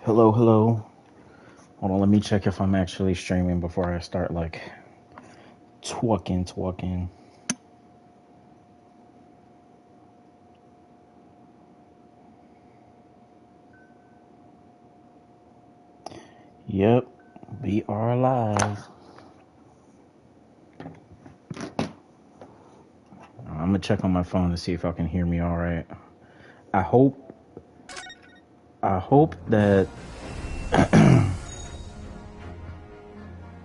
Hello, hello. Hold on, let me check if I'm actually streaming before I start like twerking. Yep, we are live. I'm gonna check on my phone to see if I can hear me all right. I hope I hope that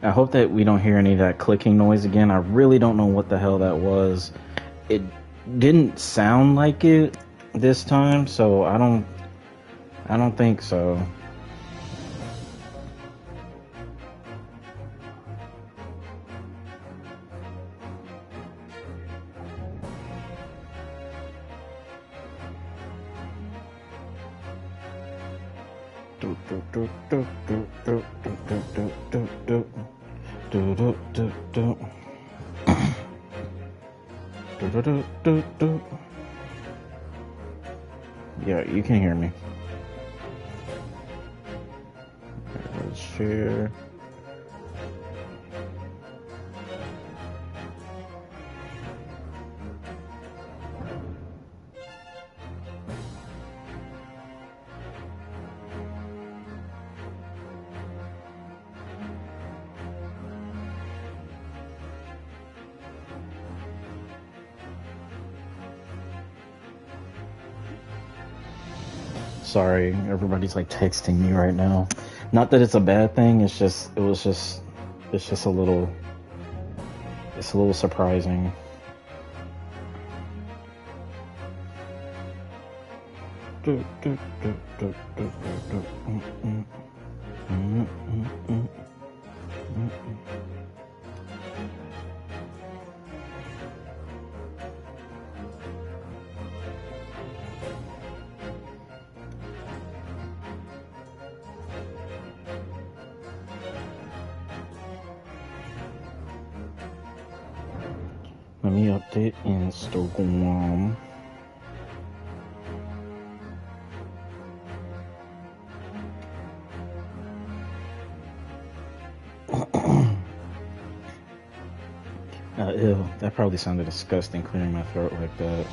I hope that we don't hear any of that clicking noise again. I really don't know what the hell that was. It didn't sound like it this time, so I don't think so. Yeah, you can hear me. Let's share. Sorry, everybody's like texting me right now. Not that it's a bad thing. It's just it's a little surprising. Let me update Instagram. Ew, that probably sounded disgusting clearing my throat like that.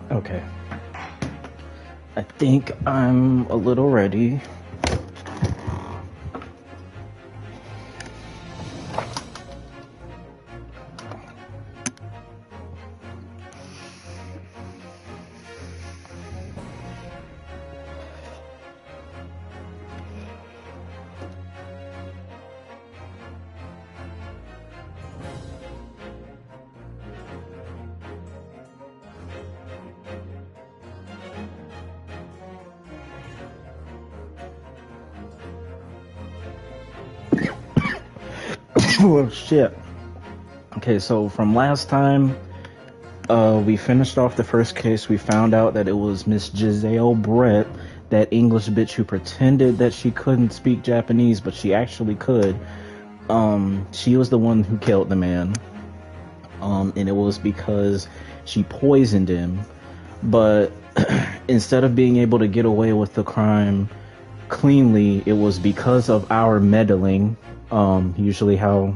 Okay. I think I'm a little ready. Well, shit. Okay, so from last time, we finished off the first case. We found out that it was Miss Giselle Brett, that English bitch who pretended that she couldn't speak Japanese, but she actually could. She was the one who killed the man. And it was because she poisoned him. But instead of being able to get away with the crime cleanly, it was because of our meddling. Usually how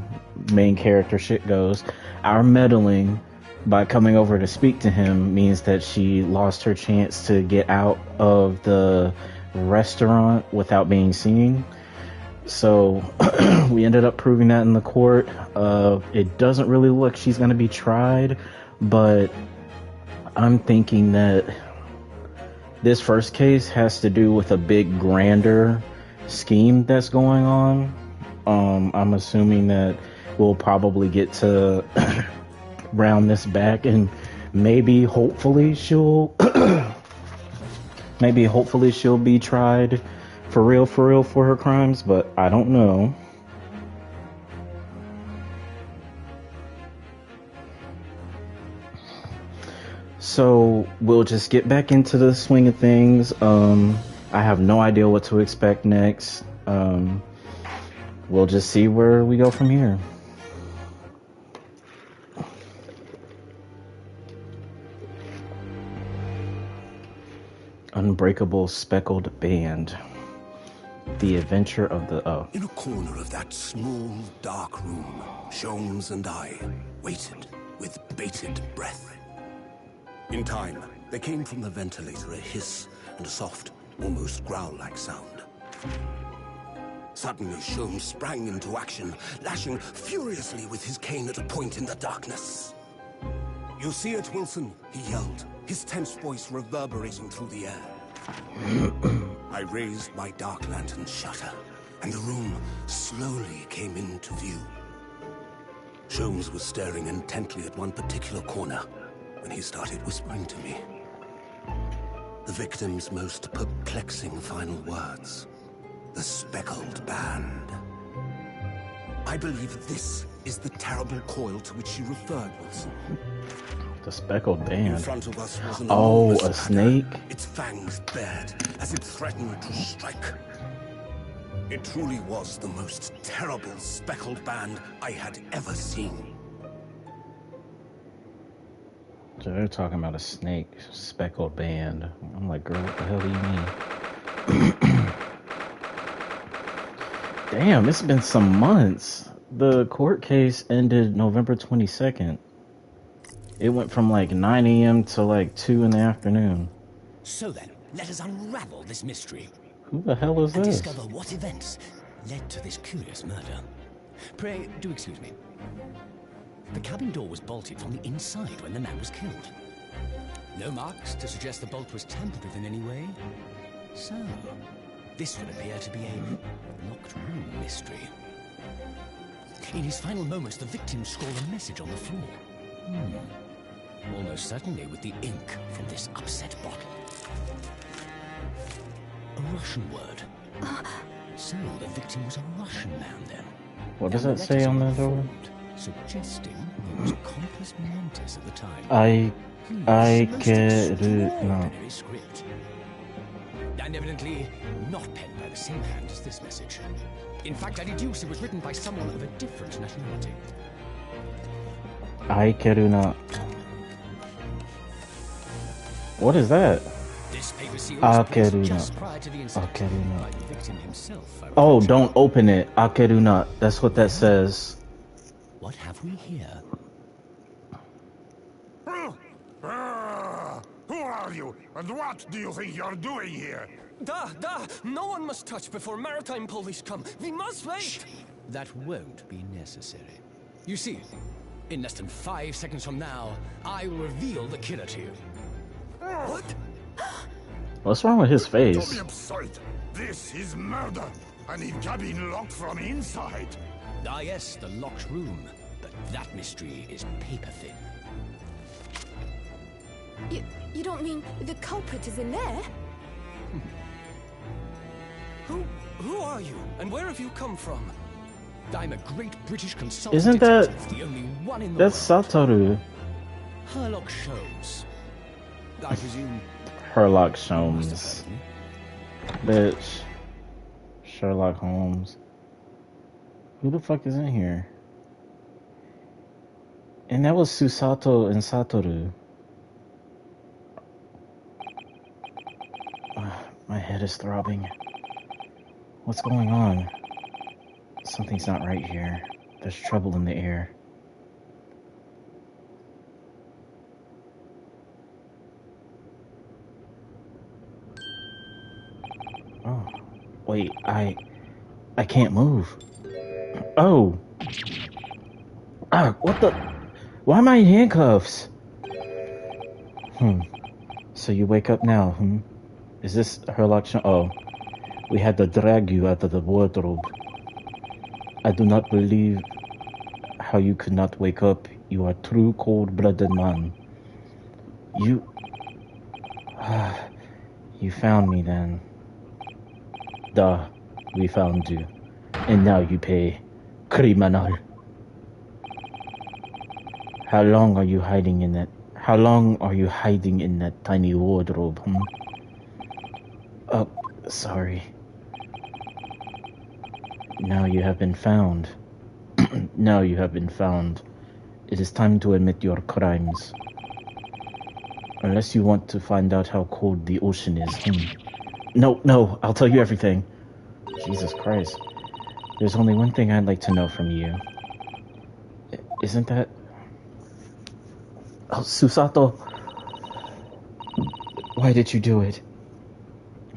main character shit goes. Our meddling by coming over to speak to him means that she lost her chance to get out of the restaurant without being seen. So we ended up proving that in the court. It doesn't really look like she's going to be tried, but I'm thinking that this first case has to do with a big grander scheme that's going on. I'm assuming that we'll probably get to round this back, and maybe hopefully she'll be tried for real for her crimes, but I don't know. So we'll just get back into the swing of things. I have no idea what to expect next. We'll just see where we go from here. Unbreakable Speckled Band. The Adventure of the... In a corner of that small, dark room, Sholmes and I waited with bated breath. In time, there came from the ventilator a hiss and a soft, almost growl-like sound. Suddenly, Sholmes sprang into action, lashing furiously with his cane at a point in the darkness. "You see it, Wilson?" he yelled, his tense voice reverberating through the air. I raised my dark lantern shutter, and the room slowly came into view. Sholmes was staring intently at one particular corner when he started whispering to me. The victim's most perplexing final words. The Speckled Band. I believe this is the terrible coil to which she referred, Wilson. The Speckled Band. In front of us was an oh, enormous a snake? adder, its fangs bared as it threatened to strike. It truly was the most terrible speckled band I had ever seen. So they're talking about a snake, speckled band. I'm like, girl, what the hell do you mean? Damn, it's been some months. The court case ended November 22nd. It went from like 9 a.m. to like 2 in the afternoon. So then, let us unravel this mystery. Who the hell is and this? Discover what events led to this curious murder. Pray, do excuse me. The cabin door was bolted from the inside when the man was killed. No marks to suggest the bolt was tampered with in any way. So, this would appear to be a locked room mystery. In his final moments, the victim scrawled a message on the floor. Almost certainly with the ink from this upset bottle. A Russian word. So the victim was a Russian man then. What does that say on the door? Suggesting he was a compos mentis at the time. I get it. No. Script. And evidently not penned by the same hand as this message. In fact, I deduce it was written by someone of a different nationality. Aikeruna. What is that? This paper seal was placed just prior to the incident Akeruna. by the victim himself. Oh, don't open it. Akeruna. That's what that says. What have we here? Who are you, and what do you think you're doing here? No one must touch before maritime police come. We must wait. Shh. That won't be necessary. You see, in less than 5 seconds from now, I will reveal the killer to you. What? What's wrong with his Don't face? be absurd. This is murder, and it can be locked from inside. Ah yes, the locked room. But that mystery is paper thin. You don't mean the culprit is in there? Who are you, and where have you come from? I'm a great British consultant. Isn't that... the only one in the That's world. Satoru. Herlock Sholmes. I presume... Herlock must Sholmes. have heard of me. Bitch. Sherlock Holmes. Who the fuck is in here? And that was Susato and Satoru. My head is throbbing. What's going on? Something's not right here. There's trouble in the air. Oh, wait, I can't move. Oh. Ah, what the? Why am I in handcuffs? So you wake up now, Is this Herlock Sholmes? Oh, we had to drag you out of the wardrobe. I do not believe how you could not wake up. You are a true cold-blooded man. You found me then. Duh, we found you. And now you pay. Criminal. How long are you hiding in that? How long are you hiding in that tiny wardrobe, Oh, sorry. Now you have been found. Now you have been found. It is time to admit your crimes. Unless you want to find out how cold the ocean is. No, I'll tell you everything. Jesus Christ. There's only one thing I'd like to know from you. Isn't that... Oh, Susato. Why did you do it?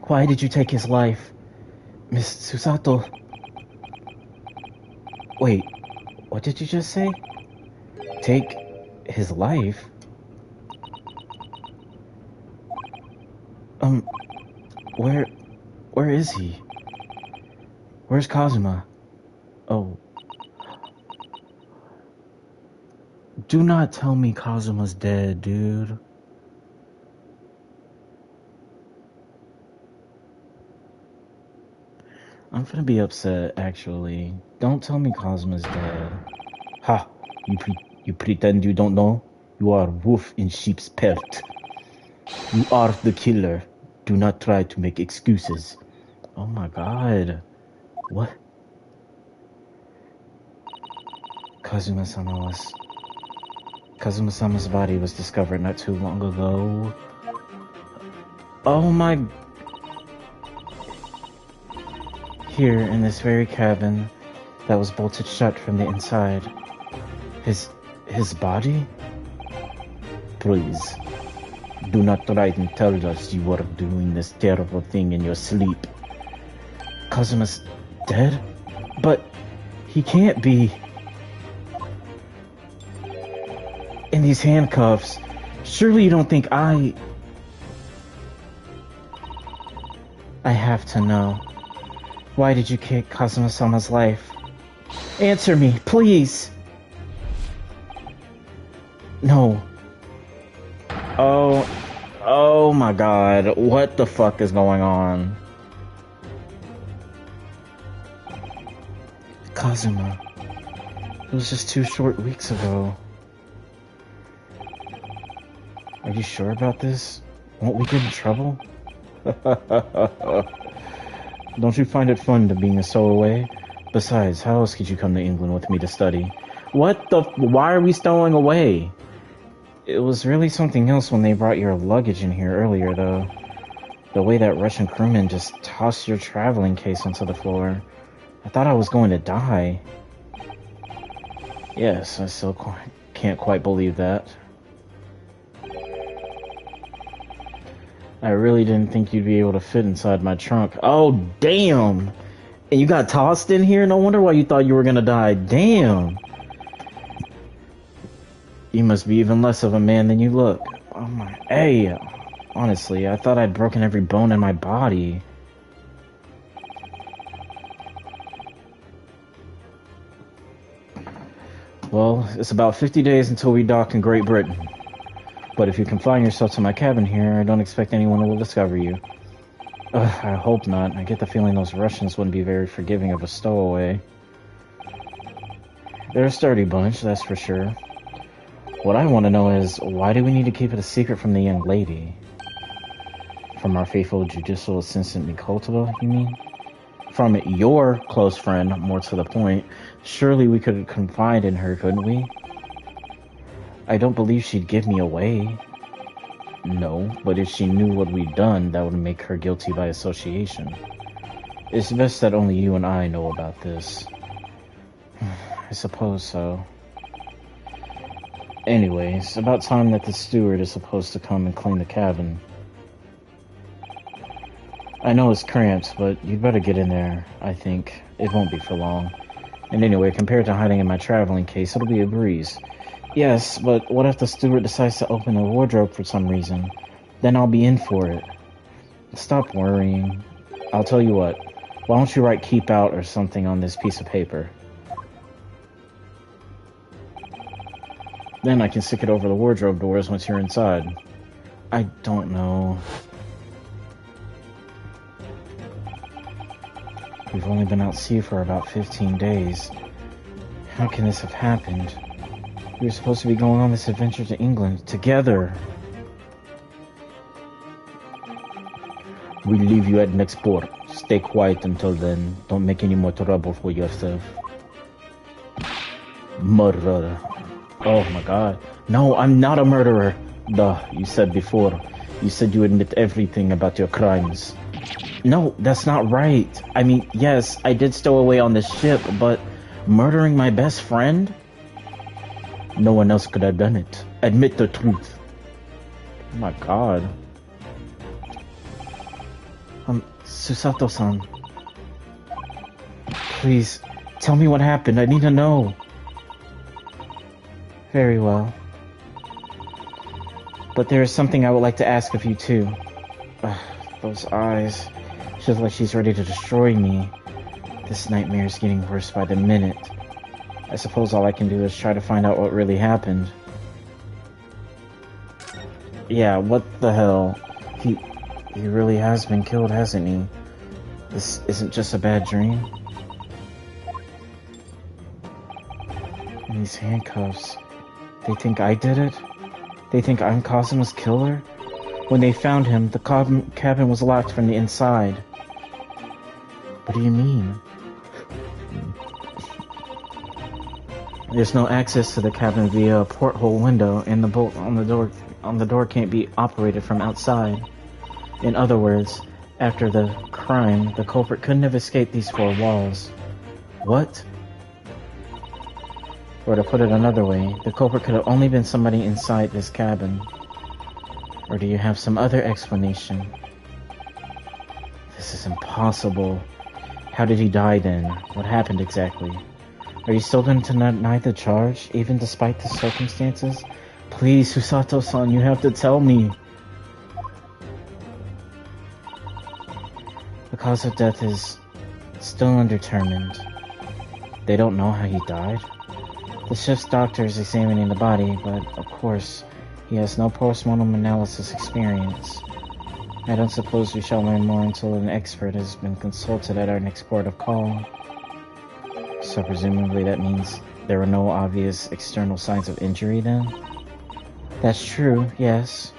Why did you take his life? Miss Susato. Wait, what did you just say? Take his life? Where is he? Where's Kazuma? Oh. Do not tell me Kazuma's dead, dude. I'm gonna be upset, actually. Don't tell me Kazuma's dead. Ha! You pretend you don't know? You are wolf in sheep's pelt. You are the killer. Do not try to make excuses. Oh my god. What? Kazuma-sama's body was discovered not too long ago. Oh my... Here, in this very cabin that was bolted shut from the inside. His body? Please, do not try and tell us you were doing this terrible thing in your sleep. Kazuma's dead? But he can't be... in these handcuffs. Surely you don't think I have to know. Why did you kick Kazuma-sama's life? Answer me, please! No. Oh my god, what the fuck is going on? Kazuma. It was just 2 short weeks ago. Are you sure about this? Won't we get in trouble? Don't you find it fun to being a stowaway? Besides, how else could you come to England with me to study? What the... Why are we stowing away? It was really something else when they brought your luggage in here earlier, though. The way that Russian crewman just tossed your traveling case onto the floor. I thought I was going to die. Yes, I still can't quite believe that. I really didn't think you'd be able to fit inside my trunk. Oh, damn! And you got tossed in here? No wonder why you thought you were gonna die. Damn! You must be even less of a man than you look. Oh my... Hey! Honestly, I thought I'd broken every bone in my body. Well, it's about 50 days until we dock in Great Britain. But if you confine yourself to my cabin here, I don't expect anyone will discover you. I hope not. I get the feeling those Russians wouldn't be very forgiving of a stowaway. They're a sturdy bunch, that's for sure. What I want to know is, why do we need to keep it a secret from the young lady? From our faithful judicial assistant Nikolova, you mean? From your close friend, more to the point, surely we could confide in her, couldn't we? I don't believe she'd give me away. No, but if she knew what we'd done, that would make her guilty by association. It's best that only you and I know about this. I suppose so. Anyways, about time that the steward is supposed to come and clean the cabin. I know it's cramped, but you'd better get in there, I think. It won't be for long. And anyway, compared to hiding in my traveling case, it'll be a breeze. Yes, but what if the steward decides to open the wardrobe for some reason? Then I'll be in for it. Stop worrying. I'll tell you what. Why don't you write keep out or something on this piece of paper? Then I can stick it over the wardrobe doors once you're inside. I don't know. We've only been out sea for about 15 days. How can this have happened? We were supposed to be going on this adventure to England together. We'll leave you at next port. Stay quiet until then. Don't make any more trouble for yourself. Murderer. Oh my god. No, I'm not a murderer. Duh, you said before. You said you admit everything about your crimes. No, that's not right. I mean, yes, I did stow away on this ship, but murdering my best friend? No one else could have done it. Admit the truth. Oh my god. Susato-san. Please, tell me what happened. I need to know. Very well. But there is something I would like to ask of you too. Those eyes. She looks like she's ready to destroy me. This nightmare is getting worse by the minute. I suppose all I can do is try to find out what really happened. Yeah, what the hell? He really has been killed, hasn't he? This isn't just a bad dream. And these handcuffs. They think I did it? They think I'm Kazuma's killer? When they found him, the cabin was locked from the inside. What do you mean? There's no access to the cabin via a porthole window, and the bolt on the door can't be operated from outside. In other words, after the crime, the culprit couldn't have escaped these four walls. What? Or to put it another way, the culprit could have only been somebody inside this cabin. Or do you have some other explanation? This is impossible. How did he die then? What happened exactly? Are you still going to deny the charge, even despite the circumstances? Please, Susato-san, you have to tell me. The cause of death is still undetermined. They don't know how he died. The ship's doctor is examining the body, but of course, he has no post-mortem analysis experience. I don't suppose we shall learn more until an expert has been consulted at our next port of call. So presumably that means there were no obvious external signs of injury then? That's true, yes.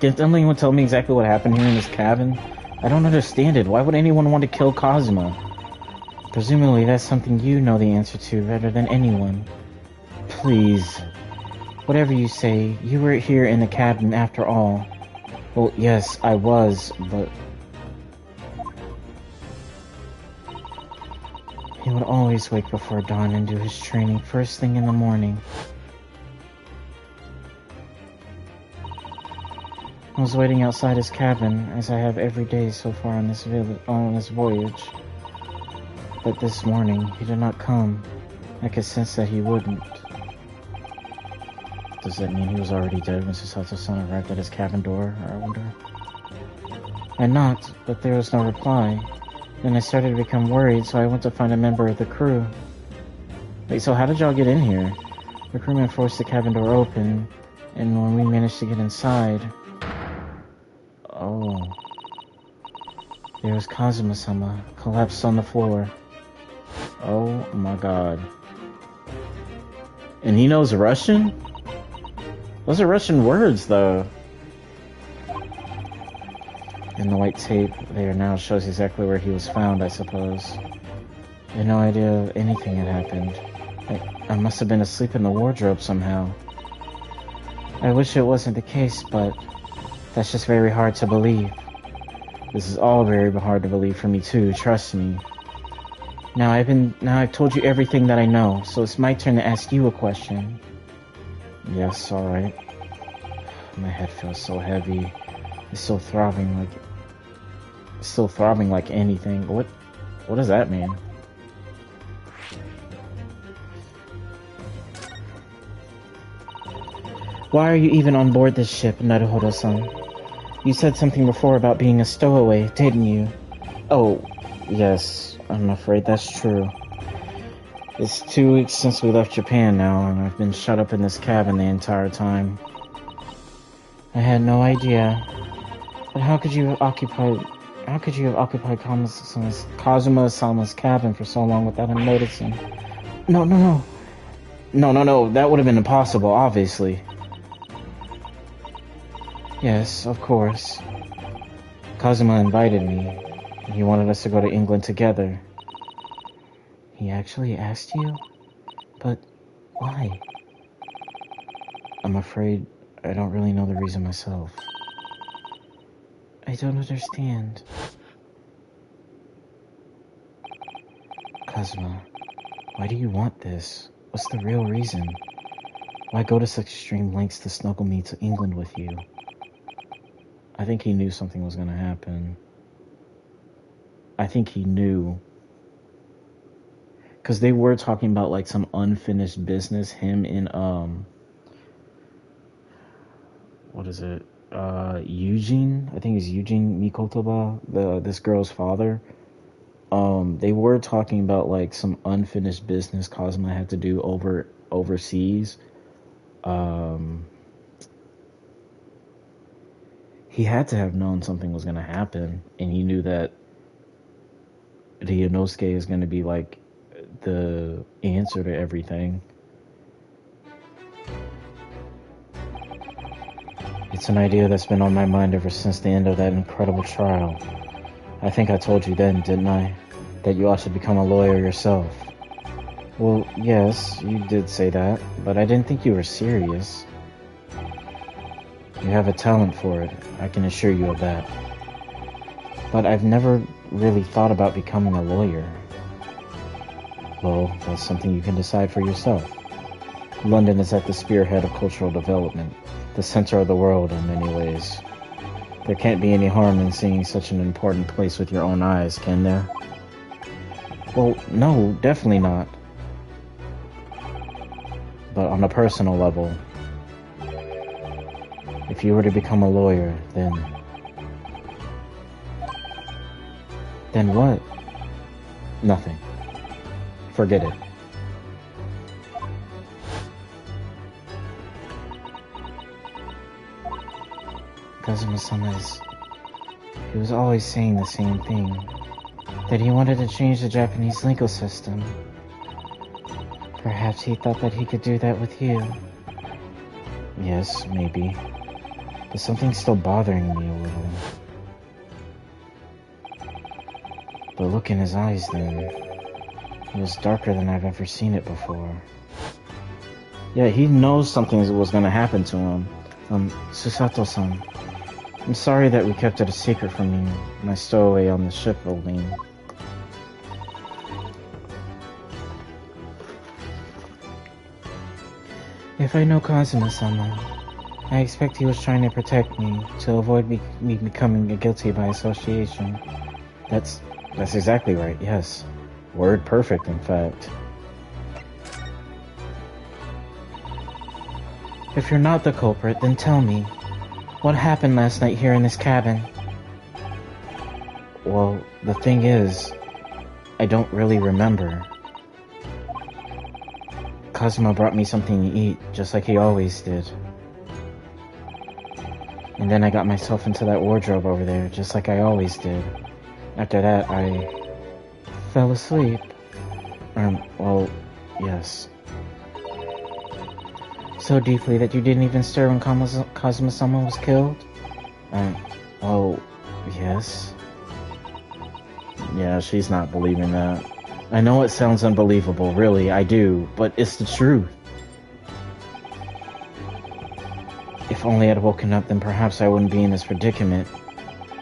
Can anyone tell me exactly what happened here in this cabin? I don't understand it. Why would anyone want to kill Kazuma? Presumably that's something you know the answer to better than anyone. Please. Whatever you say, you were here in the cabin after all. Well, yes, I was, but... He would always wake before dawn and do his training first thing in the morning. I was waiting outside his cabin, as I have every day so far on this voyage. But this morning, he did not come. I could sense that he wouldn't. Does that mean he was already dead when Susato-san arrived at his cabin door, I wonder? I knocked, but there was no reply. Then I started to become worried, so I went to find a member of the crew. Wait, so how did y'all get in here? The crewman forced the cabin door open, and when we managed to get inside... Oh. There was Kazuma-sama, collapsed on the floor. Oh my god. And he knows Russian? Those are Russian words, though. And the white tape there now shows exactly where he was found, I suppose. I had no idea anything had happened. I must have been asleep in the wardrobe somehow. I wish it wasn't the case, but that's just very hard to believe. This is all very hard to believe for me too, trust me. Now I've told you everything that I know, so it's my turn to ask you a question. Yes, alright. My head feels so heavy. It's still throbbing like anything. What does that mean? Why are you even on board this ship, Naruhodo-san? You said something before about being a stowaway, didn't you? Oh, yes, I'm afraid that's true. It's 2 weeks since we left Japan now, and I've been shut up in this cabin the entire time. I had no idea. But how could you have occupied Kazuma-sama's cabin for so long without him noticing? No, that would have been impossible, obviously. Yes, of course. Kazuma invited me. He wanted us to go to England together. He actually asked you? But why? I'm afraid I don't really know the reason myself. I don't understand. Kazuma, why do you want this? What's the real reason? Why go to such extreme lengths to snuggle me to England with you? I think he knew something was gonna happen. I think he knew. Because they were talking about, like, some unfinished business, him and, what is it? Eugene? I think it's Eugene Mikotoba, this girl's father. They were talking about, like, some unfinished business Kazuma had to do overseas. He had to have known something was going to happen, and he knew that Ryunosuke is going to be, like, the answer to everything. It's an idea that's been on my mind ever since the end of that incredible trial. I think I told you then, didn't I? That you ought to become a lawyer yourself. Well, yes, you did say that, but I didn't think you were serious. You have a talent for it, I can assure you of that. But I've never really thought about becoming a lawyer. Well, that's something you can decide for yourself. London is at the spearhead of cultural development, the center of the world in many ways. There can't be any harm in seeing such an important place with your own eyes, can there? Well, no, definitely not. But on a personal level, if you were to become a lawyer, then what? Nothing. Forget it. Kazuma-sama he was always saying the same thing, that he wanted to change the Japanese legal system. Perhaps he thought that he could do that with you. Yes, maybe. But something's still bothering me a little. The look in his eyes then, it was darker than I've ever seen it before. Yeah, he knows something was going to happen to him. Susato-san, I'm sorry that we kept it a secret from you, my stowaway on the ship, Oline. If I know Kazuma-sama, I expect he was trying to protect me, to avoid me becoming guilty by association. That's exactly right, yes. Word perfect, in fact. If you're not the culprit, then tell me. What happened last night here in this cabin? Well, the thing is, I don't really remember. Kazuma brought me something to eat, just like he always did. And then I got myself into that wardrobe over there, just like I always did. After that, I fell asleep. Well, yes. So deeply that you didn't even stir when Kazuma-sama was killed? Well, yes. Yeah, she's not believing that. I know it sounds unbelievable, really, I do, but it's the truth. If only I'd woken up, then perhaps I wouldn't be in this predicament.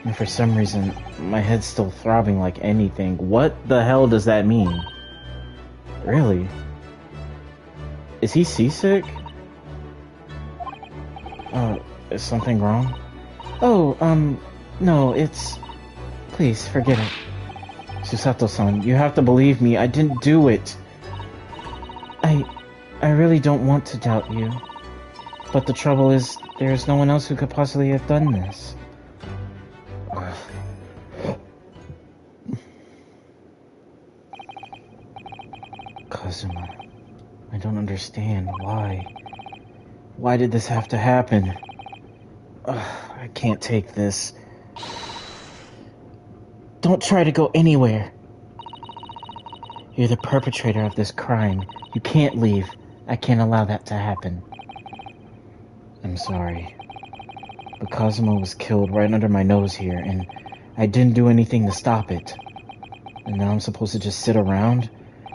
And for some reason, my head's still throbbing like anything. What the hell does that mean? Really? Is he seasick? Is something wrong? Oh, no, it's... Please, forget it. Susato-san, you have to believe me, I didn't do it. I really don't want to doubt you. But the trouble is, there's no one else who could possibly have done this. Kazuma, I don't understand. Why? Why did this have to happen? I can't take this. Don't try to go anywhere. You're the perpetrator of this crime. You can't leave. I can't allow that to happen. I'm sorry. But Kazuma was killed right under my nose here, and I didn't do anything to stop it. And now I'm supposed to just sit around?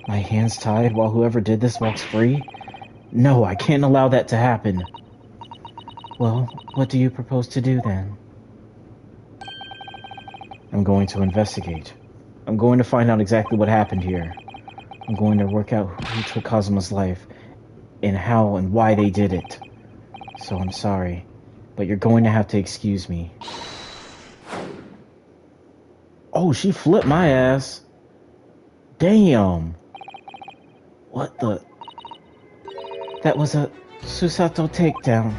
My hands tied while whoever did this walks free? No, I can't allow that to happen. Well, what do you propose to do then? I'm going to investigate. I'm going to find out exactly what happened here. I'm going to work out who took Kazuma's life, and how and why they did it. So I'm sorry, but you're going to have to excuse me. Oh, she flipped my ass. Damn. What the... That was a Susato takedown.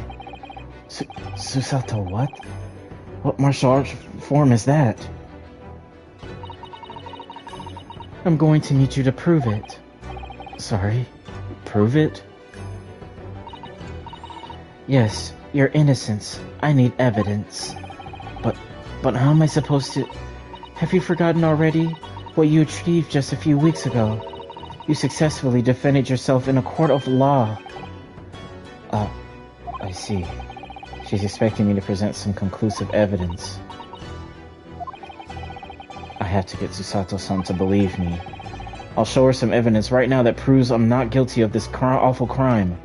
Susato what? What martial arts form is that? I'm going to need you to prove it. Sorry? Prove it? Yes, your innocence. I need evidence. But how am I supposed to... Have you forgotten already what you achieved just a few weeks ago? You successfully defended yourself in a court of law. I see. She's expecting me to present some conclusive evidence. I have to get Susato-san to believe me. I'll show her some evidence right now that proves I'm not guilty of this awful crime.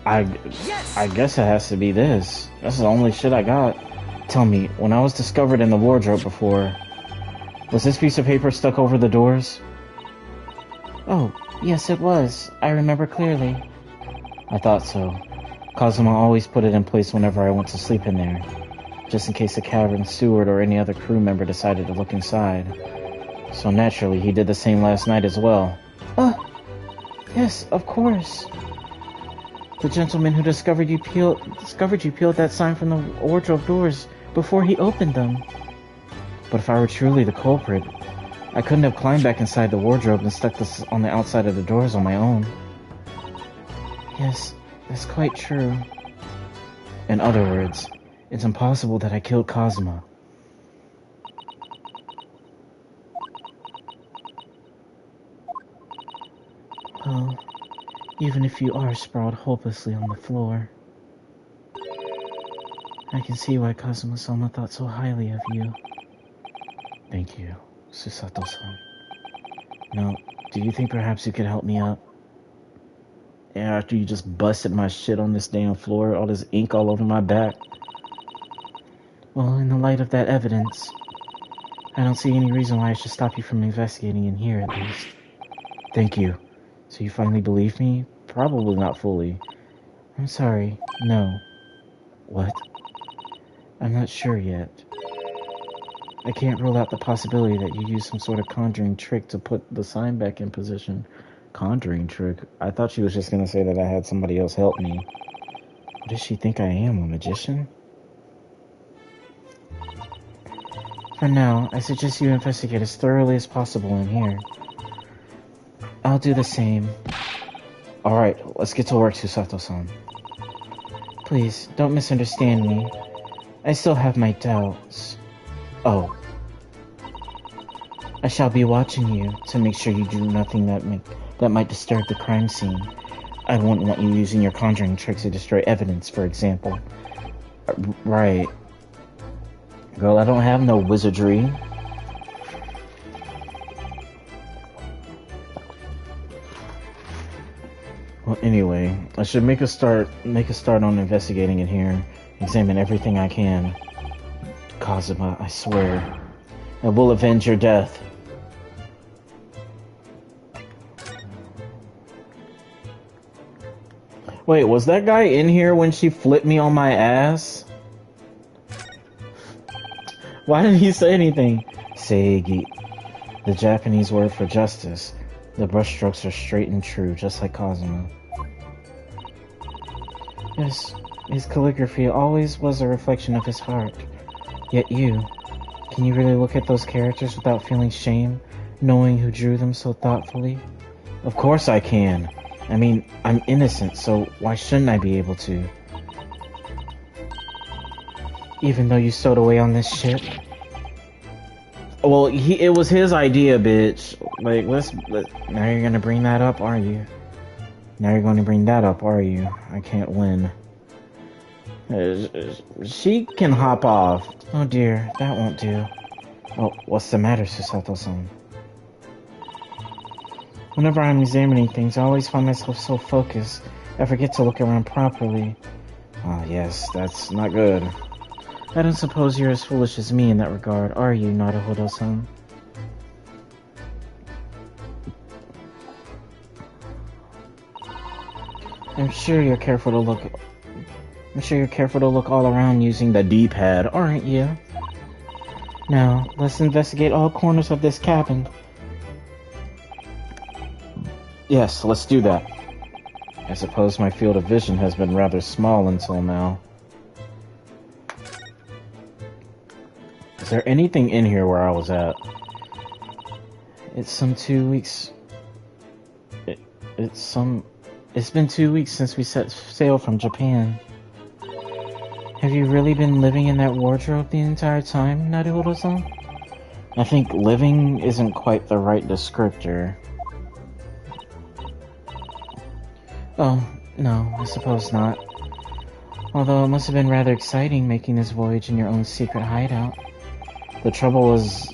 I guess it has to be this. That's the only shit I got. Tell me, when I was discovered in the wardrobe before, was this piece of paper stuck over the doors? Oh, yes it was. I remember clearly. I thought so. Kazuma always put it in place whenever I went to sleep in there, just in case the cavern steward or any other crew member decided to look inside. So naturally, he did the same last night as well. Yes, of course. The gentleman who discovered you peeled that sign from the wardrobe doors before he opened them. But if I were truly the culprit, I couldn't have climbed back inside the wardrobe and stuck this on the outside of the doors on my own. Yes, that's quite true. In other words, it's impossible that I killed Kazuma. Well, even if you are sprawled hopelessly on the floor, I can see why Kazuma-sama thought so highly of you. Thank you, Susato-san. Now, do you think perhaps you could help me up? Yeah, after you just busted my shit on this damn floor, all this ink all over my back. Well, in the light of that evidence, I don't see any reason why I should stop you from investigating in here, at least. Thank you. So you finally believe me? Probably not fully. I'm sorry, no. What? I'm not sure yet. I can't rule out the possibility that you used some sort of conjuring trick to put the sign back in position. Conjuring trick? I thought she was just gonna say that I had somebody else help me. What does she think I am, a magician? For now, I suggest you investigate as thoroughly as possible in here. I'll do the same. Alright, let's get to work, Susato-san. Please, don't misunderstand me. I still have my doubts. Oh. I shall be watching you to make sure you do nothing that might disturb the crime scene. I won't want you using your conjuring tricks to destroy evidence, for example. Right. Girl, I don't have no wizardry. Well, anyway, I should make a start on investigating it here. Examine everything I can. Kazuma, I swear. I will avenge your death. Wait, was that guy in here when she flipped me on my ass? Why didn't he say anything? Seigi. The Japanese word for justice. The brushstrokes are straight and true, just like Kazuma. Yes, his calligraphy always was a reflection of his heart. Yet you, can you really look at those characters without feeling shame, knowing who drew them so thoughtfully? Of course I can. I mean, I'm innocent, so why shouldn't I be able to? Even though you stowed away on this ship? Well, it was his idea, bitch. Like, now you're gonna bring that up, are you? Now you're gonna bring that up, are you? I can't win. She can hop off. Oh dear, that won't do. Oh, what's the matter, Susato-san? Whenever I'm examining things, I always find myself so focused, I forget to look around properly. Ah, yes, that's not good. I don't suppose you're as foolish as me in that regard, are you, Naruhodo-san? I'm sure you're careful to look all around using the D-pad, aren't you? Now, let's investigate all corners of this cabin. Yes, let's do that. I suppose my field of vision has been rather small until now. Is there anything in here where I was at? It's been 2 weeks since we set sail from Japan. Have you really been living in that wardrobe the entire time, Naruhodo-san? I think living isn't quite the right descriptor. Oh, no, I suppose not. Although it must have been rather exciting making this voyage in your own secret hideout. The trouble was,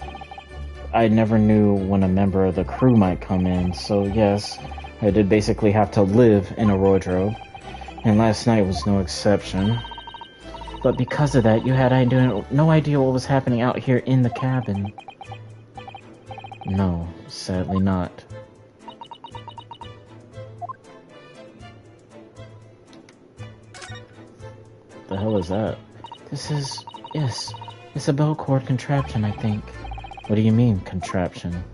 I never knew when a member of the crew might come in, so yes, I did basically have to live in a wardrobe, and last night was no exception. But because of that, you had no idea what was happening out here in the cabin. No, sadly not. The hell is that? Yes, it's a bell cord contraption, I think. What do you mean, contraption?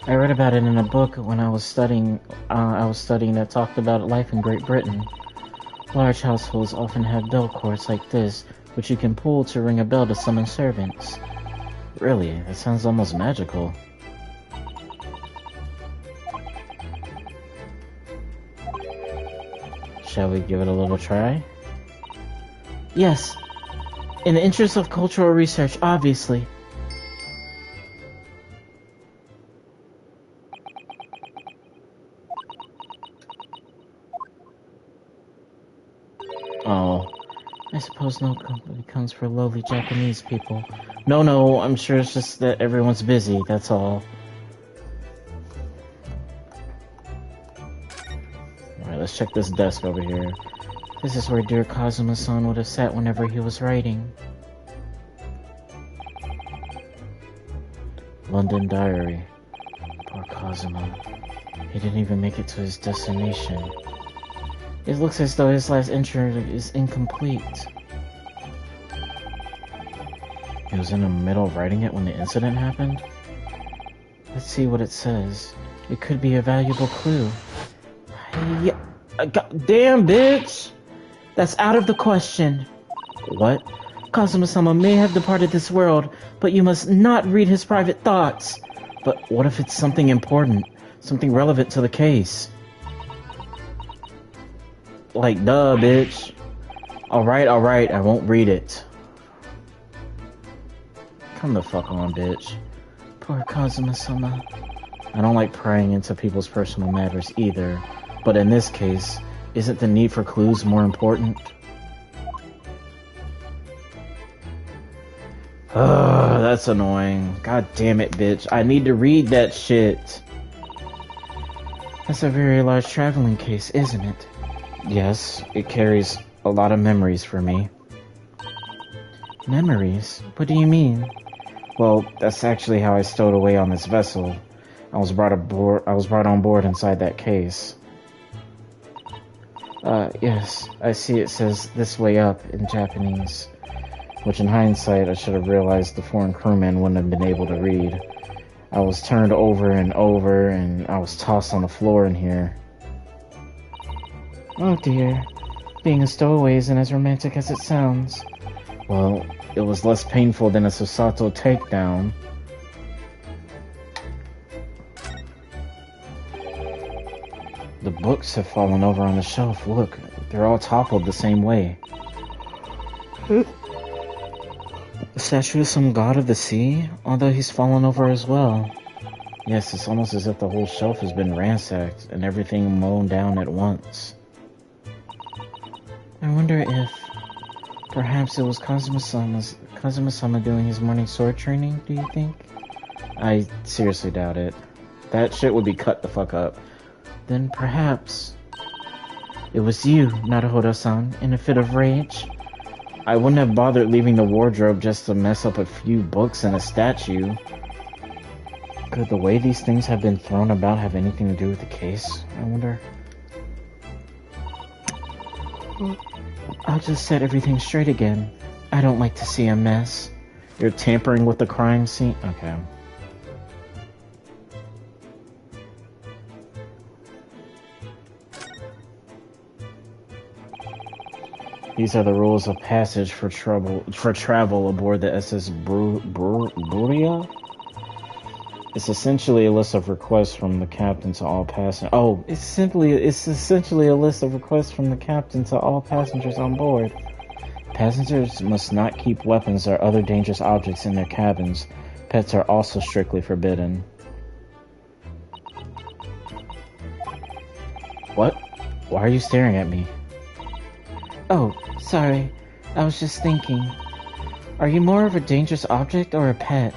I read about it in a book when I was studying that talked about life in Great Britain. Large households often have bell cords like this, which you can pull to ring a bell to summon servants. Really, that sounds almost magical. Shall we give it a little try? Yes. In the interest of cultural research, obviously. Oh. I suppose no company comes for lowly Japanese people. No, I'm sure it's just that everyone's busy, that's all. Alright, let's check this desk over here. This is where dear Kazuma-san would have sat whenever he was writing. London Diary. Poor Kazuma. He didn't even make it to his destination. It looks as though his last entry is incomplete. He was in the middle of writing it when the incident happened? Let's see what it says. It could be a valuable clue. Yeah, damn, bitch! That's out of the question. What? Kazuma-sama may have departed this world, but you must not read his private thoughts. But what if it's something important? Something relevant to the case? Like, duh, bitch. Alright, I won't read it. Come the fuck on, bitch. Poor Kazuma-sama. I don't like prying into people's personal matters either, but in this case, isn't the need for clues more important? Ugh, that's annoying. God damn it, bitch. I need to read that shit. That's a very large traveling case, isn't it? Yes, it carries a lot of memories for me. Memories? What do you mean? Well, that's actually how I stowed away on this vessel. I was brought on board inside that case. Yes, I see it says "this way up" in Japanese. Which in hindsight, I should have realized the foreign crewman wouldn't have been able to read. I was turned over and over, and I was tossed on the floor in here. Oh dear. Being a stowaway isn't as romantic as it sounds. Well, it was less painful than a Susato takedown. The books have fallen over on the shelf. Look, they're all toppled the same way. The statue of some god of the sea? Although he's fallen over as well. Yes, it's almost as if the whole shelf has been ransacked and everything mown down at once. I wonder if perhaps it was Kazuma-sama doing his morning sword training, do you think? I seriously doubt it. That shit would be cut the fuck up. Then perhaps it was you, Naruhodo-san, in a fit of rage. I wouldn't have bothered leaving the wardrobe just to mess up a few books and a statue. Could the way these things have been thrown about have anything to do with the case, I wonder? I'll just set everything straight again. I don't like to see a mess. You're tampering with the crime scene? Okay. These are the rules of passage for travel aboard the SS Buria? It's essentially a list of requests from the captain to all passengers. Oh, it's essentially a list of requests from the captain to all passengers on board. Passengers must not keep weapons or other dangerous objects in their cabins. Pets are also strictly forbidden. What? Why are you staring at me? Oh, sorry. I was just thinking. Are you more of a dangerous object or a pet?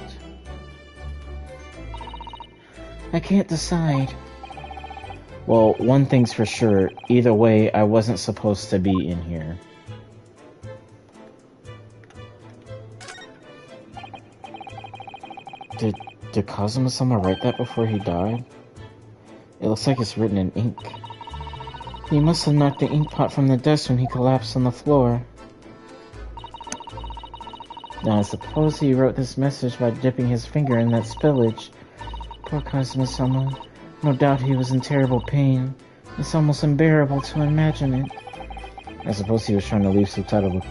I can't decide. Well, one thing's for sure. Either way, I wasn't supposed to be in here. Did Kazuma-sama write that before he died? It looks like it's written in ink. He must have knocked the ink pot from the desk when he collapsed on the floor. Now, I suppose he wrote this message by dipping his finger in that spillage. Poor Kazuma-sama. No doubt he was in terrible pain. It's almost unbearable to imagine it. I suppose he was trying to leave some kind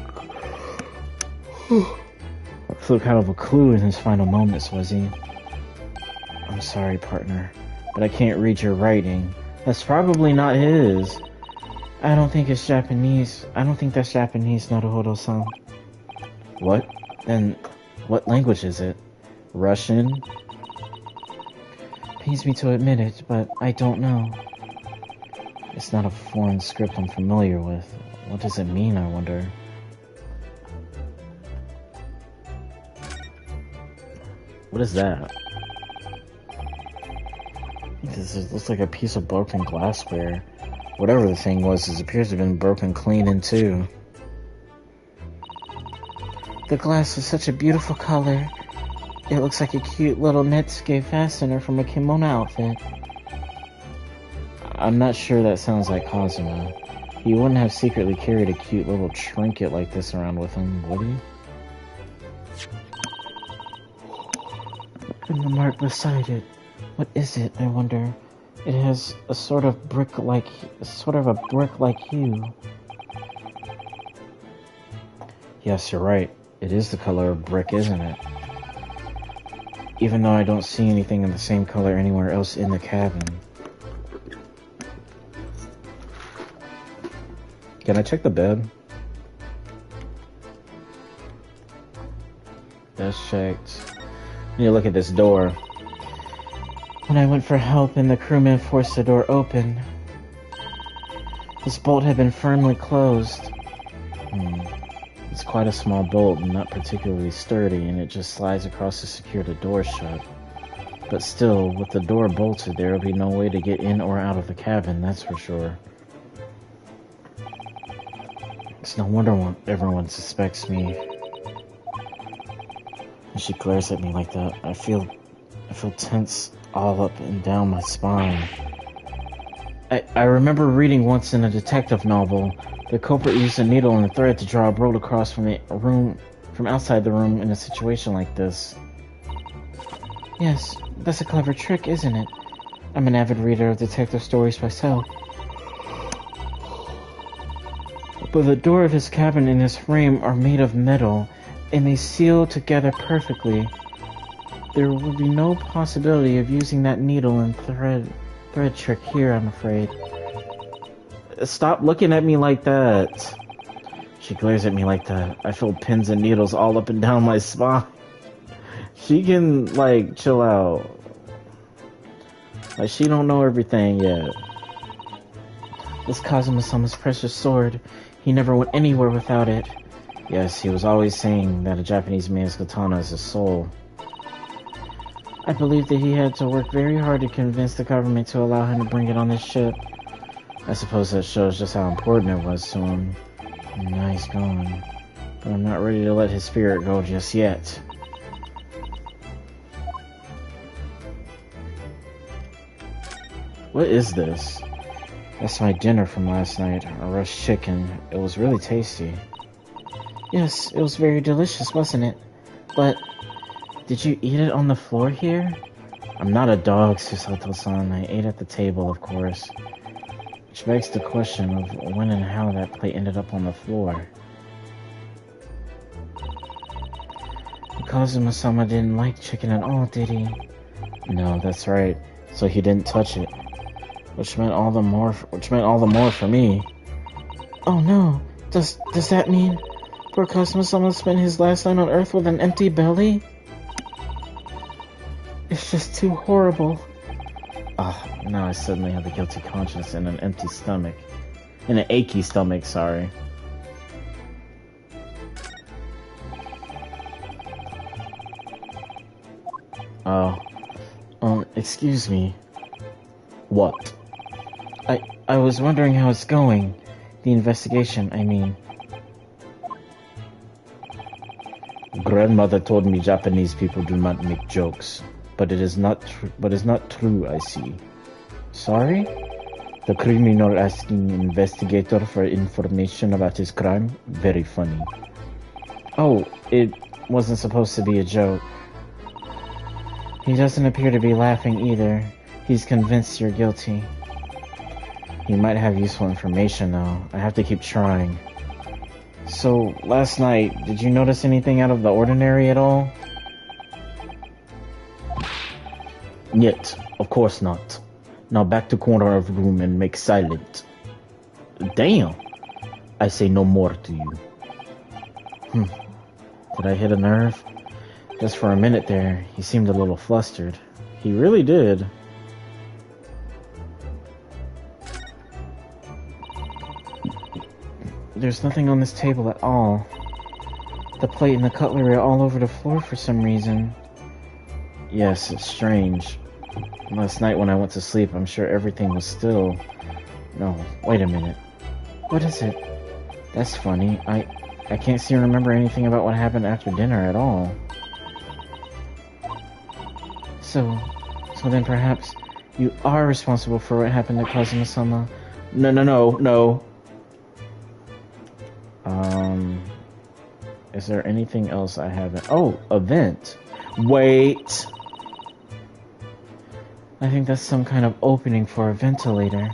of a clue in his final moments, was he? I'm sorry, partner, but I can't read your writing. That's probably not his. I don't think it's Japanese. I don't think that's Japanese, Naruhodo-san. What? Then, what language is it? Russian? Pains me to admit it, but I don't know. It's not a foreign script I'm familiar with. What does it mean, I wonder? What is that? This looks like a piece of broken glassware. Whatever the thing was, it appears to have been broken clean in two. The glass is such a beautiful color. It looks like a cute little Netscape fastener from a kimono outfit. I'm not sure that sounds like Kazuma. He wouldn't have secretly carried a cute little trinket like this around with him, would he? And the mark beside it. What is it, I wonder? It has a sort of brick-like hue. Yes, you're right. It is the color of brick, isn't it? Even though I don't see anything in the same color anywhere else in the cabin. Can I check the bed? That's checked. Need to look at this door. When I went for help and the crewman forced the door open, this bolt had been firmly closed. It's quite a small bolt and not particularly sturdy, and it just slides across to secure the door shut. But still, with the door bolted, there will be no way to get in or out of the cabin, that's for sure. It's no wonder everyone suspects me. And she glares at me like that. I feel tense all up and down my spine. I remember reading once in a detective novel, the culprit used a needle and a thread to draw a road across from outside the room in a situation like this. Yes, that's a clever trick, isn't it? I'm an avid reader of detective stories myself. But the door of his cabin and his frame are made of metal, and they seal together perfectly. There would be no possibility of using that needle and thread trick here, I'm afraid. Stop looking at me like that. She glares at me like that. I feel pins and needles all up and down my spine. She can, like, chill out. Like, she don't know everything yet. This Kazuma-sama's precious sword. He never went anywhere without it. Yes, he was always saying that a Japanese man's katana is his soul. I believe that he had to work very hard to convince the government to allow him to bring it on this ship. I suppose that shows just how important it was to him. And now he's gone. But I'm not ready to let his spirit go just yet. What is this? That's my dinner from last night, a roast chicken. It was really tasty. Yes, it was very delicious, wasn't it? But, did you eat it on the floor here? I'm not a dog, Susato-san. I ate at the table, of course. Which begs the question of when and how that plate ended up on the floor. Kazuma-sama didn't like chicken at all, did he? No, that's right. So he didn't touch it. Which meant all the more for me. Oh no. Does that mean poor Kazuma-sama spent his last night on Earth with an empty belly? It's just too horrible. Now I suddenly have a guilty conscience and an empty stomach. And an achy stomach, sorry. Excuse me. What? I was wondering how it's going. The investigation, I mean. Grandmother told me Japanese people do not make jokes. But it is not true, I see. Sorry? The criminal asking investigator for information about his crime? Very funny. Oh, it wasn't supposed to be a joke. He doesn't appear to be laughing either. He's convinced you're guilty. He might have useful information though. I have to keep trying. So, last night, did you notice anything out of the ordinary at all? Yet, of course not. Now back to corner of room and make silent. Damn! I say no more to you. Did I hit a nerve? Just for a minute there, he seemed a little flustered. He really did. There's nothing on this table at all. The plate and the cutlery are all over the floor for some reason. Yes, it's strange. Last night when I went to sleep, I'm sure everything was still. No, wait a minute. What is it? That's funny. I can't seem to remember anything about what happened after dinner at all. So then perhaps you are responsible for what happened to Kazuma-sama? No. Is there anything else I haven't? Oh, a vent. Wait. I think that's some kind of opening for a ventilator.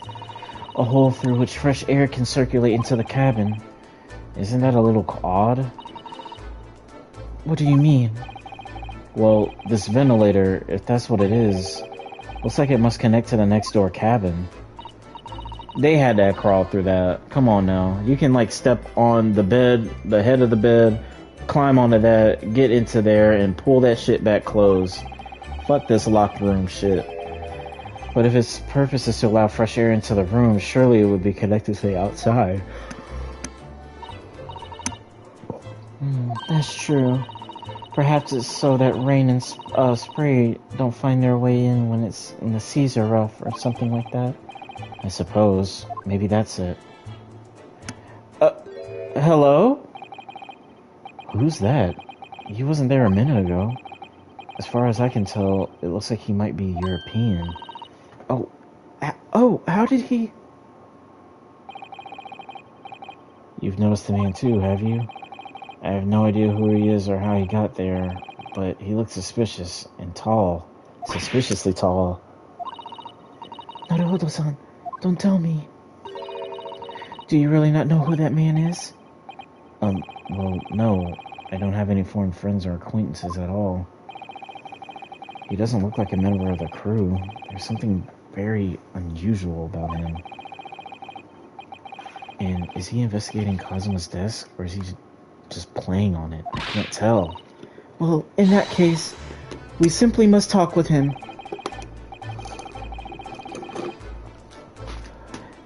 A hole through which fresh air can circulate into the cabin. Isn't that a little odd? What do you mean? Well, this ventilator, if that's what it is, looks like it must connect to the next door cabin. They had to crawl through that. Come on now. You can like step on the bed, the head of the bed, climb onto that, get into there, and pull that shit back closed. Fuck this locked room shit. But if its purpose is to allow fresh air into the room, surely it would be connected to the outside. That's true. Perhaps it's so that rain and spray don't find their way in when the seas are rough or something like that. I suppose. Maybe that's it. Hello? Who's that? He wasn't there a minute ago. As far as I can tell, it looks like he might be European. How did he... You've noticed the man too, have you? I have no idea who he is or how he got there, but he looks suspicious and tall. Suspiciously tall. Naruhodo-san, don't tell me. Do you really not know who that man is? Well, no. I don't have any foreign friends or acquaintances at all. He doesn't look like a member of the crew. There's something very unusual about him. And is he investigating Kazuma's desk, or is he just playing on it? I can't tell. Well, in that case, we simply must talk with him.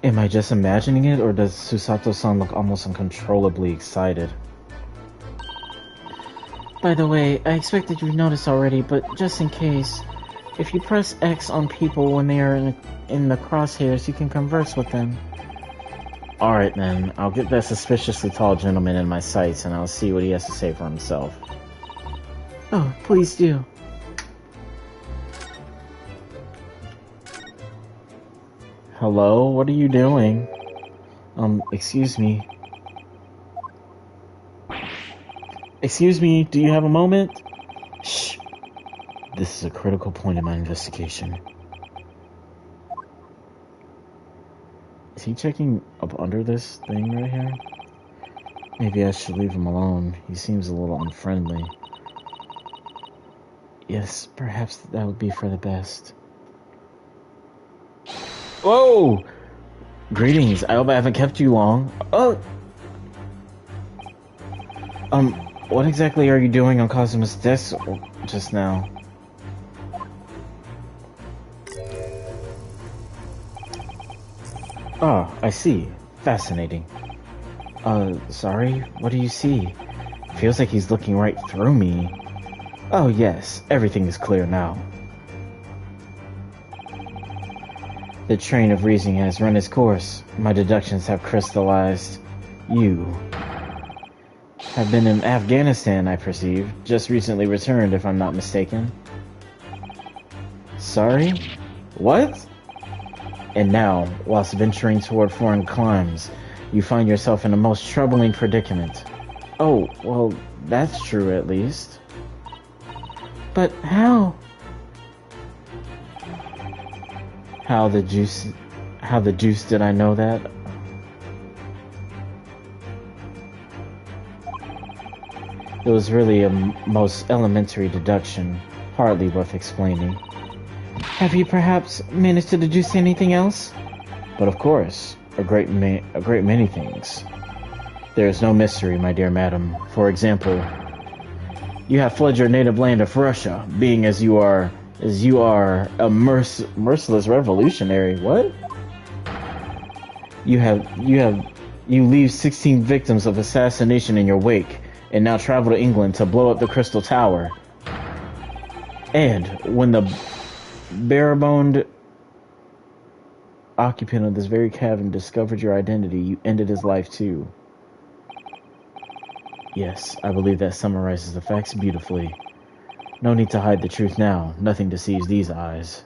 Am I just imagining it, or does Susato-san look almost uncontrollably excited? By the way, I expected you'd notice already, but just in case, if you press X on people when they are in the crosshairs, you can converse with them. Alright then, I'll get that suspiciously tall gentleman in my sights and I'll see what he has to say for himself. Oh, please do. Hello, what are you doing? Excuse me. Excuse me, do you have a moment? Shh. This is a critical point in my investigation. Is he checking up under this thing right here? Maybe I should leave him alone. He seems a little unfriendly. Yes, perhaps that would be for the best. Whoa! Greetings, I hope I haven't kept you long. Oh! What exactly are you doing on Kazuma's desk just now? Oh, I see. Fascinating. Sorry? What do you see? Feels like he's looking right through me. Oh yes, everything is clear now. The train of reasoning has run its course. My deductions have crystallized. You have been in Afghanistan, I perceive. Just recently returned, if I'm not mistaken. Sorry? What? And now, whilst venturing toward foreign climes, you find yourself in a most troubling predicament. Oh, well, that's true at least. But how? How the deuce did I know that? It was really a most elementary deduction, hardly worth explaining. Have you perhaps managed to deduce anything else? But of course, a great many things. There is no mystery, my dear madam. For example, you have fled your native land of Russia, being as you are a merciless revolutionary. What? You leave 16 victims of assassination in your wake, and now travel to England to blow up the Crystal Tower. And when the bare-boned occupant of this very cabin discovered your identity, you ended his life too. Yes, I believe that summarizes the facts beautifully. No need to hide the truth now. Nothing deceives these eyes.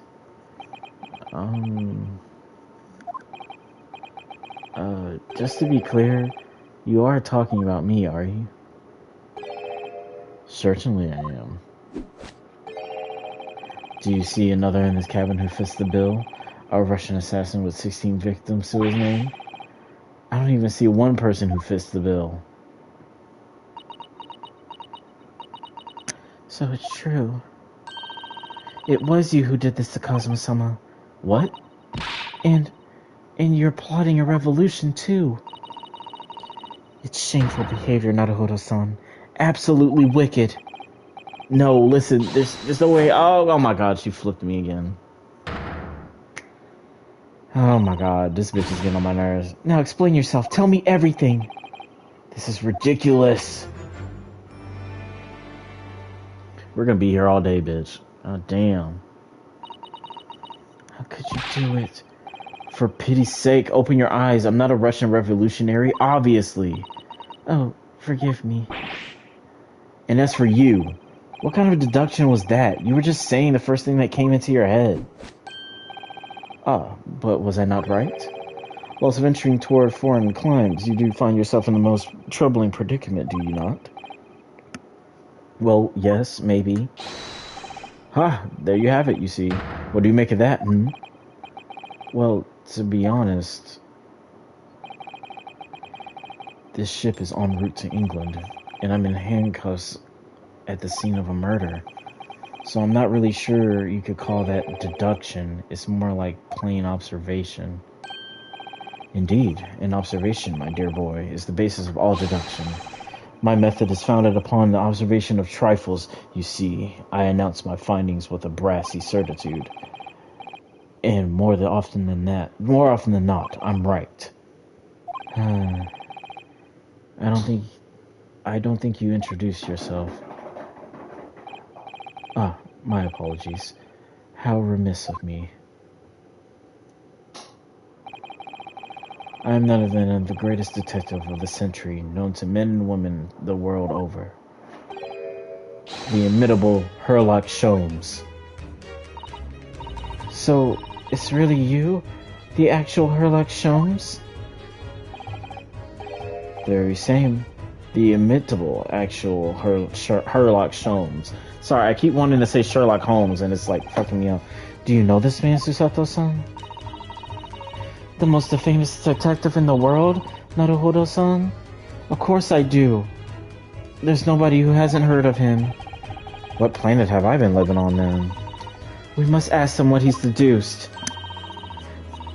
Just to be clear, you are talking about me, are you? Certainly I am. Do you see another in this cabin who fits the bill? A Russian assassin with 16 victims to his name? I don't even see one person who fits the bill. So it's true. It was you who did this to Kazuma-sama. What? And you're plotting a revolution too. It's shameful behavior, Naruhodo-san. Absolutely wicked. No, listen, there's no way. Oh my god, she flipped me again. Oh my god, this bitch is getting on my nerves. Now explain yourself. Tell me everything. This is ridiculous. We're gonna be here all day, bitch. Oh, damn. How could you do it? For pity's sake, open your eyes. I'm not a Russian revolutionary, obviously. Oh, forgive me. And as for you, what kind of deduction was that? You were just saying the first thing that came into your head. Ah, but was I not right? Whilst venturing toward foreign climes, you do find yourself in the most troubling predicament, do you not? Well, yes, maybe. There you have it, you see. What do you make of that, hmm? Well, to be honest, this ship is en route to England, and I'm in handcuffs at the scene of a murder. So I'm not really sure you could call that deduction. It's more like plain observation. Indeed, an observation, my dear boy, is the basis of all deduction. My method is founded upon the observation of trifles. You see, I announce my findings with a brassy certitude. And more often than not, I'm right. I don't think you introduced yourself. My apologies. How remiss of me. I am none other than the greatest detective of the century, known to men and women the world over. The inimitable Sherlock Sholmes. So, it's really you? The actual Sherlock Sholmes? The very same. The imitable actual Sherlock Sholmes. Sorry, I keep wanting to say Sherlock Holmes and it's like fucking me up. Do you know this man, Susato-san? The most famous detective in the world, Naruhodo-san? Of course I do. There's nobody who hasn't heard of him. What planet have I been living on then? We must ask him what he's deduced.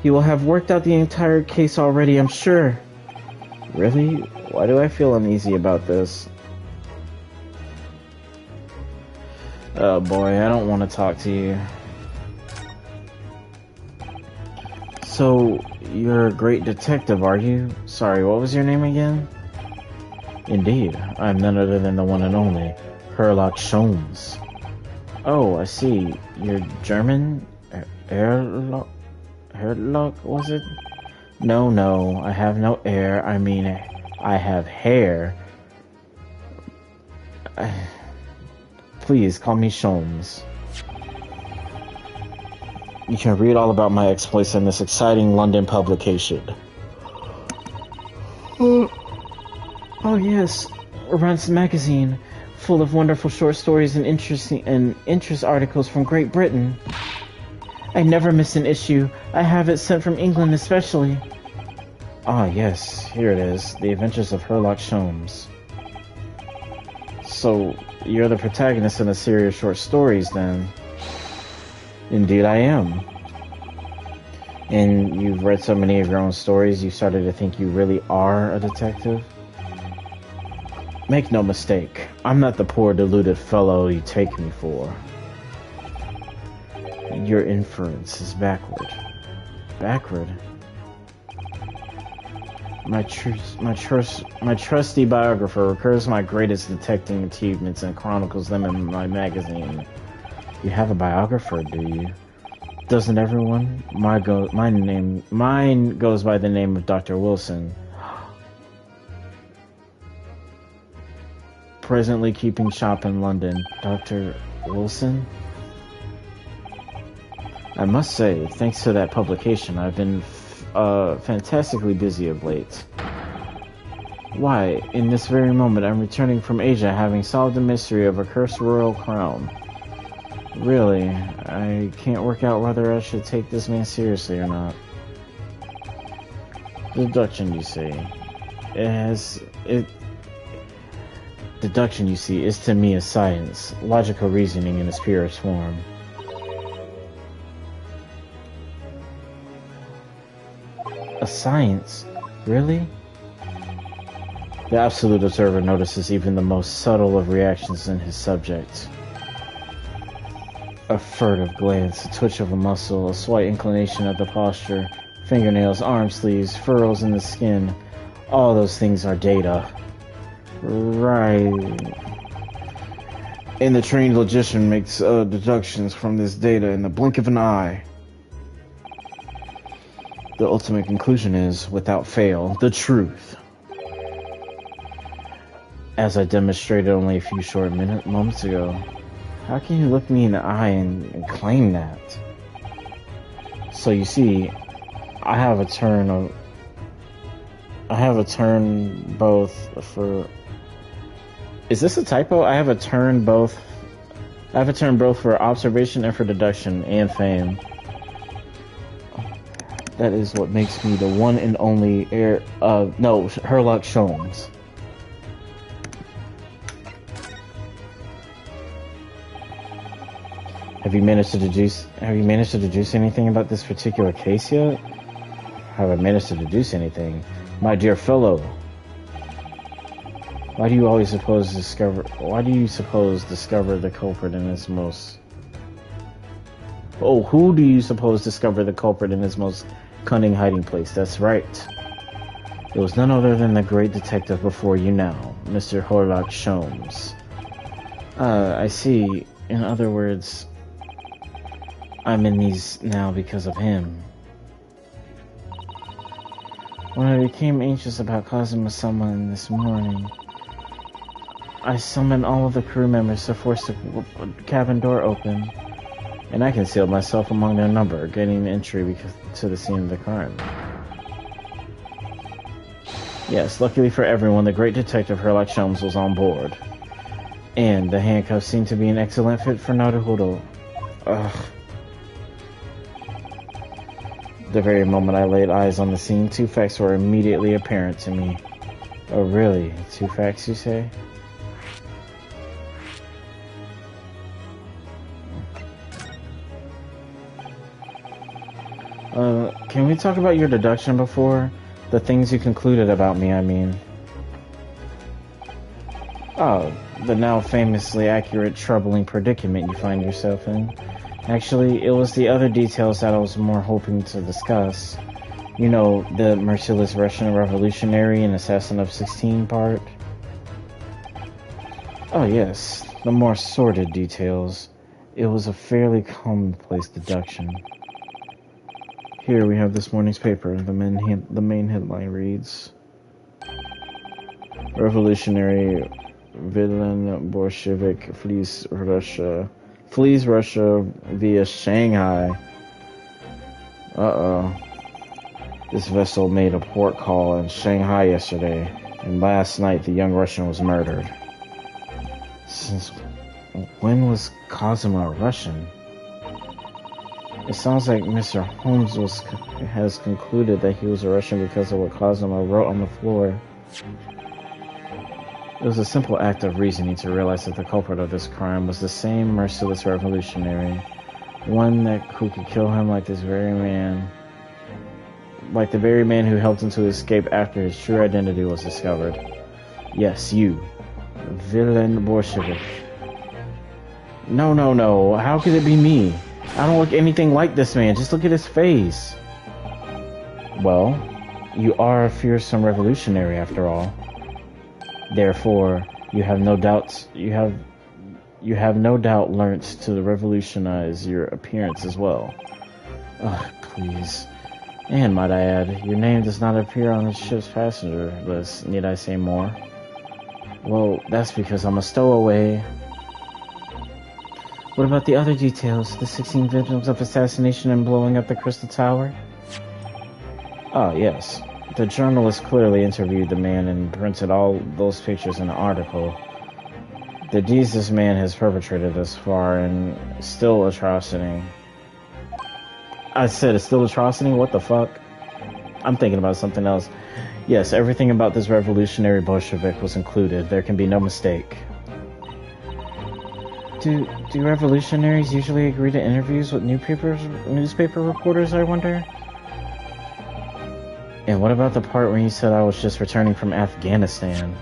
He will have worked out the entire case already, I'm sure. Really? Why do I feel uneasy about this? Oh boy, I don't want to talk to you. So, you're a great detective, are you? Sorry, what was your name again? Indeed, I'm none other than the one and only Sherlock Sholmes. Oh, I see. You're German? Sherlock, was it? No, I have no air. I mean, I have hair. Please, call me Sholmes. You can read all about my exploits in this exciting London publication. Oh yes, Romance Magazine, full of wonderful short stories and interest articles from Great Britain. I never miss an issue. I have it sent from England especially. Ah yes, here it is. The Adventures of Sherlock Sholmes. So, you're the protagonist in a series of short stories then? Indeed I am. And you've read so many of your own stories, you started to think you really are a detective? Make no mistake, I'm not the poor deluded fellow you take me for. Your inference is backward. Backward? My trusty biographer records my greatest detecting achievements and chronicles them in my magazine. You have a biographer, do you? Doesn't everyone? Mine goes by the name of Dr. Wilson. Presently keeping shop in London. Dr. Wilson? I must say, thanks to that publication, I've been fantastically busy of late. Why, in this very moment I'm returning from Asia having solved the mystery of a cursed royal crown. Really, I can't work out whether I should take this man seriously or not. Deduction, you see. Deduction, you see, is to me a science, logical reasoning in its purest form. A science? Really? The absolute observer notices even the most subtle of reactions in his subject. A furtive glance, a twitch of a muscle, a slight inclination of the posture, fingernails, arm sleeves, furrows in the skin. All those things are data. Right. And the trained logician makes deductions from this data in the blink of an eye. The ultimate conclusion is, without fail, the truth. As I demonstrated only a few short moments ago, how can you look me in the eye and claim that? So you see, I have a turn both for... Is this a typo? I have a turn both for observation and for deduction and fame. That is what makes me the one and only Sherlock Sholmes. Have you managed to deduce anything about this particular case yet? Have I managed to deduce anything? My dear fellow, why do you suppose discover the culprit in his most... Oh, who do you suppose discovered the culprit in his most cunning hiding place? That's right. It was none other than the great detective before you now, Mr. Sherlock Sholmes. I see. In other words, I'm in these now because of him. When I became anxious about causing someone this morning, I summoned all of the crew members to force the cabin door open, and I concealed myself among their number, gaining entry to the scene of the crime. Yes, luckily for everyone, the great detective Sherlock Sholmes was on board. And the handcuffs seemed to be an excellent fit for Naruhodo. Ugh. The very moment I laid eyes on the scene, two facts were immediately apparent to me. Oh really? Two facts, you say? Can we talk about your deduction before? The things you concluded about me, I mean. Oh, the now famously accurate, troubling predicament you find yourself in. Actually, it was the other details that I was more hoping to discuss. You know, the merciless Russian revolutionary and assassin of 16 part. Oh yes, the more sordid details. It was a fairly commonplace deduction. Here we have this morning's paper. The main headline reads: Revolutionary villain Bolshevik flees Russia via Shanghai. Uh-oh. This vessel made a port call in Shanghai yesterday, and last night the young Russian was murdered. Since when was Cosima Russian? It sounds like Mr. Holmes has concluded that he was a Russian because of what Cosima wrote on the floor. It was a simple act of reasoning to realize that the culprit of this crime was the same merciless revolutionary, one who could kill him like the very man who helped him to escape after his true identity was discovered. Yes, you, villain Bolshevik. No, how could it be me? I don't look anything like this man, just look at his face. Well, you are a fearsome revolutionary after all. Therefore, you have no doubt learnt to revolutionize your appearance as well. Ugh, please. And might I add, your name does not appear on the ship's passenger list. Need I say more? Well, that's because I'm a stowaway. What about the other details? The 16 victims of assassination and blowing up the Crystal Tower? Oh, yes. The journalist clearly interviewed the man and printed all those pictures in an article. The deeds this man has perpetrated thus far, and still atrocity. I said it's still atrocity? What the fuck? I'm thinking about something else. Yes, everything about this revolutionary Bolshevik was included. There can be no mistake. Do revolutionaries usually agree to interviews with newspaper reporters, I wonder? And what about the part where you said I was just returning from Afghanistan?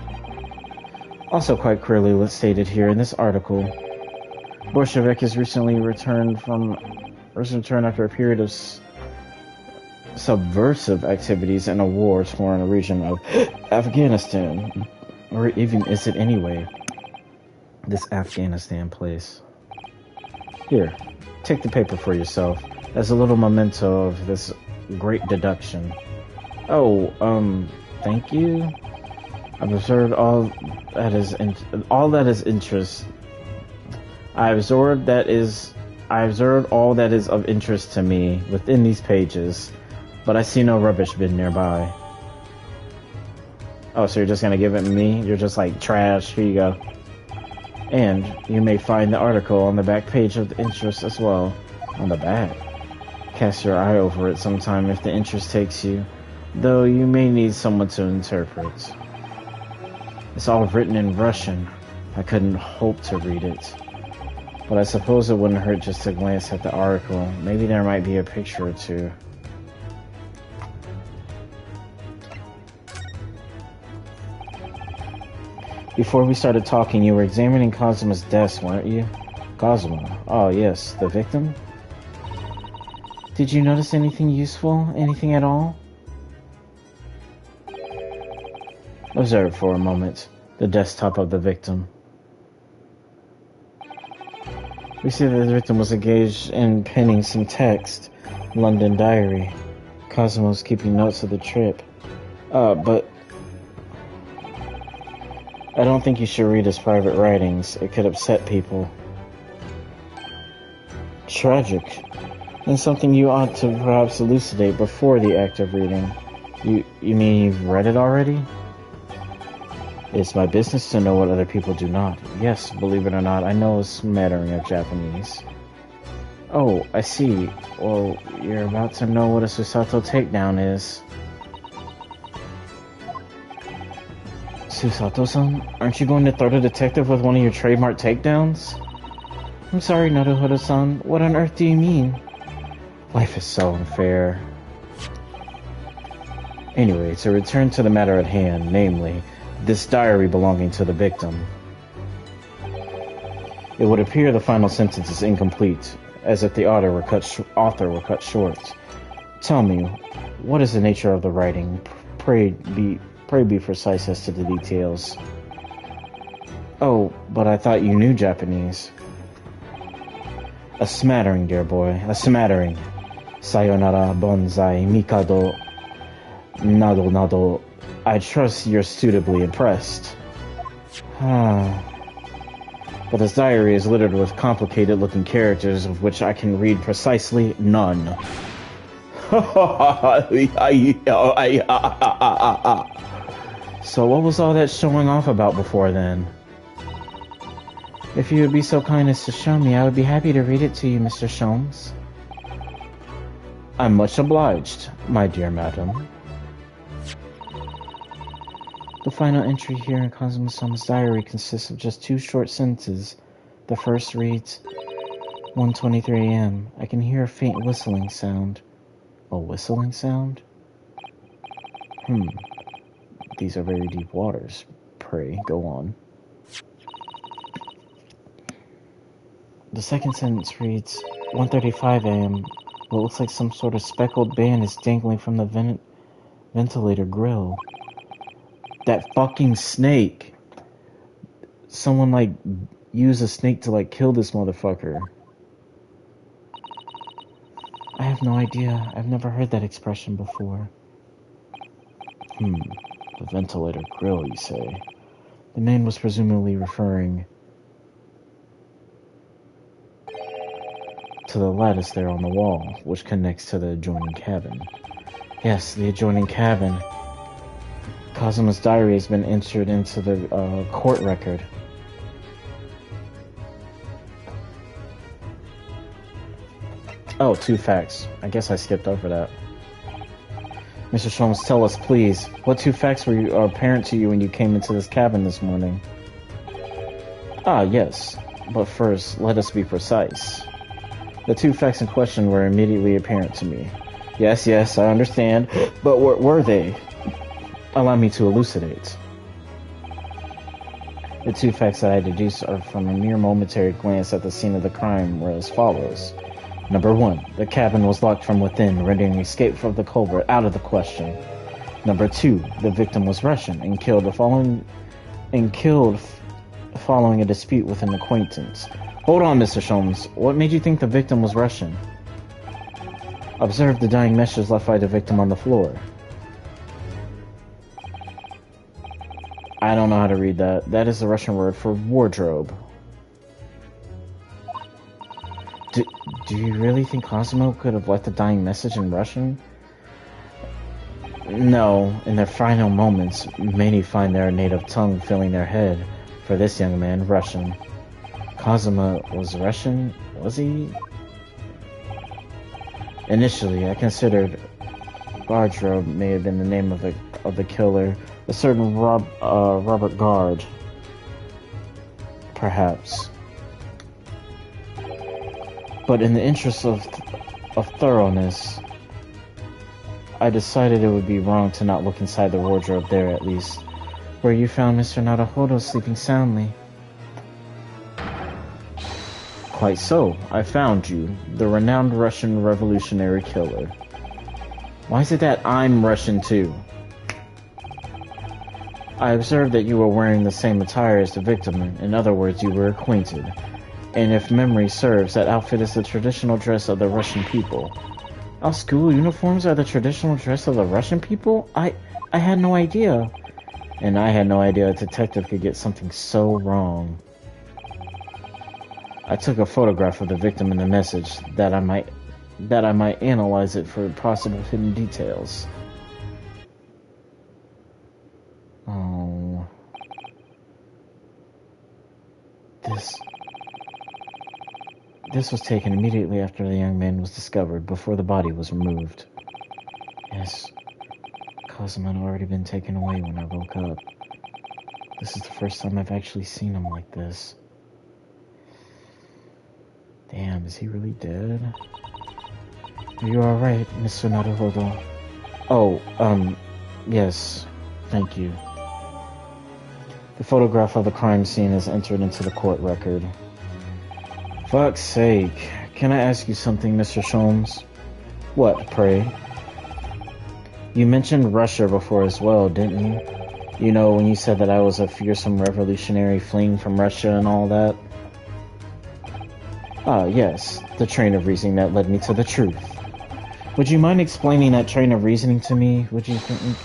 Also quite clearly stated here in this article, Bolshevik has recently returned after a period of subversive activities in a war-torn region of Afghanistan. Or even is it anyway? This Afghanistan place. Here, take the paper for yourself as a little memento of this great deduction. Oh, thank you. I've observed all that is interest. I observed all that is of interest to me within these pages, but I see no rubbish bin nearby. Oh, so you're just gonna give it to me? You're just like, trash, here you go. And you may find the article on the back page of the interest as well. On the back. Cast your eye over it sometime if the interest takes you, though you may need someone to interpret. It's all written in Russian. I couldn't hope to read it. But I suppose it wouldn't hurt just to glance at the article. Maybe there might be a picture or two. Before we started talking, you were examining Kazuma's desk, weren't you? Kazuma? Oh, yes. The victim? Did you notice anything useful? Anything at all? Observe for a moment the desktop of the victim. We see that the victim was engaged in penning some text. London diary. Kazuma was keeping notes of the trip. But I don't think you should read his private writings. It could upset people. Tragic. And something you ought to perhaps elucidate before the act of reading. You mean you've read it already? It's my business to know what other people do not. Yes, believe it or not, I know a smattering of Japanese. Oh, I see. Well, you're about to know what a Susato takedown is. Susato-san, aren't you going to throw the detective with one of your trademark takedowns? I'm sorry, Naruhodo-san. What on earth do you mean? Life is so unfair. Anyway, to return to the matter at hand, namely, this diary belonging to the victim. It would appear the final sentence is incomplete, as if the author were cut short. Tell me, what is the nature of the writing? Pray be precise as to the details. Oh, but I thought you knew Japanese. A smattering, dear boy, a smattering. Sayonara, bonsai, mikado, nado nado. I trust you're suitably impressed. But this diary is littered with complicated-looking characters of which I can read precisely none. So what was all that showing off about before then? If you would be so kind as to show me, I would be happy to read it to you, Mr. Sholmes. I'm much obliged, my dear madam. The final entry here in Kazuma-sama's diary consists of just 2 short sentences. The first reads, 1:23 a.m. I can hear a faint whistling sound. A whistling sound? These are very deep waters. Pray, go on. The second sentence reads, 1:35 a.m. What looks like some sort of speckled band is dangling from the ventilator grill. That fucking snake! Someone, used a snake to, kill this motherfucker. I have no idea. I've never heard that expression before. The ventilator grill, you say? The man was presumably referring to the lattice there on the wall, which connects to the adjoining cabin. Yes, the adjoining cabin. Kazuma's diary has been entered into the court record. Oh, 2 facts. I guess I skipped over that. Mr. Sholmes, tell us, please, what 2 facts were apparent to you when you came into this cabin this morning? Ah, yes. But first, let us be precise. The 2 facts in question were immediately apparent to me. Yes, yes, I understand. But what were they? Allow me to elucidate. The two facts that I deduce are from a mere momentary glance at the scene of the crime were as follows. Number 1, the cabin was locked from within, rendering escape from the culvert out of the question. Number 2, the victim was Russian and killed following a dispute with an acquaintance. Hold on, Mr. Sholmes. What made you think the victim was Russian? Observe the dying message left by the victim on the floor. I don't know how to read that. That is the Russian word for wardrobe. Do you really think Cosmo could have left a dying message in Russian? No. In their final moments, many find their native tongue filling their head. For this young man, Russian. Cosmo was Russian? Was he? Initially, I considered Wardrobe may have been the name of the killer. A certain Robert Guard. Perhaps. But in the interest of thoroughness, I decided it would be wrong to not look inside the wardrobe there at least, where you found Mr. Naruhodo sleeping soundly. Quite so. I found you, the renowned Russian revolutionary killer. Why is it that I'm Russian too? I observed that you were wearing the same attire as the victim. In other words, you were acquainted. And if memory serves, that outfit is the traditional dress of the Russian people. Our school uniforms are the traditional dress of the Russian people? I had no idea. And I had no idea a detective could get something so wrong. I took a photograph of the victim in the message that I might analyze it for possible hidden details. Oh. This was taken immediately after the young man was discovered, before the body was removed. Yes, Cosmo had already been taken away when I woke up. This is the first time I've actually seen him like this. Damn, is he really dead? Are you alright, Mr. Naruhodo? Oh, yes, thank you. The photograph of the crime scene is entered into the court record. Fuck's sake. Can I ask you something, Mr. Sholmes? What, pray? You mentioned Russia before as well, didn't you? You know, when you said that I was a fearsome revolutionary fleeing from Russia and all that? Ah, yes. The train of reasoning that led me to the truth. Would you mind explaining that train of reasoning to me, would you think?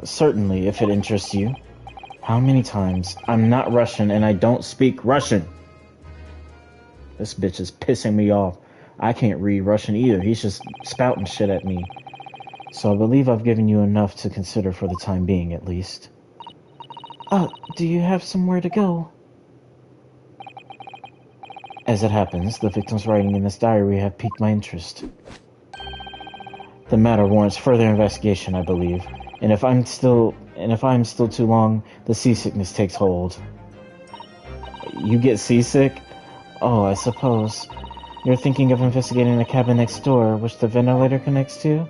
Certainly, if it interests you. How many times? I'm not Russian and I don't speak Russian. This bitch is pissing me off. I can't read Russian either. He's just spouting shit at me. So I believe I've given you enough to consider for the time being, at least. Do you have somewhere to go? As it happens, the victim's writing in this diary have piqued my interest. The matter warrants further investigation, I believe. And if I'm still too long, the seasickness takes hold. You get seasick? Oh, I suppose. You're thinking of investigating the cabin next door, which the ventilator connects to?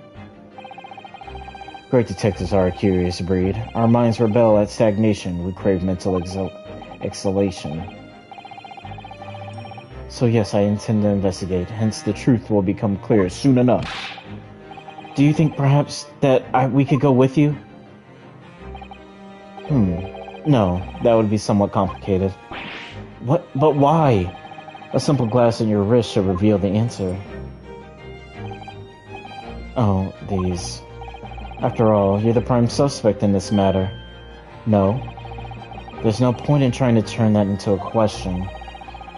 Great detectives are a curious breed. Our minds rebel at stagnation. We crave mental exhalation. So yes, I intend to investigate. Hence, the truth will become clear soon enough. Do you think perhaps that we could go with you? No, that would be somewhat complicated. What? But why? A simple glass in your wrist should reveal the answer. Oh, these. After all, you're the prime suspect in this matter. No. There's no point in trying to turn that into a question.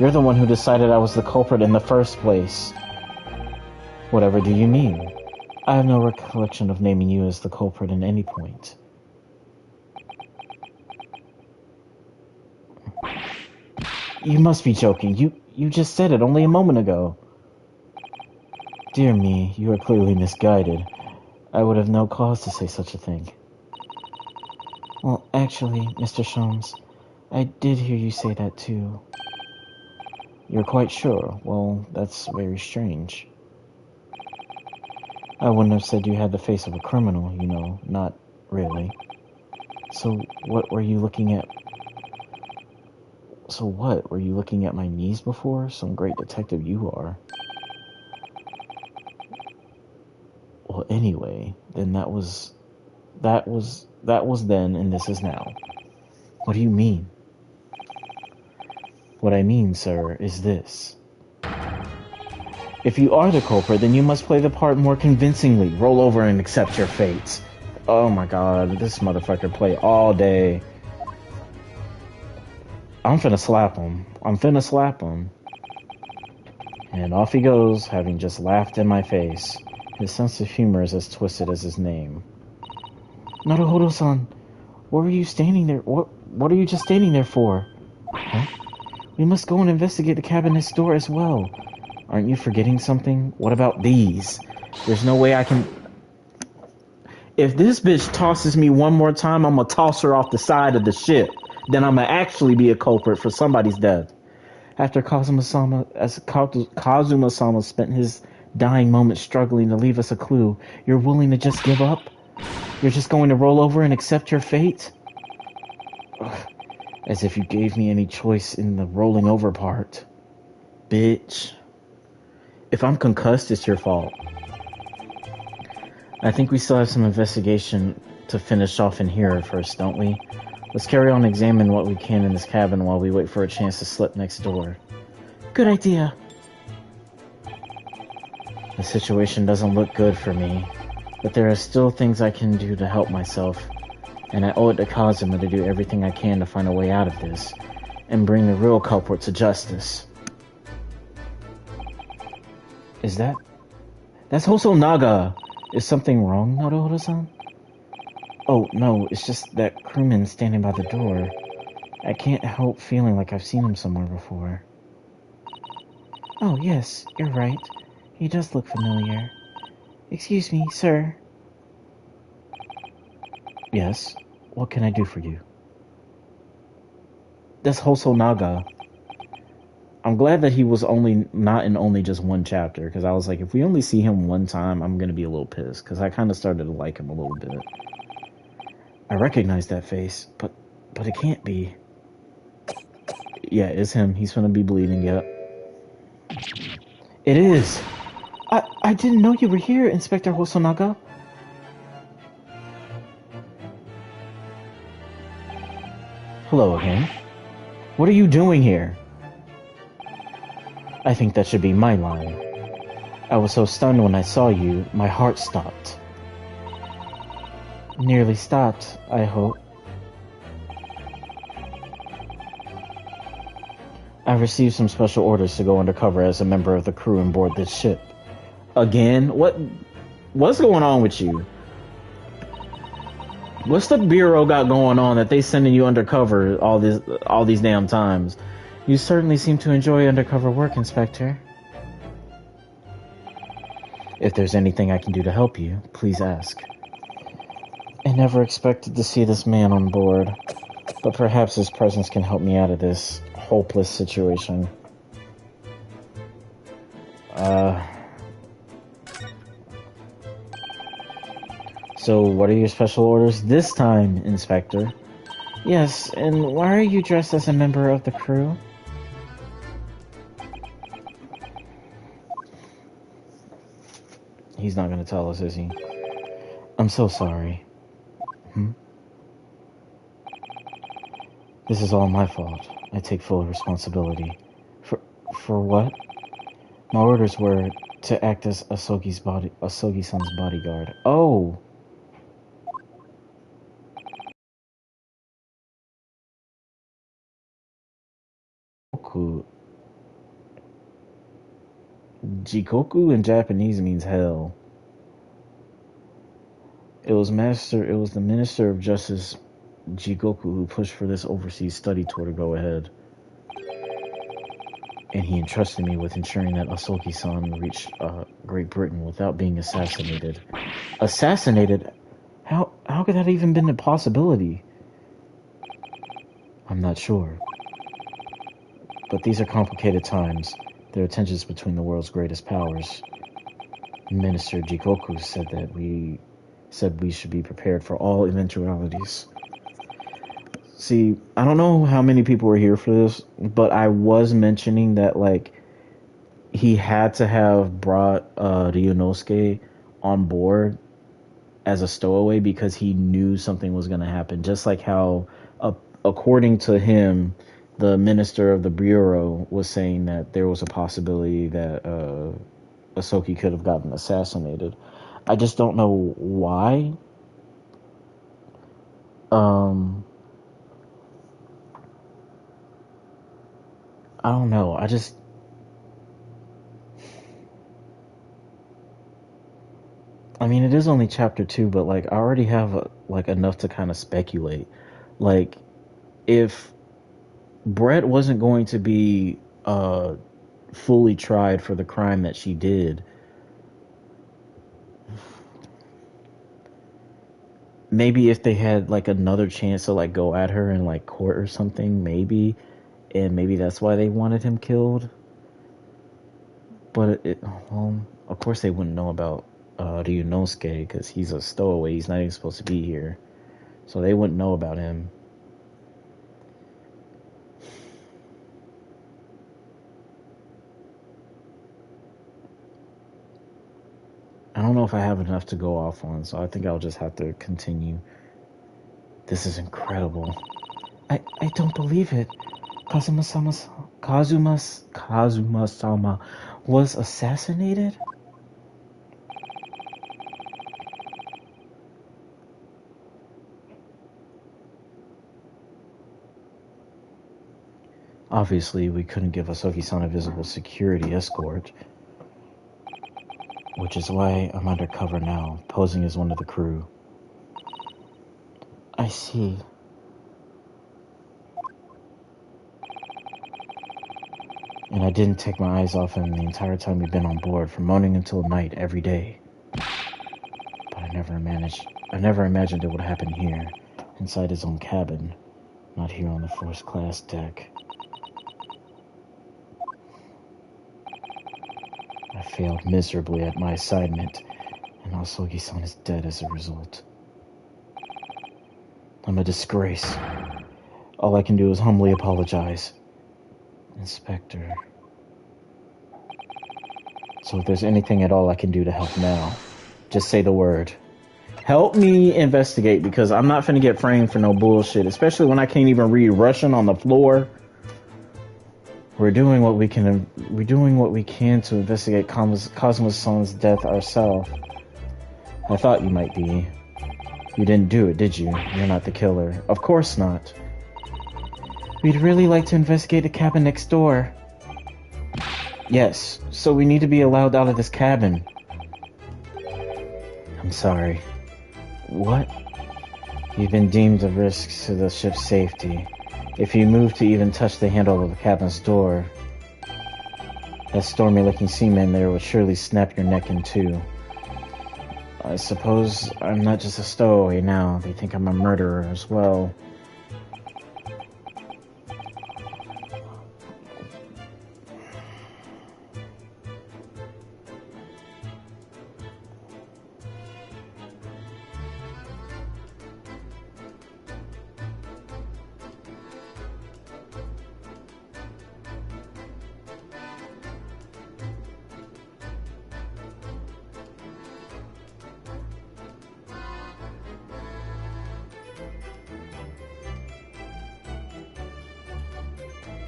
You're the one who decided I was the culprit in the first place. Whatever do you mean? I have no recollection of naming you as the culprit at any point. You must be joking. You just said it only a moment ago. Dear me, you are clearly misguided. I would have no cause to say such a thing. Well, actually, Mr. Sholmes, I did hear you say that too. You're quite sure? Well, that's very strange. I wouldn't have said you had the face of a criminal, you know, not really. So what were you looking at? So what, were you looking at my knees before? Some great detective you are. Well, anyway, then that was then, and this is now. What do you mean? What I mean, sir, is this. If you are the culprit, then you must play the part more convincingly. Roll over and accept your fate. Oh my god, this motherfucker play all day. I'm finna slap him. And off he goes, having just laughed in my face. His sense of humor is as twisted as his name. Naruhodo-san, what were you standing there? What are you just standing there for? Huh? We must go and investigate the cabin next door as well. Aren't you forgetting something? What about these? There's no way I can... If this bitch tosses me one more time, I'm gonna toss her off the side of the ship. Then I'm gonna actually be a culprit for somebody's death. After Kazuma-sama spent his dying moments struggling to leave us a clue, you're willing to just give up? You're just going to roll over and accept your fate? Ugh. As if you gave me any choice in the rolling over part. Bitch. If I'm concussed, it's your fault. I think we still have some investigation to finish off in here first, don't we? Let's carry on and examine what we can in this cabin while we wait for a chance to slip next door. Good idea. The situation doesn't look good for me, but there are still things I can do to help myself, and I owe it to Kazuma to do everything I can to find a way out of this, and bring the real culprit to justice. Is that... That's Hosonaga! Is something wrong, Naruhodo-san? Oh, no, it's just that crewman standing by the door. I can't help feeling like I've seen him somewhere before. Oh, yes, you're right. He does look familiar. Excuse me, sir. Yes? What can I do for you? That's Hosonaga. I'm glad that he was not in only just one chapter, because I was like, if we only see him one time, I'm going to be a little pissed, because I kind of started to like him a little bit. I recognize that face, but it can't be. Yeah, it's him. He's going to be bleeding, yep. It is! I didn't know you were here, Inspector Hosonaga. Hello again. What are you doing here? I think that should be my line. I was so stunned when I saw you, my heart stopped. Nearly stopped, I hope. I received some special orders to go undercover as a member of the crew on board this ship. Again? What's going on with you? What's the Bureau got going on that they sending you undercover all these damn times? You certainly seem to enjoy undercover work, Inspector. If there's anything I can do to help you, please ask. I never expected to see this man on board, but perhaps his presence can help me out of this hopeless situation. So what are your special orders this time, Inspector? Yes, and why are you dressed as a member of the crew? He's not gonna tell us, is he? I'm so sorry. This is all my fault. I take full responsibility. For what? My orders were to act as Asogi-san's bodyguard. Oh! Jikoku in Japanese means hell. It was the Minister of Justice Jikoku who pushed for this overseas study tour to go ahead. And he entrusted me with ensuring that Asogi-san reached Great Britain without being assassinated. Assassinated? How could that even been a possibility? I'm not sure. But these are complicated times. There are tensions between the world's greatest powers. Minister Jikoku said we should be prepared for all eventualities. See, I don't know how many people were here for this, but I was mentioning that, like, he had to have brought Ryunosuke on board as a stowaway because he knew something was going to happen. Just like how, according to him, the minister of the bureau was saying that there was a possibility that Asoki could have gotten assassinated. I just don't know why. I don't know. I mean, it is only chapter 2, but, like, I already have, like, enough to kind of speculate. Like, if Brett wasn't going to be fully tried for the crime that she did, maybe if they had, like, another chance to, like, go at her in, like, court or something, maybe, and maybe that's why they wanted him killed. But well, of course they wouldn't know about Ryunosuke because he's a stowaway. He's not even supposed to be here, so they wouldn't know about him. I don't know if I have enough to go off on, so I think I'll just have to continue. This is incredible. I don't believe it. Kazuma-sama was assassinated? Obviously, we couldn't give Asoki-san a visible security escort, which is why I'm undercover now, posing as one of the crew. I see. And I didn't take my eyes off him the entire time we've been on board, from morning until night, every day. But I never imagined it would happen here, inside his own cabin, not here on the first-class deck. I failed miserably at my assignment, and Asogi-san is dead as a result. I'm a disgrace. All I can do is humbly apologize. Inspector. So if there's anything at all I can do to help now, just say the word. Help me investigate, because I'm not finna get framed for no bullshit, especially when I can't even read Russian on the floor. We're doing what we can to investigate Cosmo-san's death ourselves. I thought you might be. You didn't do it, did you? You're not the killer. Of course not. We'd really like to investigate the cabin next door. Yes, so we need to be allowed out of this cabin. I'm sorry. What? You've been deemed a risk to the ship's safety. If you move to even touch the handle of the cabin's door, that stormy-looking seaman there would surely snap your neck in two. I suppose I'm not just a stowaway now. They think I'm a murderer as well.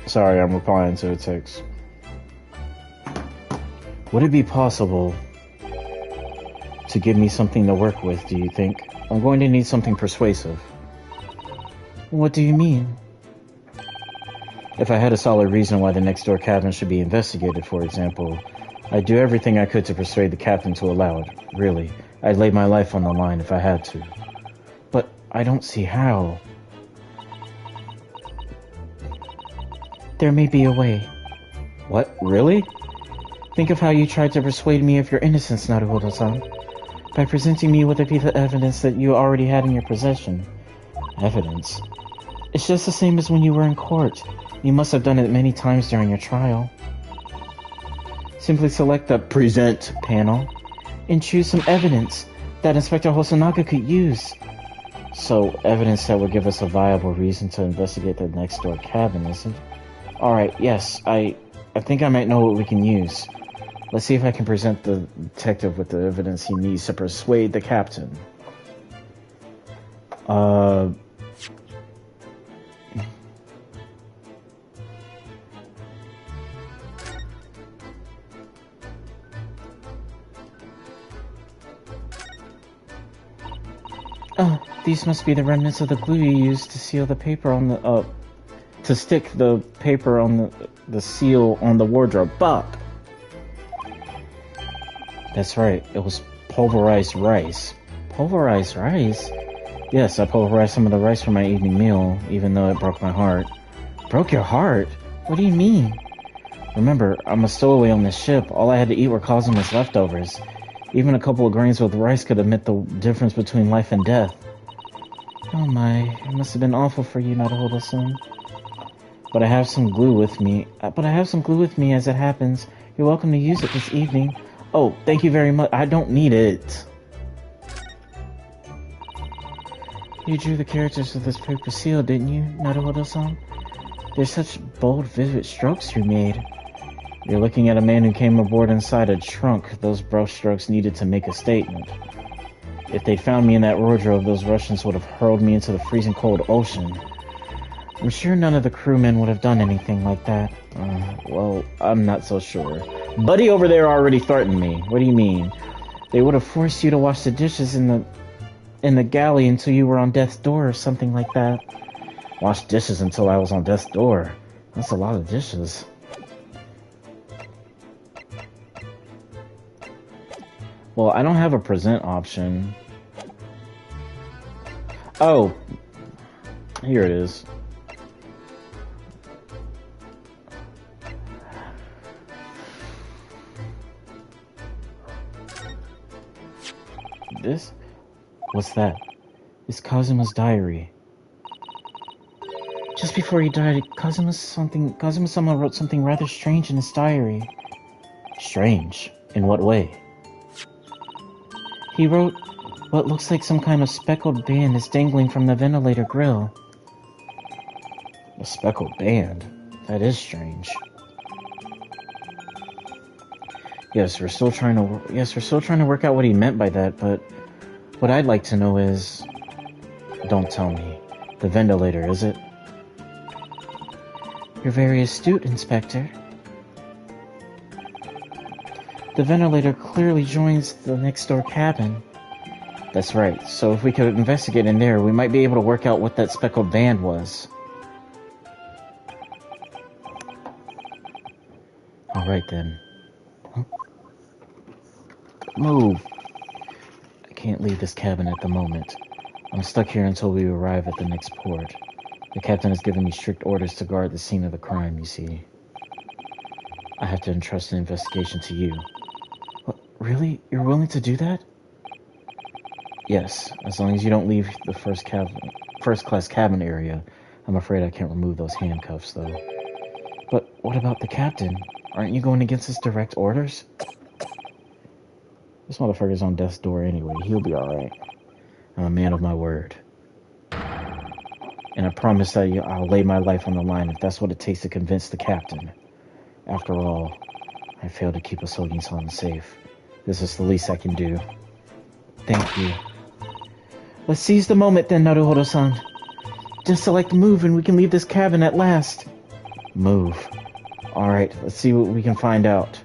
Sorry, I'm replying to a text. Would it be possible to give me something to work with, do you think? I'm going to need something persuasive. What do you mean? If I had a solid reason why the next door cabin should be investigated, for example, I'd do everything I could to persuade the captain to allow it. Really, I'd lay my life on the line if I had to. But I don't see how. There may be a way. What? Really? Think of how you tried to persuade me of your innocence, Naruhodo-san, by presenting me with a piece of evidence that you already had in your possession. Evidence? It's just the same as when you were in court. You must have done it many times during your trial. Simply select the Present panel, and choose some evidence that Inspector Hosonaga could use. So, evidence that would give us a viable reason to investigate the next door cabin, isn't it? Alright, yes, I think I might know what we can use. Let's see if I can present the detective with the evidence he needs to persuade the captain. These must be the remnants of the glue you used to seal the paper on the, to stick the paper on the seal on the wardrobe. Bop! That's right, it was pulverized rice. Pulverized rice? Yes, I pulverized some of the rice for my evening meal, even though it broke my heart. Broke your heart? What do you mean? Remember, I'm a stowaway on this ship. All I had to eat were Kazuma's leftovers. Even a couple of grains with rice could admit the difference between life and death. Oh my, it must have been awful for you, Naruhodo-san. But I have some glue with me. As it happens. You're welcome to use it this evening. Oh, thank you very much. I don't need it. You drew the characters of this paper seal, didn't you, Naruhodo-san? There's such bold, vivid strokes you made. You're looking at a man who came aboard inside a trunk. Those brush strokes needed to make a statement. If they'd found me in that wardrobe, those Russians would have hurled me into the freezing cold ocean. I'm sure none of the crewmen would have done anything like that. Well, I'm not so sure. Buddy over there already threatened me. What do you mean? They would have forced you to wash the dishes in the galley until you were on death's door or something like that. Wash dishes until I was on death's door. That's a lot of dishes. Well, I don't have a present option. Oh, here it is. This? What's that? It's Kazuma's diary. Just before he died, Kazuma-sama wrote something rather strange in his diary. Strange? In what way? He wrote, what looks like some kind of speckled band is dangling from the ventilator grill. A speckled band? That is strange. Yes, we're still trying to work out what he meant by that, but what I'd like to know is... Don't tell me. The ventilator, is it? You're very astute, Inspector. The ventilator clearly joins the next door cabin. That's right, so if we could investigate in there, we might be able to work out what that speckled band was. Alright then. Huh? Move! I can't leave this cabin at the moment. I'm stuck here until we arrive at the next port. The captain has given me strict orders to guard the scene of the crime, you see. I have to entrust the investigation to you. What, really? You're willing to do that? Yes, as long as you don't leave the first class cabin area. I'm afraid I can't remove those handcuffs, though. But what about the captain? Aren't you going against his direct orders? This motherfucker's on death's door anyway. He'll be alright. I'm a man of my word. And I promise that I'll lay my life on the line if that's what it takes to convince the captain. After all, I failed to keep Asogi-san safe. This is the least I can do. Thank you. Let's seize the moment then, Naruhodo-san. Just select move and we can leave this cabin at last. Move. Alright, let's see what we can find out.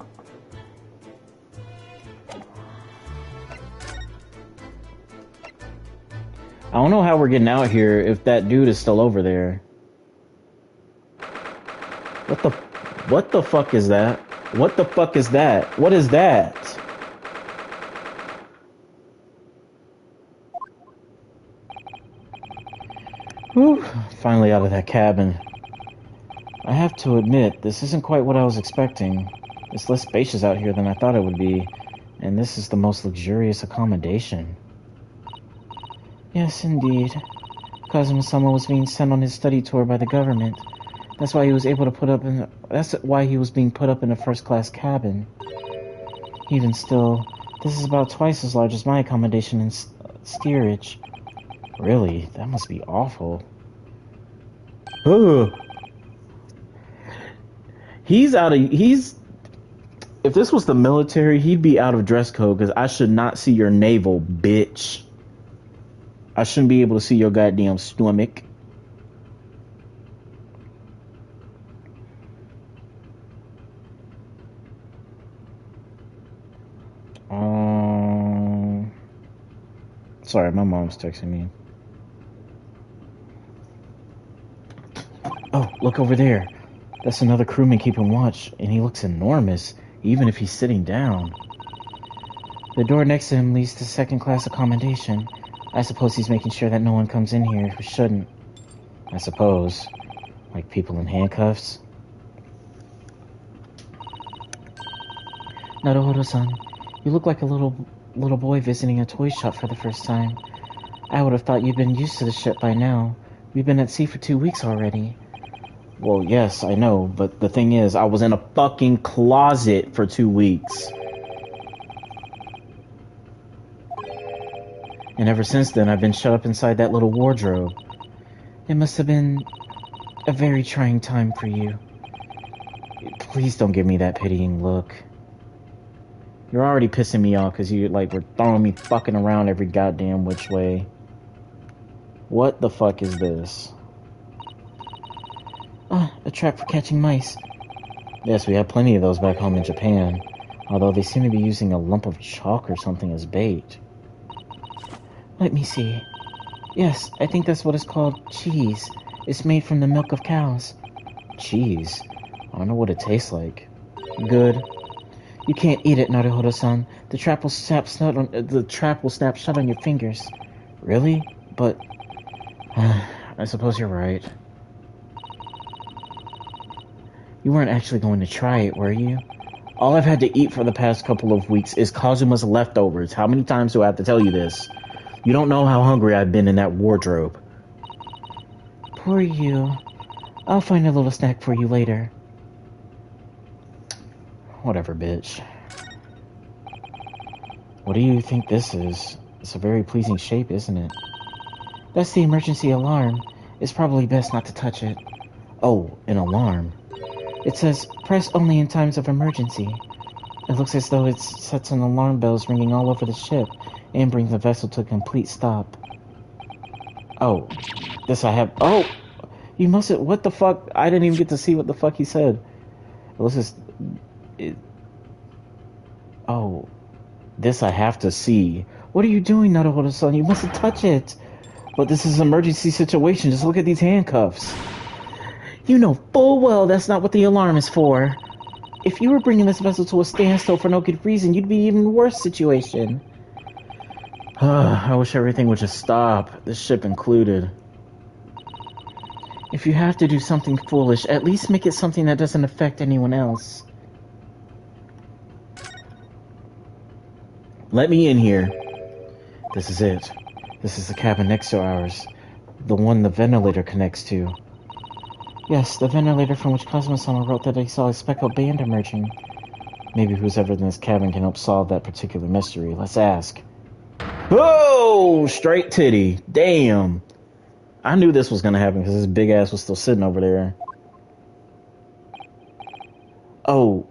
I don't know how we're getting out here if that dude is still over there. What the fuck is that? What the fuck is that? What is that? Whew, finally out of that cabin. I have to admit, this isn't quite what I was expecting. It's less spacious out here than I thought it would be, and this is the most luxurious accommodation. Yes, indeed. Kazuma-sama was being sent on his study tour by the government. That's why he was able to being put up in a first-class cabin. Even still, This is about twice as large as my accommodation in steerage. Really? That must be awful. Ugh. He's if this was the military, he'd be out of dress code because I should not see your navel, bitch. I shouldn't be able to see your goddamn stomach. Sorry, my mom's texting me. Oh, look over there. That's another crewman keeping watch, and he looks enormous, even if he's sitting down. The door next to him leads to second-class accommodation. I suppose he's making sure that no one comes in here who shouldn't. I suppose. Like people in handcuffs. Naruhodo-san, you look like a little boy visiting a toy shop for the first time. I would have thought you'd been used to the ship by now. We've been at sea for 2 weeks already. Well, yes, I know, but the thing is, I was in a fucking closet for 2 weeks. And ever since then, I've been shut up inside that little wardrobe. It must have been a very trying time for you. Please don't give me that pitying look. You're already pissing me off because you, like, were throwing me fucking around every goddamn which way. What the fuck is this? Ah, a trap for catching mice. Yes, we have plenty of those back home in Japan. Although they seem to be using a lump of chalk or something as bait. Let me see. Yes, I think that's what it's called. Cheese. It's made from the milk of cows. Cheese? I don't know what it tastes like. Good. You can't eat it, Naruhodo-san. The trap will snap shut on your fingers. Really? But I suppose you're right. You weren't actually going to try it, were you? All I've had to eat for the past couple of weeks is Kazuma's leftovers. How many times do I have to tell you this? You don't know how hungry I've been in that wardrobe. Poor you. I'll find a little snack for you later. Whatever, bitch. What do you think this is? It's a very pleasing shape, isn't it? That's the emergency alarm. It's probably best not to touch it. Oh, an alarm. It says, press only in times of emergency. It looks as though it sets an alarm bells ringing all over the ship and brings the vessel to a complete stop. Oh, this I have... Oh! You mustn't... What the fuck? I didn't even get to see what the fuck he said. Well, this is... Oh. This I have to see. What are you doing, Naruhodo-san? You mustn't touch it. But this is an emergency situation. Just look at these handcuffs. You know full well that's not what the alarm is for. If you were bringing this vessel to a standstill for no good reason, you'd be in an even worse situation. I wish everything would just stop. This ship included. If you have to do something foolish, at least make it something that doesn't affect anyone else. Let me in here. This is it. This is the cabin next to ours. The one the ventilator connects to. Yes, the ventilator from which Kazuma-sama wrote that he saw a speckled band emerging. Maybe who's ever in this cabin can help solve that particular mystery. Let's ask. Whoa! Straight titty. Damn. I knew this was gonna happen because his big ass was still sitting over there. Oh,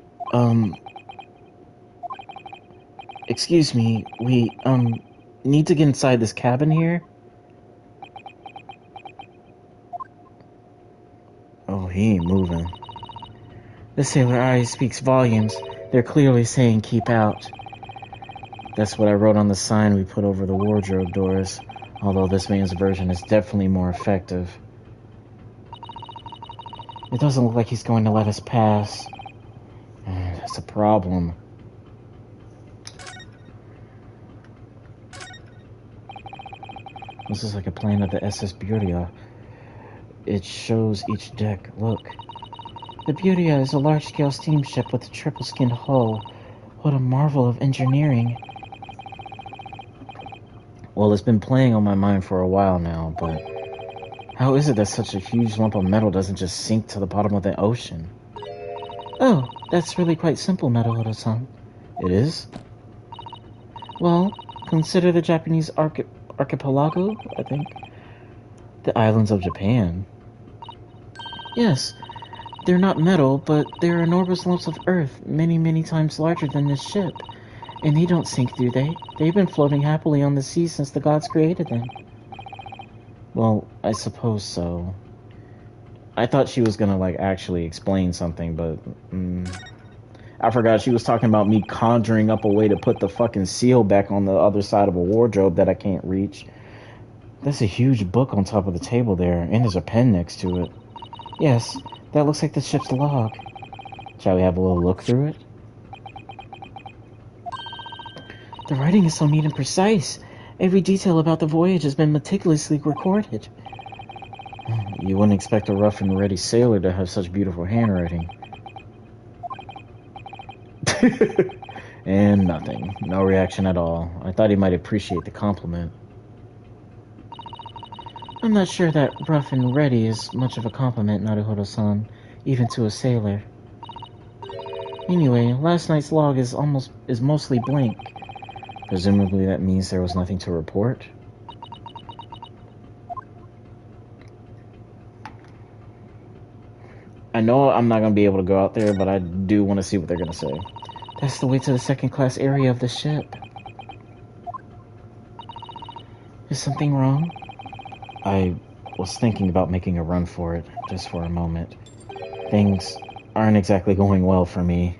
excuse me. We, need to get inside this cabin here? Oh, he ain't moving. The sailor eyes speaks volumes. They're clearly saying keep out. That's what I wrote on the sign we put over the wardrobe doors, although this man's version is definitely more effective. It doesn't look like he's going to let us pass. That's a problem. This is like a plan of the SS Buriya. It shows each deck. Look. The Buriya is a large-scale steamship with a triple-skinned hull. What a marvel of engineering. Well, it's been playing on my mind for a while now, but how is it that such a huge lump of metal doesn't just sink to the bottom of the ocean? Oh, that's really quite simple, Naruhodo-san. It is? Well, consider the Japanese archipelago, I think. The islands of Japan. Yes, they're not metal, but they're enormous lumps of earth, many, many times larger than this ship. And they don't sink, do they? They've been floating happily on the sea since the gods created them. Well, I suppose so. I thought she was gonna, like, actually explain something, but... I forgot she was talking about me conjuring up a way to put the fucking seal back on the other side of a wardrobe that I can't reach. There's a huge book on top of the table there, and there's a pen next to it. Yes, that looks like the ship's log. Shall we have a little look through it? The writing is so neat and precise. Every detail about the voyage has been meticulously recorded. You wouldn't expect a rough and ready sailor to have such beautiful handwriting. And nothing. No reaction at all. I thought he might appreciate the compliment. I'm not sure that rough and ready is much of a compliment, Naruhodo-san, even to a sailor. Anyway, last night's log is mostly blank. Presumably that means there was nothing to report. I know I'm not going to be able to go out there, but I do want to see what they're going to say. That's the way to the second-class area of the ship. Is something wrong? I was thinking about making a run for it, just for a moment. Things aren't exactly going well for me.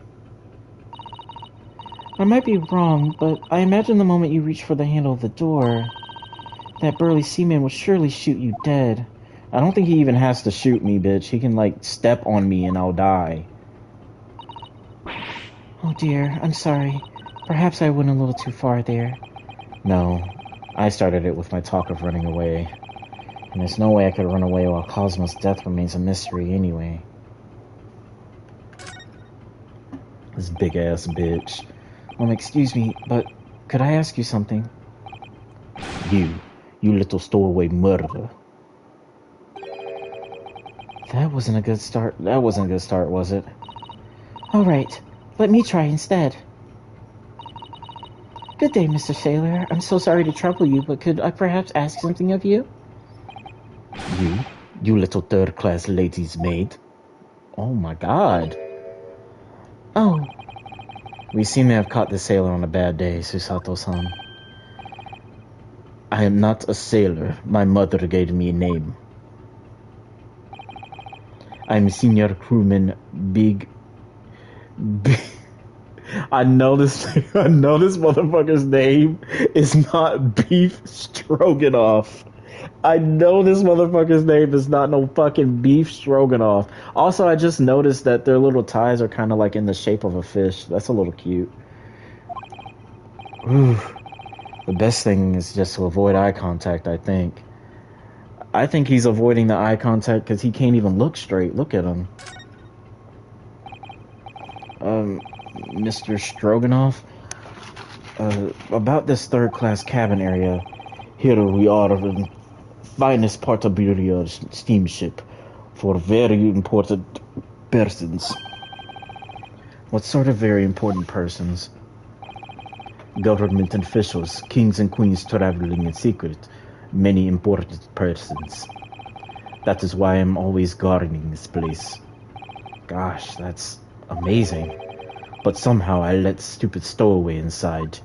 I might be wrong, but I imagine the moment you reach for the handle of the door, that burly seaman will surely shoot you dead. I don't think he even has to shoot me, bitch. He can, like, step on me and I'll die. Oh dear, I'm sorry. Perhaps I went a little too far there. No, I started it with my talk of running away. And there's no way I could run away while Cosmo's death remains a mystery anyway. This big-ass bitch. Excuse me, but could I ask you something? You little stowaway murderer. That wasn't a good start. That wasn't a good start, was it? Alright, let me try instead. Good day, Mr. Sailor. I'm so sorry to trouble you, but could I perhaps ask something of you? You little third-class lady's maid. Oh my god. Oh. We seem to have caught the sailor on a bad day, Susato-san. I am not a sailor. My mother gave me a name. I'm Senior Crewman Big... I know this motherfucker's name is not Beef Stroganoff. I know this motherfucker's name is not no fucking Beef Stroganoff. Also, I just noticed that their little ties are kind of like in the shape of a fish. That's a little cute. Ooh. The best thing is just to avoid eye contact, I think. I think he's avoiding the eye contact because he can't even look straight. Look at him. Mr. Stroganoff? About this third-class cabin area. Here we are in the finest part of Beria steamship for very important persons. What sort of very important persons? Government officials, kings and queens traveling in secret. Many important persons. That is why I'm always guarding this place. Gosh, that's amazing. But somehow I let stupid stowaway inside.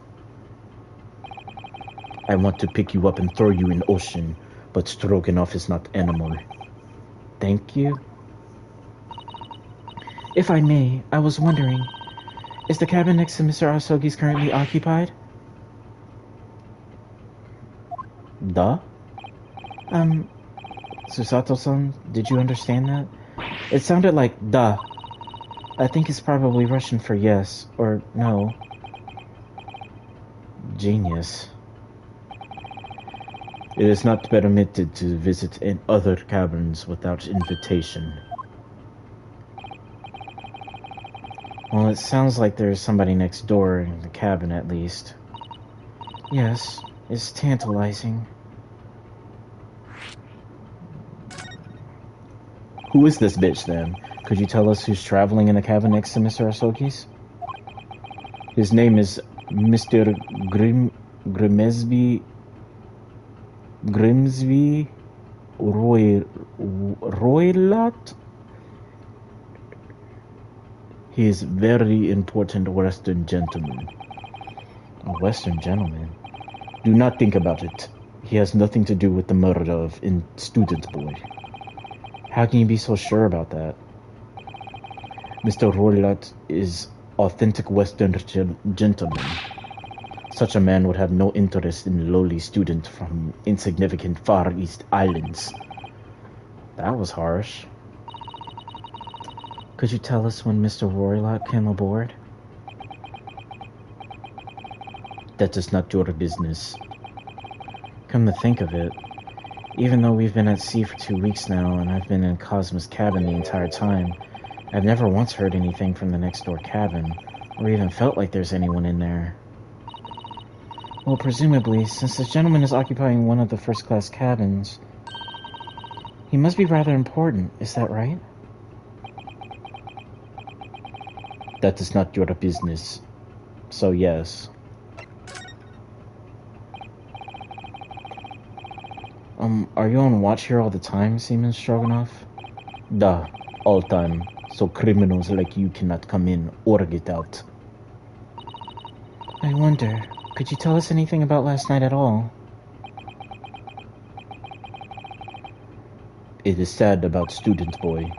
I want to pick you up and throw you in ocean, but Stroganoff is not animal. Thank you. If I may, I was wondering, is the cabin next to Mr. Asogi's currently occupied? Duh? Susato-san, did you understand that? It sounded like duh. I think it's probably Russian for yes, or no. Genius. It is not permitted to visit in other cabins without invitation. Well, it sounds like there's somebody next door in the cabin at least. Yes, it's tantalizing. Who is this bitch then? Could you tell us who's traveling in the cabin next to Mr. Asogi's? His name is Mr. Grimsby Roylott? He is very important Western gentleman. A Western gentleman? Do not think about it. He has nothing to do with the murder of student boy. How can you be so sure about that? Mr. Roylott is authentic Western gentleman. Such a man would have no interest in a lowly student from insignificant Far East Islands. That was harsh. Could you tell us when Mr. Roylott came aboard? That is not your business. Come to think of it, even though we've been at sea for 2 weeks now and I've been in Cosmo's cabin the entire time, I've never once heard anything from the next door cabin, or even felt like there's anyone in there. Well, presumably, since this gentleman is occupying one of the first-class cabins, he must be rather important, is that right? That is not your business. So yes. Are you on watch here all the time, Seaman Stroganoff? Duh, all time. So criminals like you cannot come in or get out. I wonder, could you tell us anything about last night at all? It is sad about Student Boy.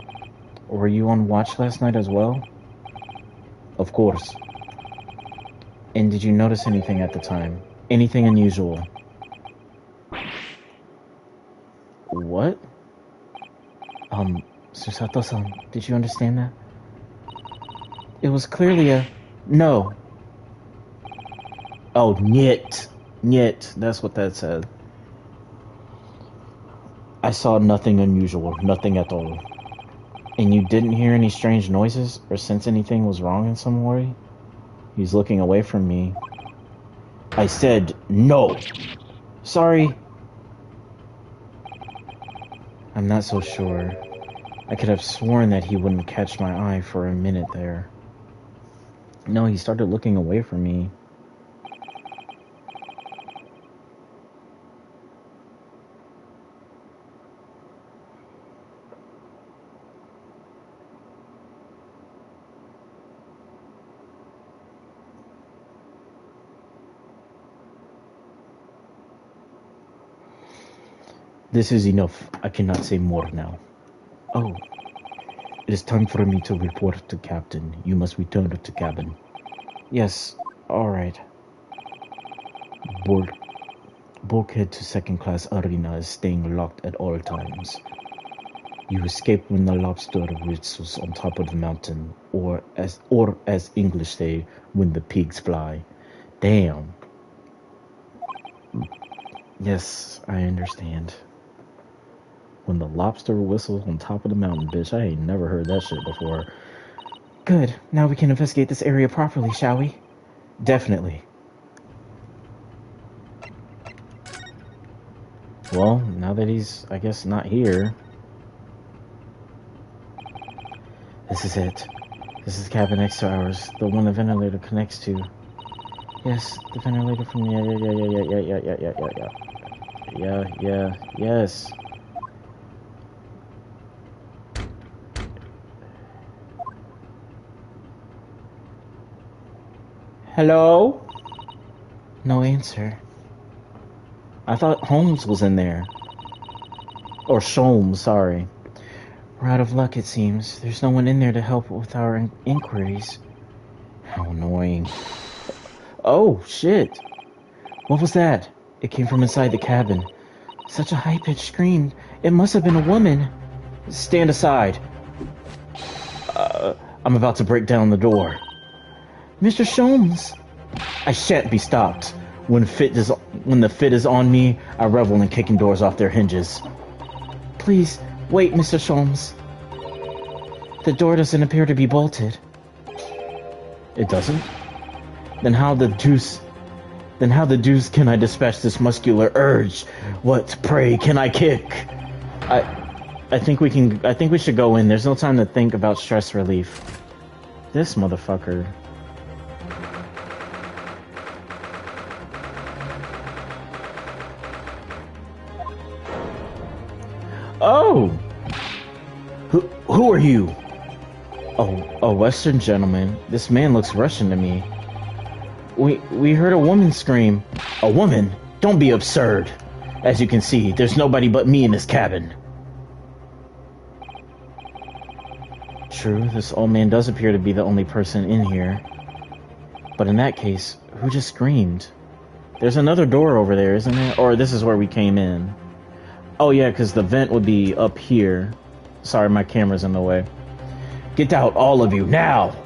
Were you on watch last night as well? Of course. And did you notice anything at the time? Anything unusual? What? Susato-san, did you understand that? It was clearly a... No. Oh, niet. Niet. That's what that said. I saw nothing unusual. Nothing at all. And you didn't hear any strange noises? Or sense anything was wrong in some way? He's looking away from me. I said no. Sorry. I'm not so sure. I could have sworn that he wouldn't catch my eye for a minute there. No, he started looking away from me. This is enough. I cannot say more now. Oh. It is time for me to report to Captain. You must return to cabin. Yes, alright. Bulkhead to second-class arena is staying locked at all times. You escaped when the lobster ritz was on top of the mountain, or as English say, when the pigs fly. Damn. Yes, I understand. When the lobster whistles on top of the mountain, bitch, I ain't never heard that shit before. Good. Now we can investigate this area properly, shall we? Definitely. Well, now that he's, I guess, not here. This is it. This is the cabin next to ours. The one the ventilator connects to. Yes, the ventilator from yes. Hello? No answer. I thought Holmes was in there. Or Sholmes, sorry. We're out of luck, it seems. There's no one in there to help with our inquiries. How annoying. Oh, shit. What was that? It came from inside the cabin. Such a high-pitched scream. It must have been a woman. Stand aside. I'm about to break down the door. Mr. Sholmes! I shan't be stopped. When the fit is on me, I revel in kicking doors off their hinges. Please, wait, Mr. Sholmes. The door doesn't appear to be bolted. It doesn't? Then how the deuce can I dispatch this muscular urge? What, pray, can I kick? I think we should go in. There's no time to think about stress relief. This motherfucker. Oh! Who are you? Oh, a Western gentleman. This man looks Russian to me. We heard a woman scream. A woman? Don't be absurd. As you can see, there's nobody but me in this cabin. True, this old man does appear to be the only person in here. But in that case, who just screamed? There's another door over there, isn't there? Or this is where we came in. Oh yeah, because the vent would be up here. Sorry, my camera's in the way. Get out, all of you, now!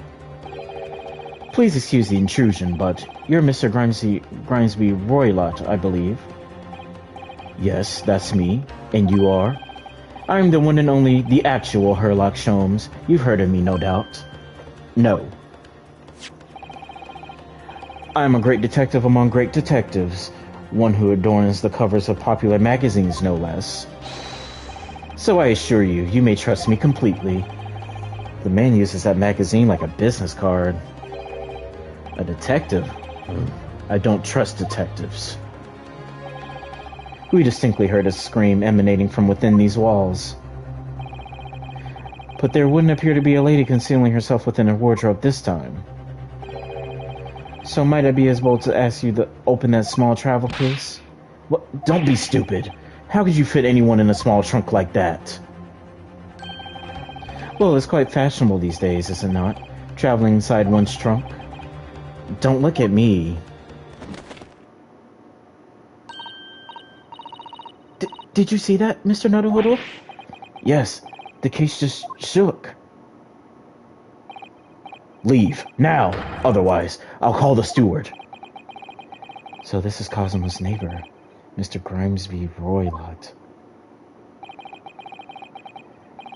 Please excuse the intrusion, but you're Mr. Grimesby Roylott, I believe. Yes, that's me. And you are? I'm the one and only, the actual Herlock Sholmes. You've heard of me, no doubt. No. I am a great detective among great detectives. One who adorns the covers of popular magazines, no less. So I assure you, you may trust me completely. The man uses that magazine like a business card. A detective? I don't trust detectives. We distinctly heard a scream emanating from within these walls. But there wouldn't appear to be a lady concealing herself within a wardrobe this time. So might I be as bold to ask you to open that small travel case? What? Don't be stupid. How could you fit anyone in a small trunk like that? Well, it's quite fashionable these days, is it not? Traveling inside one's trunk. Don't look at me. Did you see that, Mr. Naruhodo? Yes, the case just shook. Leave, now! Otherwise, I'll call the steward. So this is Cosimo's neighbor, Mr. Grimesby Roylott.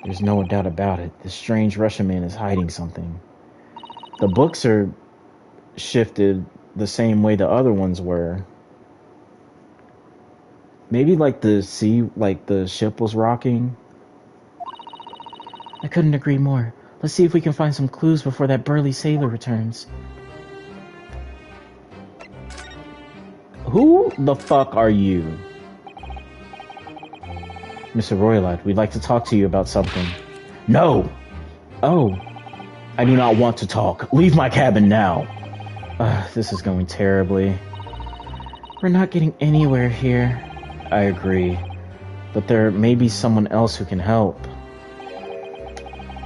There's no doubt about it. This strange Russian man is hiding something. The books are shifted the same way the other ones were. Maybe like the ship was rocking. I couldn't agree more. Let's see if we can find some clues before that burly sailor returns. Who the fuck are you? Mr. Roylott, we'd like to talk to you about something. No! Oh. I do not want to talk. Leave my cabin now. This is going terribly. We're not getting anywhere here. I agree. But there may be someone else who can help.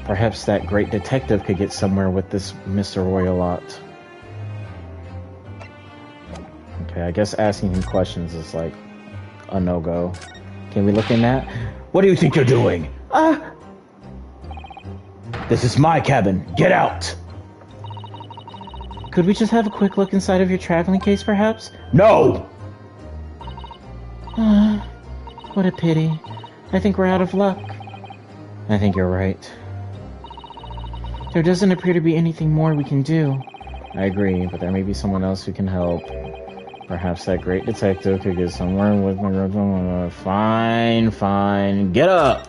Perhaps that great detective could get somewhere with this Mr. Roylott. Okay, I guess asking him questions is like a no-go. Can we look in that? What do you think you're doing? This is my cabin. Get out! Could we just have a quick look inside of your traveling case, perhaps? No! What a pity. I think we're out of luck. I think you're right. There doesn't appear to be anything more we can do. I agree, but there may be someone else who can help. Perhaps that great detective could get somewhere with my... Fine. Get up!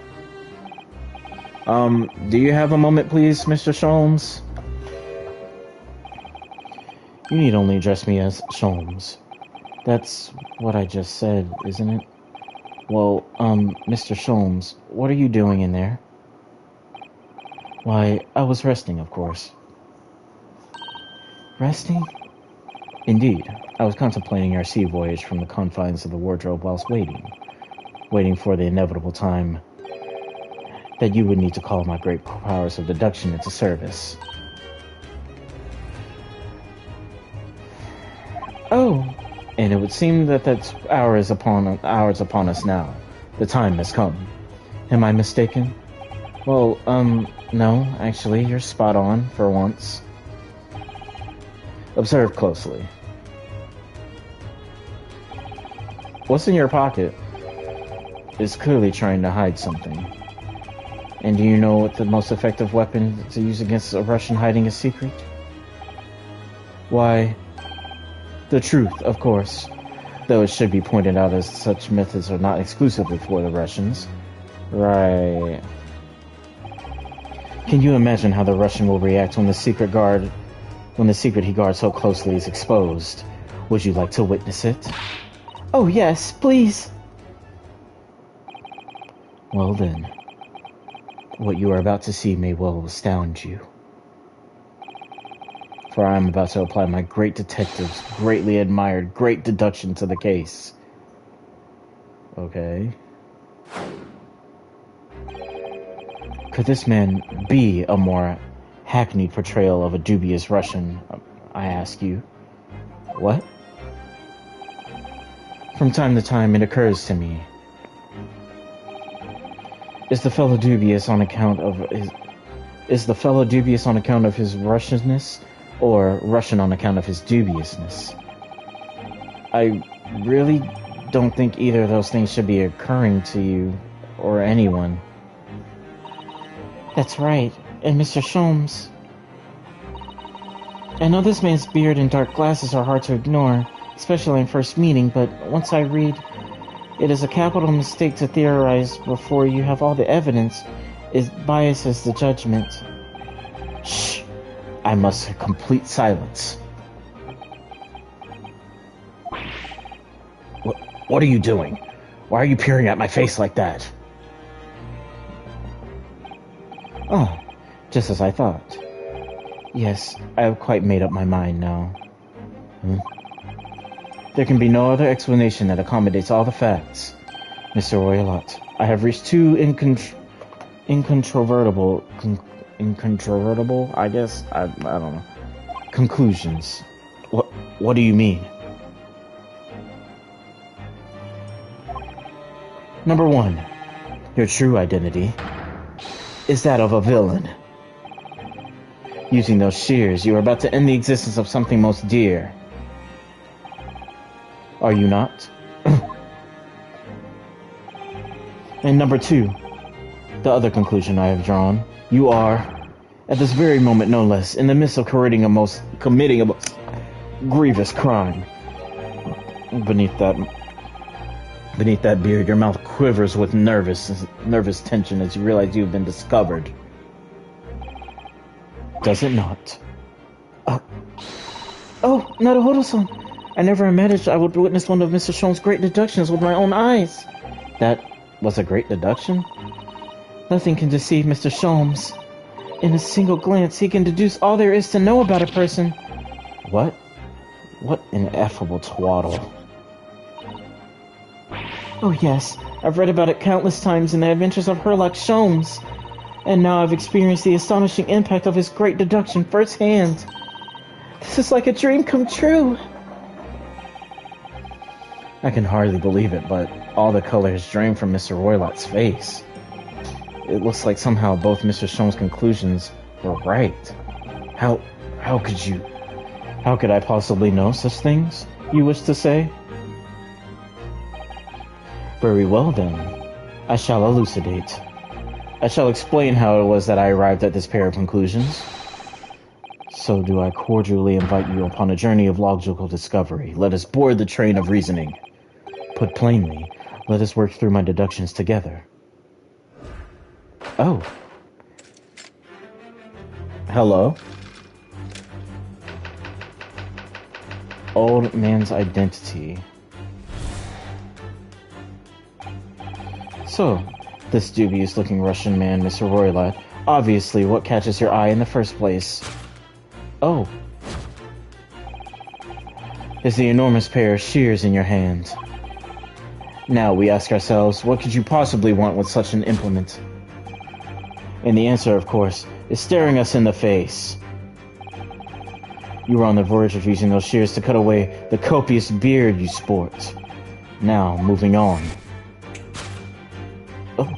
Do you have a moment, please, Mr. Sholmes? You need only address me as Sholmes. That's what I just said, isn't it? Well, Mr. Sholmes, what are you doing in there? Why, I was resting, of course. Resting? Indeed. I was contemplating our sea voyage from the confines of the wardrobe whilst waiting for the inevitable time that you would need to call my great powers of deduction into service. Oh, and it would seem that hour is upon us now. The time has come. Am I mistaken? Well, no, actually, you're spot on for once. Observe closely. What's in your pocket is clearly trying to hide something. And do you know what the most effective weapon to use against a Russian hiding a secret? Why, the truth, of course. Though it should be pointed out as such methods are not exclusively for the Russians. Right. Can you imagine how the Russian will react when the secret he guards so closely is exposed? Would you like to witness it? Oh yes, please. Well then, what you are about to see may well astound you. For I am about to apply my great detective's greatly admired great deduction to the case. Okay. Could this man be a more hackneyed portrayal of a dubious Russian, I ask you? What? From time to time it occurs to me. Is the fellow dubious on account of his Russianness, or Russian on account of his dubiousness? I really don't think either of those things should be occurring to you or anyone. That's right, and Mr. Sholmes. I know this man's beard and dark glasses are hard to ignore, especially in first meeting, but once I read, it is a capital mistake to theorize before you have all the evidence. It biases the judgment. Shh! I must have complete silence. What are you doing? Why are you peering at my face like that? Oh, just as I thought. Yes, I have quite made up my mind now. There can be no other explanation that accommodates all the facts. Mr. Roylott, I have reached two incontrovertible, I guess? I don't know. Conclusions. What do you mean? Number one, your true identity is that of a villain. Using those shears, you are about to end the existence of something most dear. Are you not? And number two, the other conclusion I have drawn, you are, at this very moment no less, in the midst of committing a most grievous crime. Beneath that beard, your mouth quivers with nervous tension as you realize you have been discovered. Does it not? Oh, Naruhodo-san! I never imagined I would witness one of Mr. Sholmes' great deductions with my own eyes. That was a great deduction? Nothing can deceive Mr. Sholmes. In a single glance, he can deduce all there is to know about a person. What? What ineffable twaddle. Oh yes, I've read about it countless times in the adventures of Herlock Sholmes. And now I've experienced the astonishing impact of his great deduction firsthand. This is like a dream come true. I can hardly believe it, but all the color has drained from Mr. Roylott's face. It looks like somehow both Mr. Sholmes' conclusions were right. How could I possibly know such things, you wish to say? Very well then, I shall elucidate. I shall explain how it was that I arrived at this pair of conclusions. So do I cordially invite you upon a journey of logical discovery. Let us board the train of reasoning. Put plainly, let us work through my deductions together. Oh. Hello? Old man's identity. So, this dubious-looking Russian man, Mr. Roylott, obviously what catches your eye in the first place? Oh. Is the enormous pair of shears in your hand. Now we ask ourselves, what could you possibly want with such an implement? And the answer, of course, is staring us in the face. You were on the verge of using those shears to cut away the copious beard you sport. Now, moving on. Oh.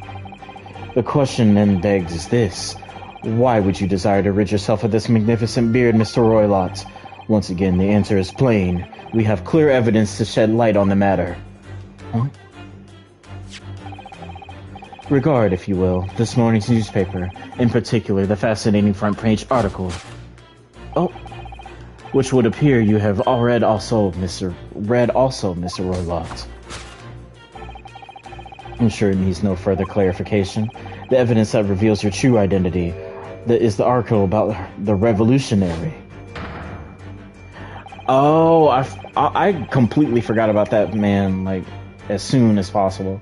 The question then begged is this. Why would you desire to rid yourself of this magnificent beard, Mr. Roylott? Once again, the answer is plain. We have clear evidence to shed light on the matter. Huh? Regard, if you will, this morning's newspaper, in particular the fascinating front page article. Oh, which would appear you have read also, Mr. Roylott. I'm sure it needs no further clarification. The evidence that reveals your true identity is the article about the revolutionary. Oh, I completely forgot about that man, like, as soon as possible.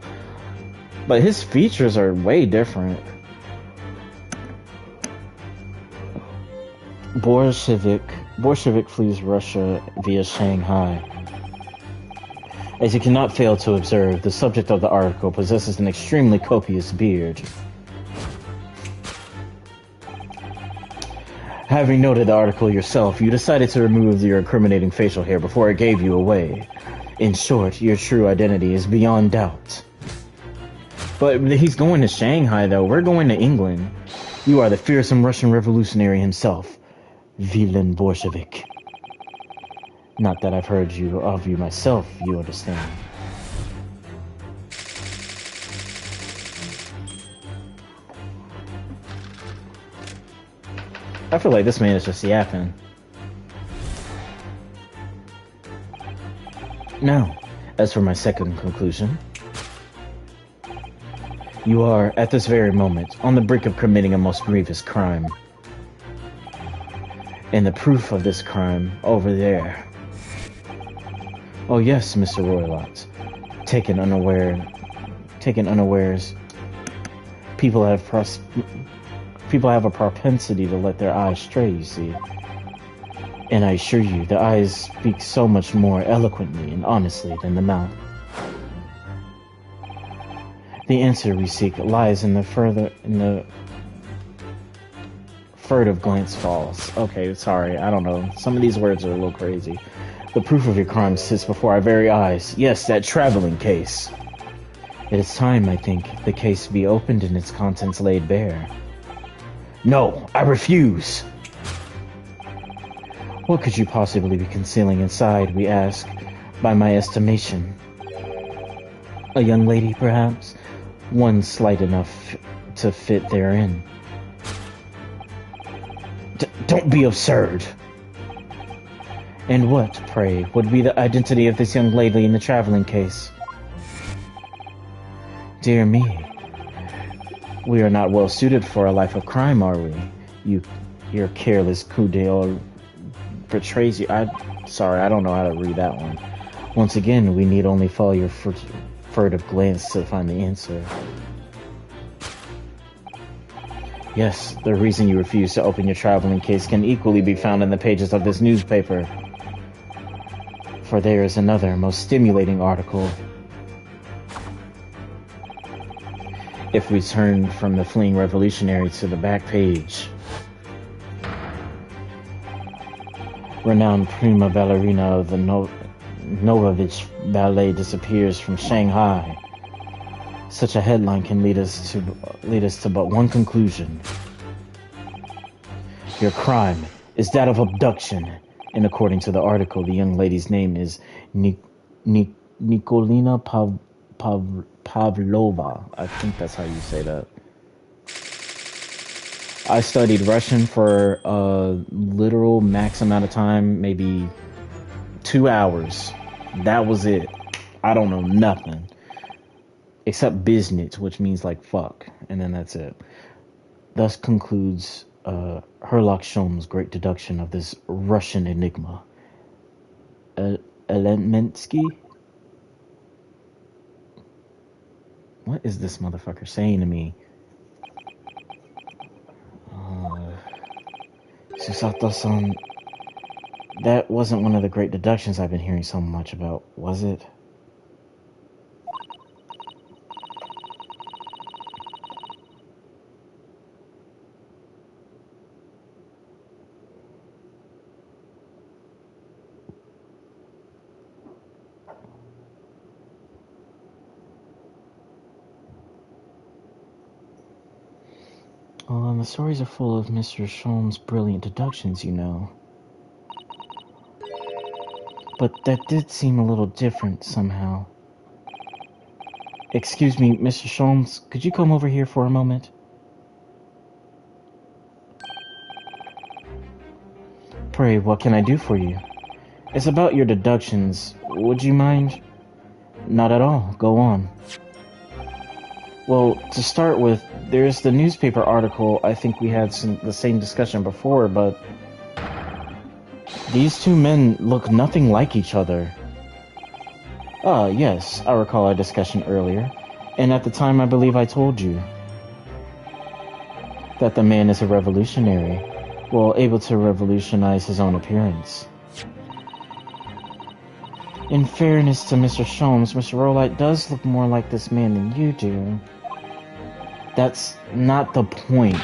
But his features are way different. Bolshevik flees Russia via Shanghai. As you cannot fail to observe, the subject of the article possesses an extremely copious beard. Having noted the article yourself, you decided to remove your incriminating facial hair before it gave you away. In short, your true identity is beyond doubt. But he's going to Shanghai, though. We're going to England. You are the fearsome Russian revolutionary himself, Villain Bolshevik. Not that I've heard of you myself, you understand. I feel like this man is just yapping. Now, as for my second conclusion, you are, at this very moment, on the brink of committing a most grievous crime. And the proof of this crime, over there. Oh yes, Mr. Roylott. Taken unawares, people have a propensity to let their eyes stray, you see. And I assure you, the eyes speak so much more eloquently and honestly than the mouth. The answer we seek lies in the furtive glance falls. Okay, sorry, I don't know. Some of these words are a little crazy. The proof of your crime sits before our very eyes. Yes, that traveling case. It is time, I think, the case be opened and its contents laid bare. No, I refuse! What could you possibly be concealing inside, we ask, by my estimation? A young lady, perhaps? One slight enough to fit therein. Don't be absurd! And what, pray, would be the identity of this young lady in the traveling case? Dear me. We are not well suited for a life of crime, are we? Your careless coup d'etat betrays you. Sorry, I don't know how to read that one. Once again, we need only follow your furtive glance to find the answer. Yes, the reason you refuse to open your traveling case can equally be found in the pages of this newspaper. For there is another, most stimulating article. If we turn from the fleeing revolutionary to the back page. Renowned prima ballerina of the Novovich Ballet disappears from Shanghai. Such a headline can lead us to but one conclusion. Your crime is that of abduction, and according to the article, the young lady's name is Nikolina Pavlova. I think that's how you say that. I studied Russian for a literal max amount of time, maybe 2 hours. That was it. I don't know nothing. Except biznit, which means like fuck. And then that's it. Thus concludes Herlock Sholmes' great deduction of this Russian enigma. Elementsky? What is this motherfucker saying to me? Susato-san, that wasn't one of the great deductions I've been hearing so much about, was it? The stories are full of Mr. Sholmes' brilliant deductions, you know. But that did seem a little different somehow. Excuse me, Mr. Sholmes, could you come over here for a moment? Pray, what can I do for you? It's about your deductions. Would you mind? Not at all. Go on. Well, to start with, there's the newspaper article. I think we had the same discussion before, but these two men look nothing like each other. Yes, I recall our discussion earlier. And at the time, I believe I told you that the man is a revolutionary, well, able to revolutionize his own appearance. In fairness to Mr. Sholmes, Mr. Rolite does look more like this man than you do. That's not the point.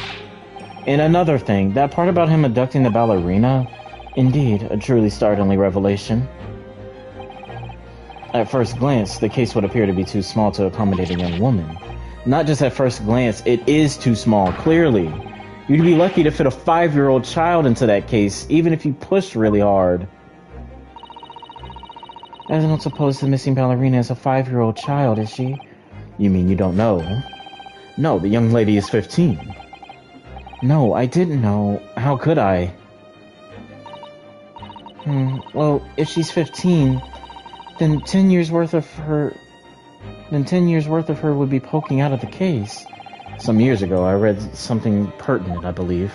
And another thing, that part about him abducting the ballerina, indeed, a truly startling revelation. At first glance, the case would appear to be too small to accommodate a young woman. Not just at first glance, it is too small, clearly. You'd be lucky to fit a 5-year-old child into that case, even if you pushed really hard. I don't suppose the missing ballerina is a 5-year-old child, is she? You mean you don't know? No, the young lady is 15. No, I didn't know. How could I? Well, if she's 15, then 10 years worth of her would be poking out of the case. Some years ago, I read something pertinent, I believe.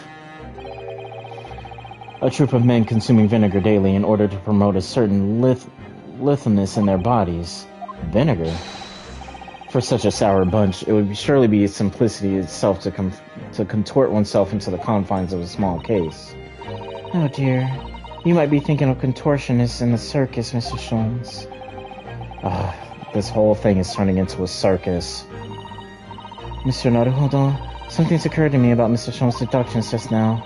A troop of men consuming vinegar daily in order to promote a certain litheness in their bodies. Vinegar? For such a sour bunch, it would surely be simplicity itself to contort oneself into the confines of a small case. Oh dear. You might be thinking of contortionists in the circus, Mr. Sholmes. This whole thing is turning into a circus. Mr. Naruhodo, something's occurred to me about Mr. Sholmes' deductions just now.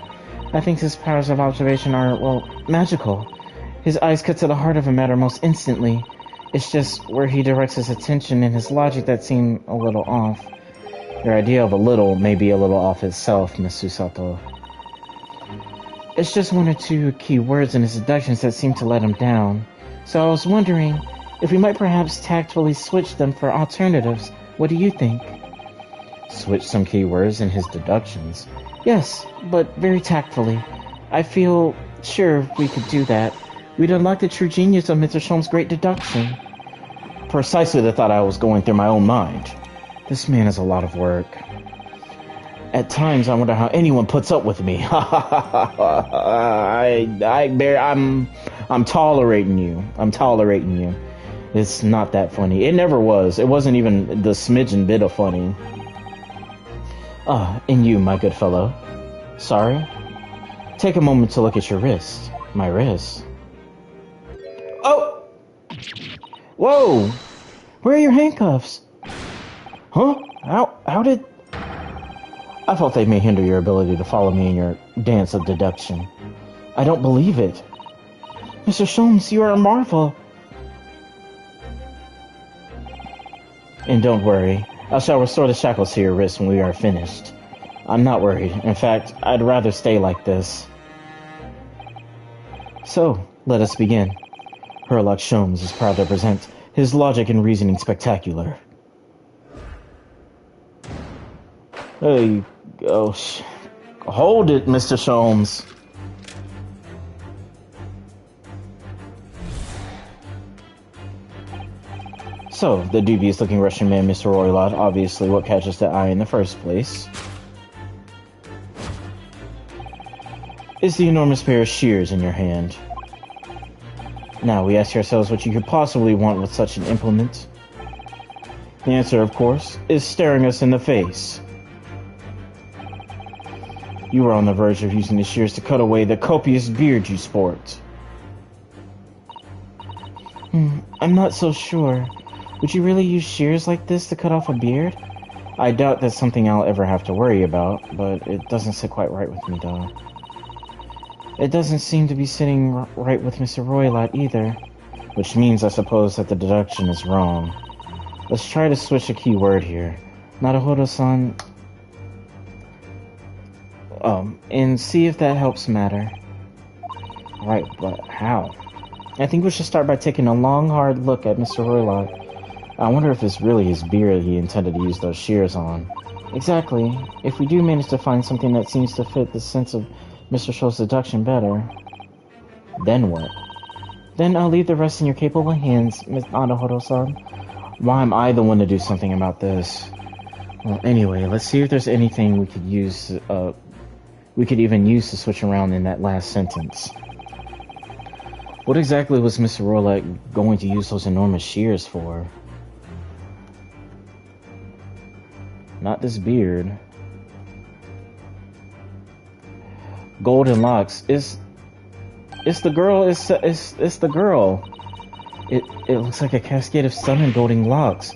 I think his powers of observation are, well, magical. His eyes cut to the heart of a matter most instantly. It's just where he directs his attention and his logic that seem a little off. Your idea of a little may be a little off itself, Miss Susato. It's just one or two key words in his deductions that seem to let him down. So I was wondering if we might perhaps tactfully switch them for alternatives. What do you think? Switch some key words in his deductions? Yes, but very tactfully. I feel sure we could do that. We'd unlock the true genius of Mr. Sholmes' great deduction. Precisely the thought I was going through my own mind. This man is a lot of work. At times, I wonder how anyone puts up with me. I'm tolerating you. I'm tolerating you. It's not that funny. It never was. It wasn't even the smidgen bit of funny. And you, my good fellow. Sorry? Take a moment to look at your wrist. My wrist. Oh! Whoa! Where are your handcuffs? Huh? How did... I thought they may hinder your ability to follow me in your dance of deduction. I don't believe it. Mr. Sholmes, you are a marvel. And don't worry, I shall restore the shackles to your wrists when we are finished. I'm not worried. In fact, I'd rather stay like this. So, let us begin. Herlock Sholmes is proud to present his logic and reasoning spectacular. Hey, hold it, Mr. Sholmes. So, the dubious-looking Russian man, Mr. Roylott, obviously what catches the eye in the first place is the enormous pair of shears in your hand. Now, we ask ourselves what you could possibly want with such an implement. The answer, of course, is staring us in the face. You are on the verge of using the shears to cut away the copious beard you sport. I'm not so sure. Would you really use shears like this to cut off a beard? I doubt that's something I'll ever have to worry about, but it doesn't sit quite right with me, though. It doesn't seem to be sitting right with Mr. Roylott either, which means I suppose that the deduction is wrong. Let's try to switch a key word here. Naruhodo-san... and see if that helps matter. Right, but how? I think we should start by taking a long, hard look at Mr. Roylott. I wonder if it's really his beard he intended to use those shears on. Exactly. If we do manage to find something that seems to fit the sense of Mr. Sholmes' deduction better, then what? Then I'll leave the rest in your capable hands, Ms. Naruhodo-san. Why am I the one to do something about this? Well, anyway, let's see if there's anything we could use, we could even use to switch around in that last sentence. What exactly was Mr. Roylott going to use those enormous shears for? Not this beard. Golden locks. It's the girl. It's the girl. It looks like a cascade of stunning golden locks.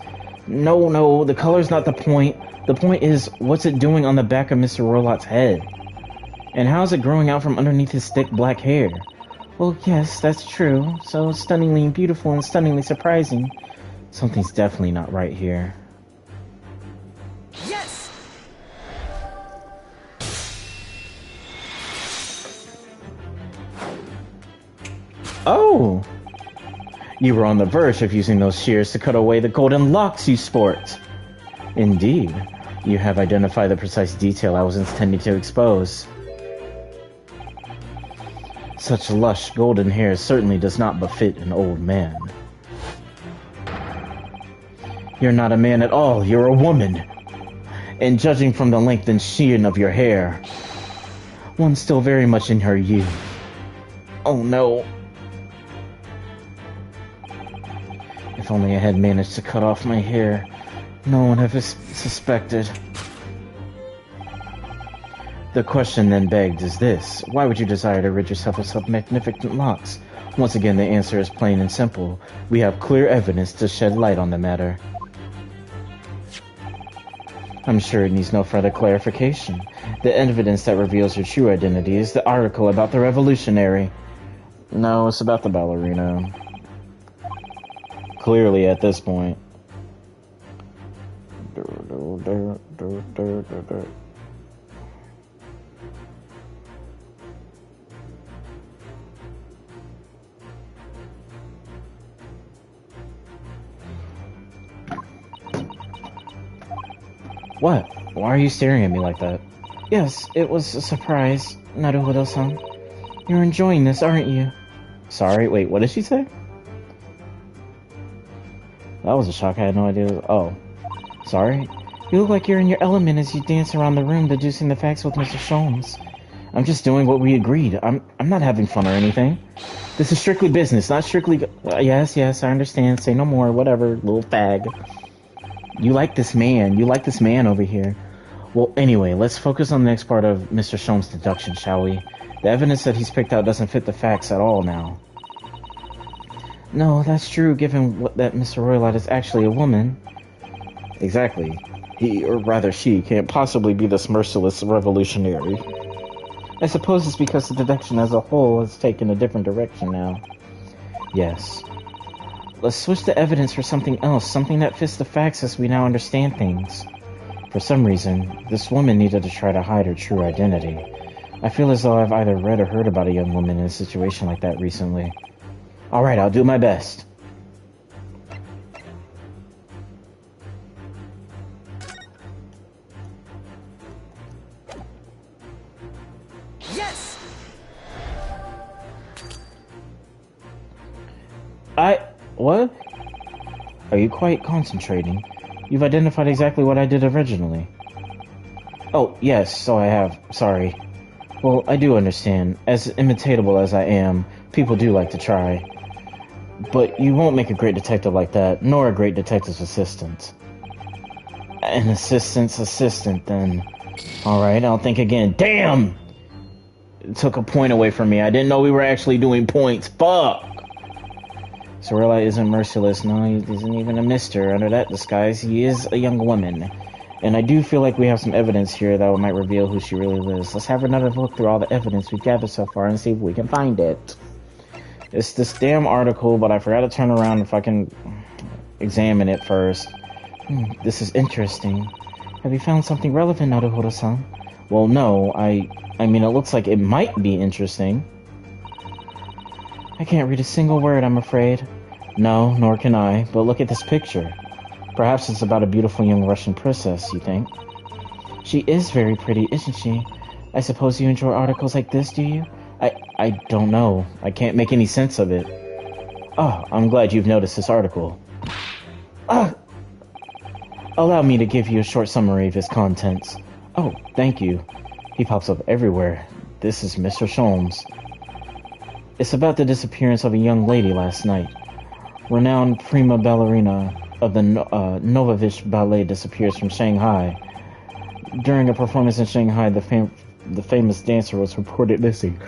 No, the color's not the point. The point is, what's it doing on the back of Mr. Roylot's head? And how is it growing out from underneath his thick black hair? Well, yes, that's true. So stunningly beautiful and stunningly surprising. Something's definitely not right here. Yes! Oh! You were on the verge of using those shears to cut away the golden locks you sport. Indeed, you have identified the precise detail I was intending to expose. Such lush golden hair certainly does not befit an old man. You're not a man at all, you're a woman. And judging from the length and sheen of your hair, one still very much in her youth. Oh no. If only I had managed to cut off my hair, no one would have suspected. The question then begged is this: why would you desire to rid yourself of such magnificent locks? Once again, the answer is plain and simple. We have clear evidence to shed light on the matter. I'm sure it needs no further clarification. The evidence that reveals your true identity is the article about the revolutionary. No, it's about the ballerina. Clearly at this point. What? Why are you staring at me like that? Yes, it was a surprise, Naruhodo-san. You're enjoying this, aren't you? Sorry, wait, what did she say? That was a shock, I had no idea. Oh, sorry. You look like you're in your element as you dance around the room deducing the facts with Mr. Sholmes. I'm just doing what we agreed. I'm not having fun or anything. This is strictly business, not strictly... yes, I understand. Say no more, whatever, little fag. You like this man. You like this man over here. Well, anyway, let's focus on the next part of Mr. Sholmes' deduction, shall we? The evidence that he's picked out doesn't fit the facts at all now. No, that's true, given that Mr. Roylott is actually a woman. Exactly. He, or rather she, can't possibly be this merciless revolutionary. I suppose it's because the deduction as a whole has taken a different direction now. Yes. Let's switch the evidence for something else, something that fits the facts as we now understand things. For some reason, this woman needed to try to hide her true identity. I feel as though I've either read or heard about a young woman in a situation like that recently. Alright, I'll do my best. Yes! What? Are you quite concentrating? You've identified exactly what I did originally. Oh, yes, so I have. Sorry. Well, I do understand. As imitatable as I am, people do like to try. But you won't make a great detective like that, nor a great detective's assistant. An assistant's assistant, then. Alright, I'll think again. Damn! It took a point away from me. I didn't know we were actually doing points. Fuck! Sorella isn't merciless. No, he isn't even a mister. Under that disguise, he is a young woman. And I do feel like we have some evidence here that might reveal who she really is. Let's have another look through all the evidence we've gathered so far and see if we can find it. It's this damn article, but I forgot to turn around and fucking examine it first. This is interesting. Have you found something relevant, Naruhodo-san? Well, no. I mean, it looks like it might be interesting. I can't read a single word, I'm afraid. No, nor can I, but look at this picture. Perhaps it's about a beautiful young Russian princess, you think? She is very pretty, isn't she? I suppose you enjoy articles like this, do you? I don't know. I can't make any sense of it. Oh, I'm glad you've noticed this article. Allow me to give you a short summary of its contents. Oh, thank you. He pops up everywhere. This is Mr. Sholmes. It's about the disappearance of a young lady last night. Renowned prima ballerina of the Novovich Ballet disappears from Shanghai. During a performance in Shanghai, the famous dancer was reported missing.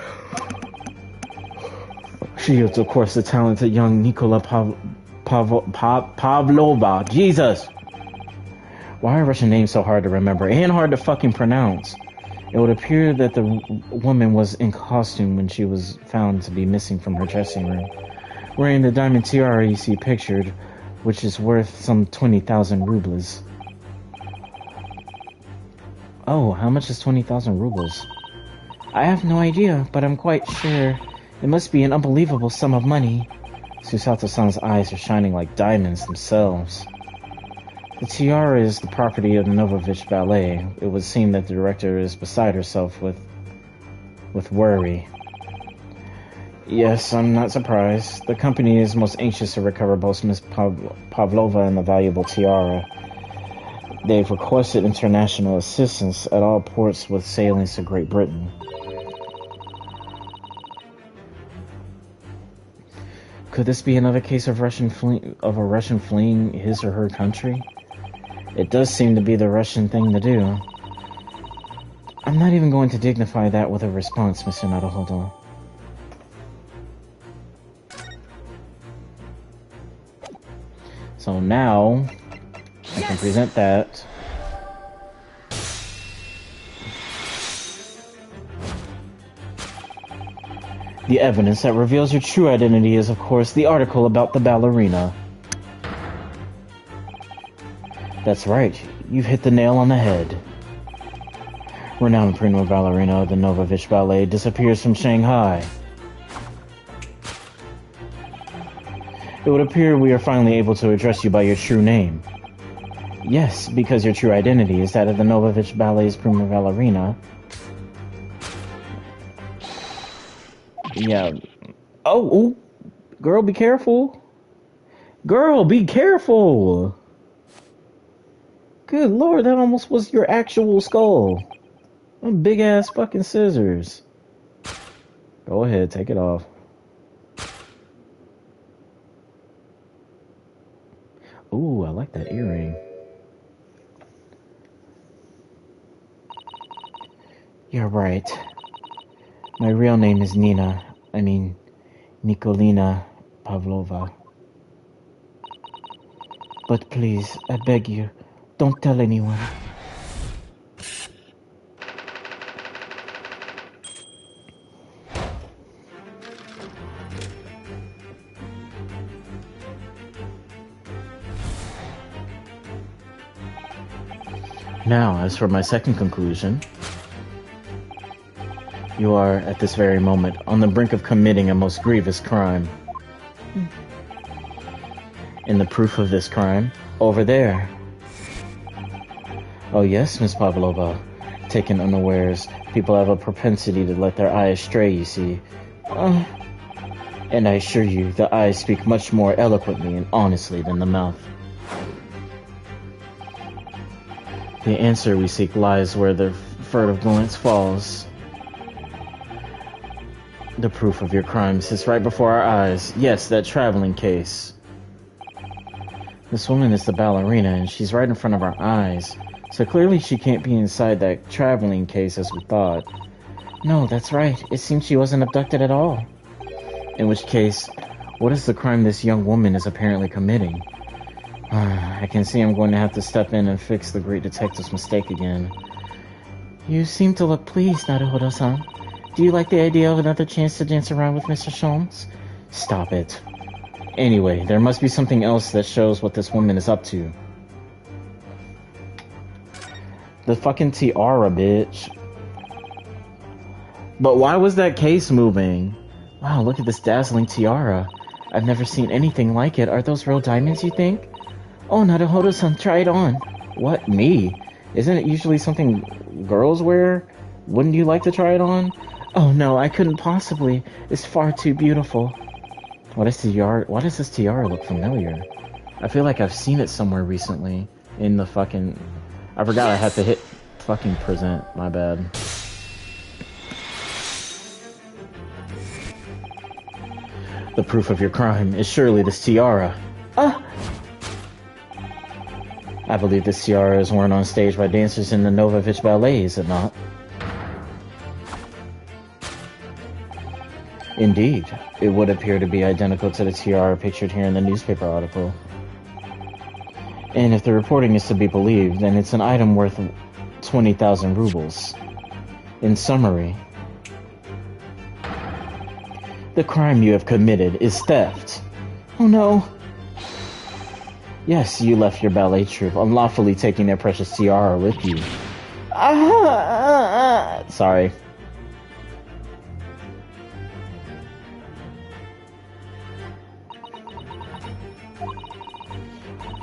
She is, of course, the talented young Nikola Pavlova. Jesus! Why are Russian names so hard to remember and hard to fucking pronounce? It would appear that the woman was in costume when she was found to be missing from her dressing room, wearing the diamond tiara you see pictured, which is worth some 20,000 rubles. Oh, how much is 20,000 rubles? I have no idea, but I'm quite sure it must be an unbelievable sum of money. Susato-san's eyes are shining like diamonds themselves. The tiara is the property of the Novovich Ballet. It would seem that the director is beside herself with worry. Yes, I'm not surprised. The company is most anxious to recover both Miss Pavlova and the valuable tiara. They've requested international assistance at all ports with sailings to Great Britain. Could this be another case of a Russian fleeing his or her country? It does seem to be the Russian thing to do. I'm not even going to dignify that with a response, Mr. Naruhodo. So now, I can present that. The evidence that reveals your true identity is, of course, the article about the ballerina. That's right, you've hit the nail on the head. Renowned prima ballerina of the Novovich Ballet disappears from Shanghai. It would appear we are finally able to address you by your true name. Yes, because your true identity is that of the Novovich Ballet's prima ballerina. Yeah. Oh, girl, be careful. Girl, be careful. Good lord, that almost was your actual skull. Them big ass fucking scissors. Go ahead, take it off. Ooh, I like that earring. You're right. My real name is Nikolina Pavlova. But please, I beg you, don't tell anyone. Now, as for my second conclusion, you are, at this very moment, on the brink of committing a most grievous crime. And the proof of this crime, over there. Oh yes, Miss Pavlova. Taken unawares, people have a propensity to let their eyes stray, you see. And I assure you, the eyes speak much more eloquently and honestly than the mouth. The answer we seek lies where the furtive glance falls. The proof of your crime sits right before our eyes. Yes, that traveling case. This woman is the ballerina, and she's right in front of our eyes. So clearly she can't be inside that traveling case as we thought. No, that's right. It seems she wasn't abducted at all. In which case, what is the crime this young woman is apparently committing? I can see I'm going to have to step in and fix the great detective's mistake again. You seem to look pleased, Naruhodo-san. Do you like the idea of another chance to dance around with Mr. Sholmes? Stop it. Anyway, there must be something else that shows what this woman is up to. The fucking tiara, bitch. But why was that case moving? Wow, look at this dazzling tiara. I've never seen anything like it. Are those real diamonds, you think? Oh, Naruhodo-san, try it on. What, me? Isn't it usually something girls wear? Wouldn't you like to try it on? Oh no, I couldn't possibly. It's far too beautiful. Why does this tiara look familiar? I feel like I've seen it somewhere recently. In the fucking... I forgot I had to hit fucking present. My bad. The proof of your crime is surely this tiara. I believe the tiara is worn on stage by dancers in the Novovich Ballet, is it not? Indeed, it would appear to be identical to the tiara pictured here in the newspaper article. And if the reporting is to be believed, then it's an item worth 20,000 rubles. In summary, the crime you have committed is theft. Oh no. Yes, you left your ballet troupe, unlawfully taking their precious tiara with you. Sorry.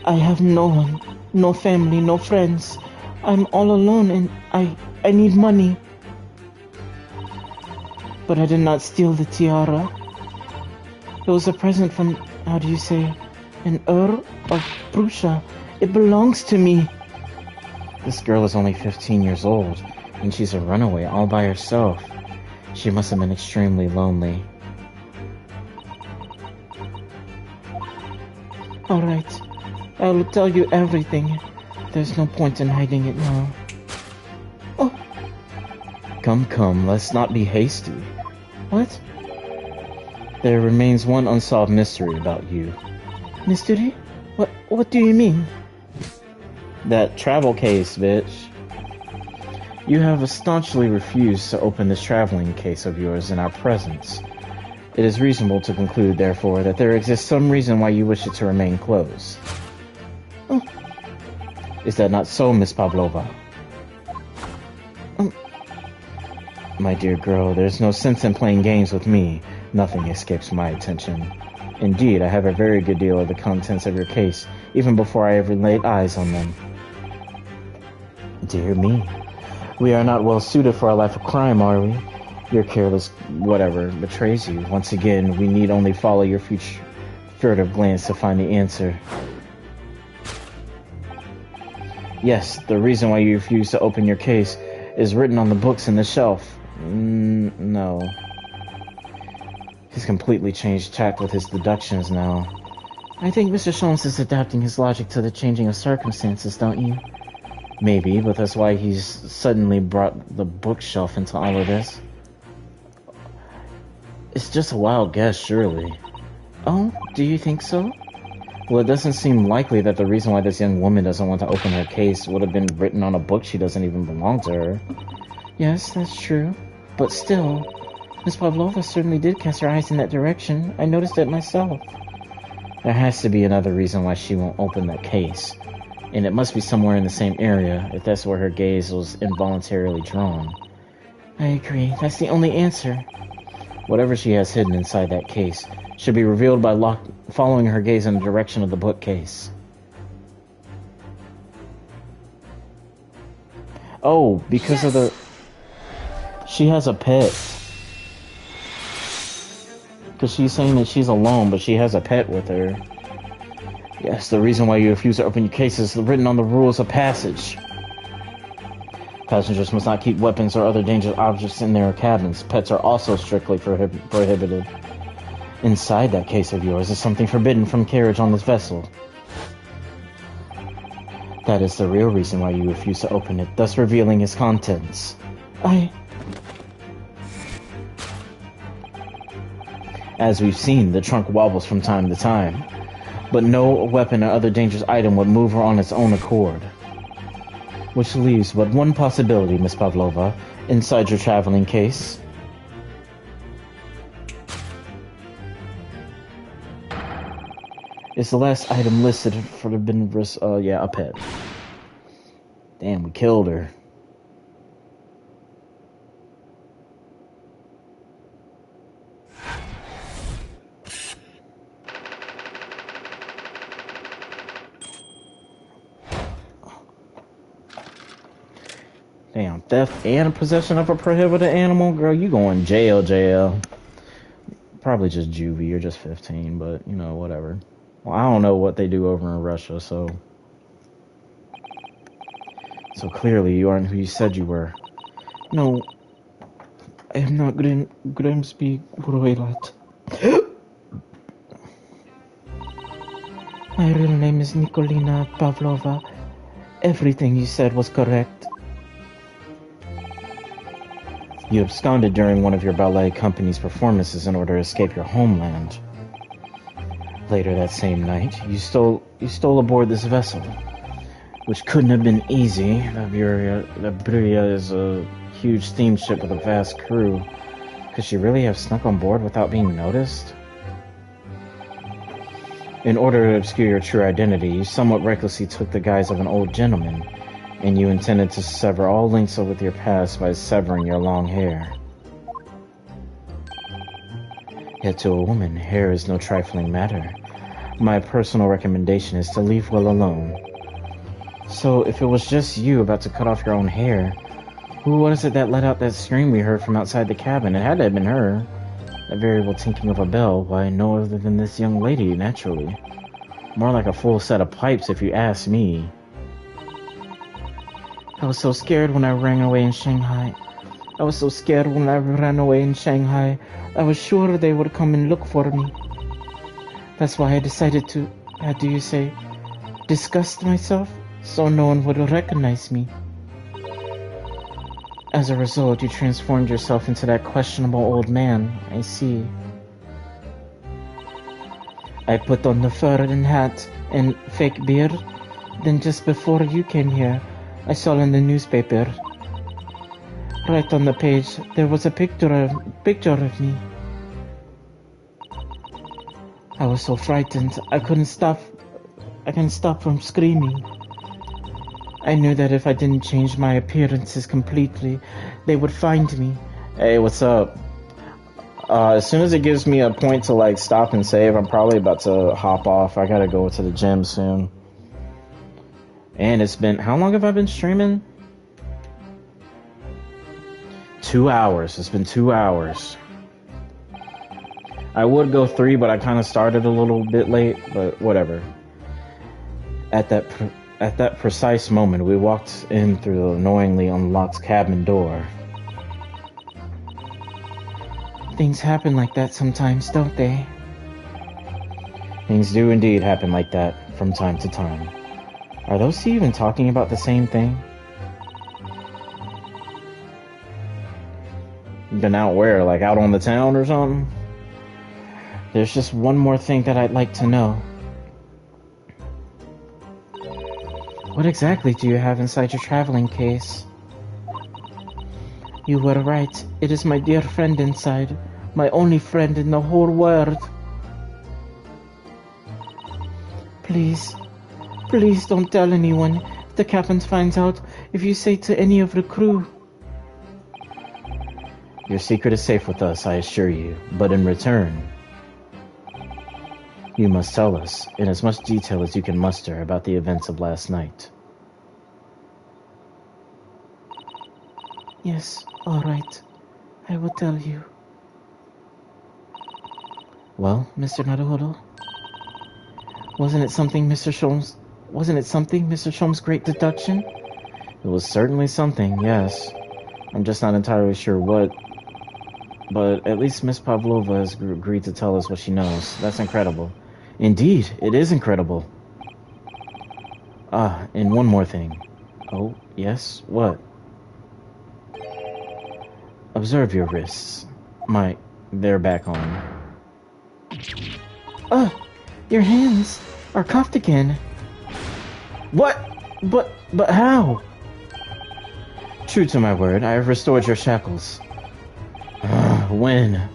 I have no one, no family, no friends. I'm all alone and I need money. But I did not steal the tiara. It was a present from, how do you say, an Earl of Prussia. It belongs to me. This girl is only 15 years old, and she's a runaway all by herself. She must have been extremely lonely. Alright, I will tell you everything. There's no point in hiding it now. Oh! Come, let's not be hasty. What? There remains one unsolved mystery about you. Mystery? What do you mean? That travel case, bitch. You have staunchly refused to open this traveling case of yours in our presence. It is reasonable to conclude, therefore, that there exists some reason why you wish it to remain closed. Oh. Is that not so, Miss Pavlova? My dear girl, there's no sense in playing games with me. Nothing escapes my attention. Indeed, I have a very good deal of the contents of your case, even before I ever laid eyes on them. Dear me. We are not well suited for a life of crime, are we? Your careless whatever betrays you. Once again, we need only follow your furtive glance to find the answer. Yes, the reason why you refuse to open your case is written on the books in the shelf. No. He's completely changed tact with his deductions now. I think Mr. Sholmes is adapting his logic to the changing of circumstances, don't you? Maybe, but that's why he's suddenly brought the bookshelf into all of this. It's just a wild guess, surely. Oh, do you think so? Well, it doesn't seem likely that the reason why this young woman doesn't want to open her case would have been written on a book she doesn't even belong to her. Yes, that's true. But still, Miss Pavlova certainly did cast her eyes in that direction. I noticed it myself. There has to be another reason why she won't open that case. And it must be somewhere in the same area, if that's where her gaze was involuntarily drawn. I agree. That's the only answer. Whatever she has hidden inside that case should be revealed by following her gaze in the direction of the bookcase. Oh, because of the... She has a pet. Because she's saying that she's alone, but she has a pet with her. Yes, the reason why you refuse to open your case is written on the rules of passage. Passengers must not keep weapons or other dangerous objects in their cabins. Pets are also strictly prohibited. Inside that case of yours is something forbidden from carriage on this vessel. That is the real reason why you refuse to open it, thus revealing its contents. As we've seen, the trunk wobbles from time to time, but no weapon or other dangerous item would move her on its own accord. Which leaves but one possibility, Miss Pavlova, inside your traveling case. It's the last item listed for the benevolence, a pet. Damn, we killed her. Damn, theft and possession of a prohibited animal? Girl, you going jail. Probably just juvie, you're just 15, but, you know, whatever. Well, I don't know what they do over in Russia, so clearly you aren't who you said you were. No, I am not Grimsby Broilat. My real name is Nikolina Pavlova. Everything you said was correct. You absconded during one of your ballet company's performances in order to escape your homeland. Later that same night, you stole aboard this vessel, which couldn't have been easy. The Bria is a huge steamship with a vast crew. Could she really have snuck on board without being noticed? In order to obscure your true identity, you somewhat recklessly took the guise of an old gentleman, and you intended to sever all links with your past by severing your long hair. Yet to a woman, hair is no trifling matter. My personal recommendation is to leave well alone. So, if it was just you about to cut off your own hair, who was it that let out that scream we heard from outside the cabin? It had to have been her. That variable tinkling of a bell, why, no other than this young lady, naturally. More like a full set of pipes, if you ask me. I was so scared when I ran away in Shanghai. I was sure they would come and look for me. That's why I decided to, how do you say, disgust myself, so no one would recognize me. As a result, you transformed yourself into that questionable old man, I see. I put on the fur and hat and fake beard. Then just before you came here, I saw in the newspaper. Right on the page, there was a picture of me. I was so frightened, I couldn't stop from screaming. I knew that if I didn't change my appearances completely, they would find me. Hey, what's up? As soon as it gives me a point to like stop and save, I'm probably about to hop off. I gotta go to the gym soon. And it's been, how long have I been streaming? 2 hours. It's been 2 hours. I would go 3, but I kind of started a little bit late, but whatever. At that precise moment, we walked in through the annoyingly unlocked cabin door. Things happen like that sometimes, don't they? Things do indeed happen like that from time to time. Are those two even talking about the same thing? Been out where? Like out on the town or something? There's just one more thing that I'd like to know. What exactly do you have inside your traveling case? You were right. It is my dear friend inside. My only friend in the whole world. Please. Please don't tell anyone. If the captain finds out, if you say to any of the crew. Your secret is safe with us, I assure you. But in return, you must tell us, in as much detail as you can muster, about the events of last night. Yes, all right. I will tell you. Well, Mr. Naruhodo? Wasn't it something, Mr. Sholmes' great deduction? It was certainly something, yes. I'm just not entirely sure what. But at least Miss Pavlova has agreed to tell us what she knows. That's incredible. Indeed, it is incredible. Ah, and one more thing. Oh, yes? What? Observe your wrists. They're back on. Your hands are cuffed again. What? But how? True to my word, I have restored your shackles. When?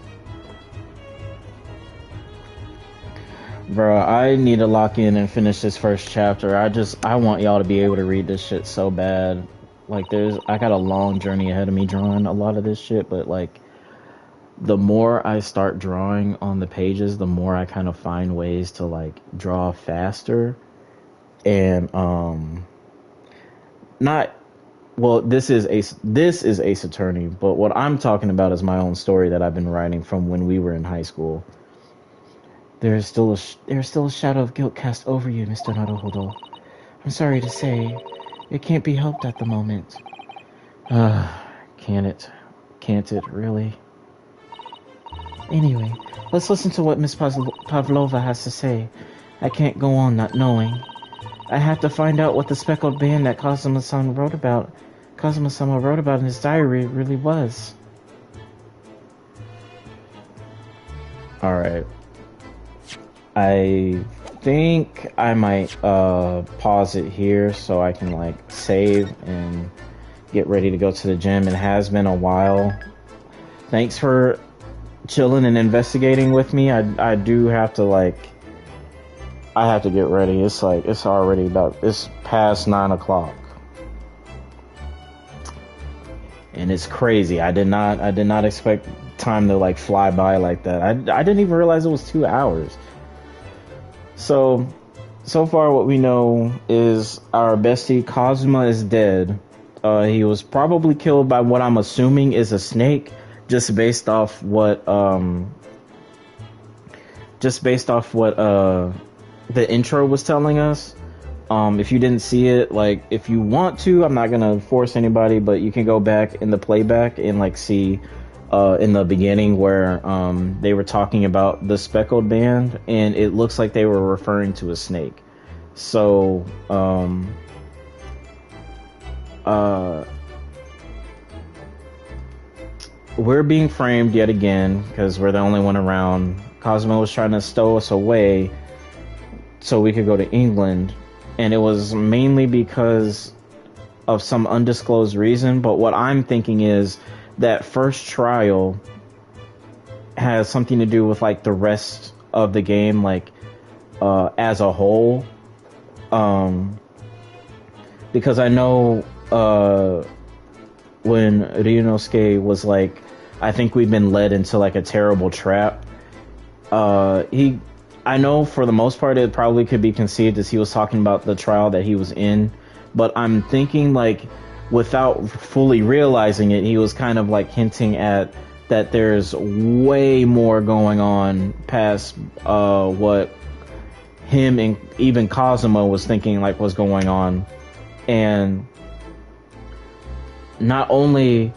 Bro, I need to lock in and finish this first chapter. I want y'all to be able to read this shit so bad. Like, I got a long journey ahead of me drawing a lot of this shit, but like, the more I start drawing on the pages, the more I kind of find ways to like draw faster. And this is Ace Attorney, but what I'm talking about is my own story that I've been writing from when we were in high school. There is still a shadow of guilt cast over you, Mr. Naruhodo. I'm sorry to say, it can't be helped at the moment. Can it? Can't it, really? Anyway, let's listen to what Miss Pavlova has to say. I can't go on not knowing. I have to find out what the speckled band that Kazuma-sama wrote about in his diary really was. Alright. I think I might pause it here so I can like save and get ready to go to the gym. It has been a while. Thanks for chilling and investigating with me. I do have to I have to get ready. It's past 9 o'clock. And it's crazy. I did not expect time to like fly by like that. I didn't even realize it was 2 hours. So far what we know is our bestie Kazuma is dead. He was probably killed by what I'm assuming is a snake, just based off what the intro was telling us. If you didn't see it, like, if you want to, I'm not gonna force anybody, but you can go back in the playback and like see in the beginning where they were talking about the speckled band, and it looks like they were referring to a snake. So we're being framed yet again because we're the only one around. Cosmo was trying to stow us away so we could go to England, and it was mainly because of some undisclosed reason. But what I'm thinking is that first trial has something to do with like the rest of the game, like as a whole, because I know when Ryunosuke was like, I think we've been led into like a terrible trap, I know for the most part it probably could be conceived as he was talking about the trial that he was in, but I'm thinking like without fully realizing it, he was kind of like hinting at that there's way more going on past what him and even Kazuma was thinking like was going on. And not only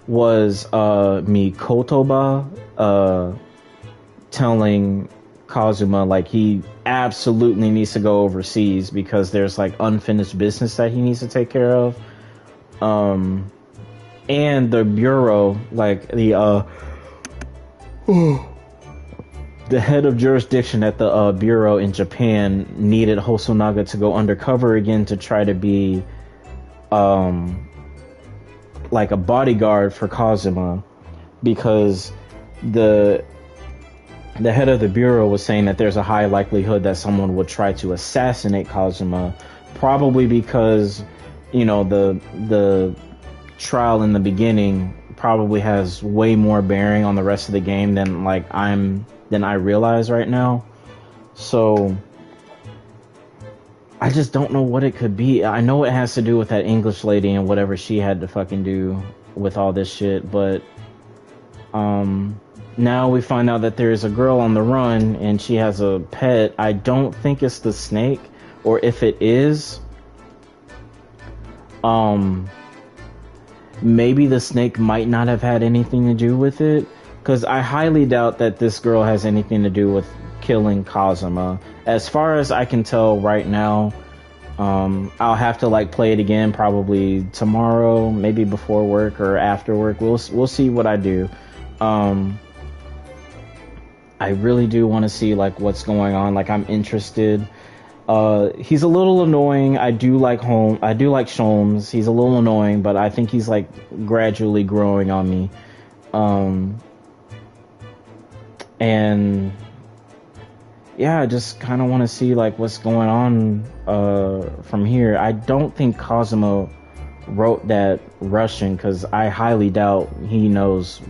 was Mikotoba telling Kazuma like he absolutely needs to go overseas because there's like unfinished business that he needs to take care of, and the bureau, like the head of jurisdiction at the bureau in Japan needed Hosonaga to go undercover again to try to be like a bodyguard for Kazuma, because the head of the bureau was saying that there's a high likelihood that someone would try to assassinate Kazuma, probably because, you know, the trial in the beginning probably has way more bearing on the rest of the game than I realize right now. So I just don't know what it could be. I know it has to do with that English lady and whatever she had to fucking do with all this shit, but now we find out that there's a girl on the run and she has a pet. I don't think it's the snake, or if it is, maybe the snake might not have had anything to do with it, because I highly doubt that this girl has anything to do with killing Kazuma. As far as I can tell right now, I'll have to like play it again probably tomorrow, maybe before work or after work. We'll see what I do. I really do want to see like what's going on. Like, I'm interested. He's a little annoying. I do like Sholmes. He's a little annoying, but I think he's like gradually growing on me. And yeah, I just kind of want to see like what's going on from here. I don't think Kazuma wrote that Russian, because I highly doubt he knows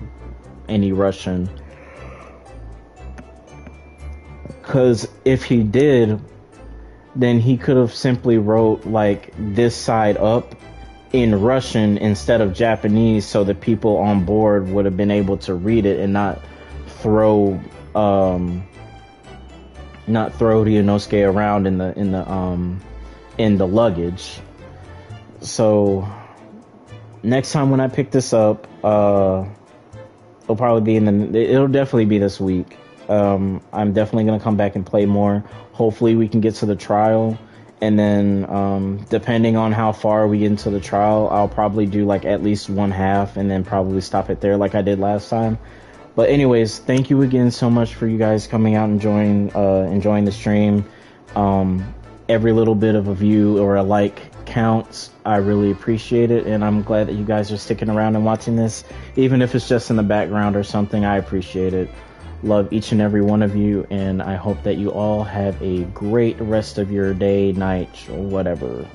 any Russian. Because if he did, then he could have simply wrote like this side up in Russian instead of Japanese, so the people on board would have been able to read it and not throw Ryunosuke around in the luggage. So next time when I pick this up, it'll definitely be this week. I'm definitely gonna come back and play more. Hopefully we can get to the trial, And then depending on how far we get into the trial, I'll probably do like at least one half and then probably stop it there like I did last time. But anyways, thank you again so much for you guys coming out and enjoying the stream. Every little bit of a view or a like counts. I really appreciate it, and I'm glad that you guys are sticking around and watching this. Even if it's just in the background or something, I appreciate it. Love each and every one of you, and I hope that you all have a great rest of your day, night, or whatever.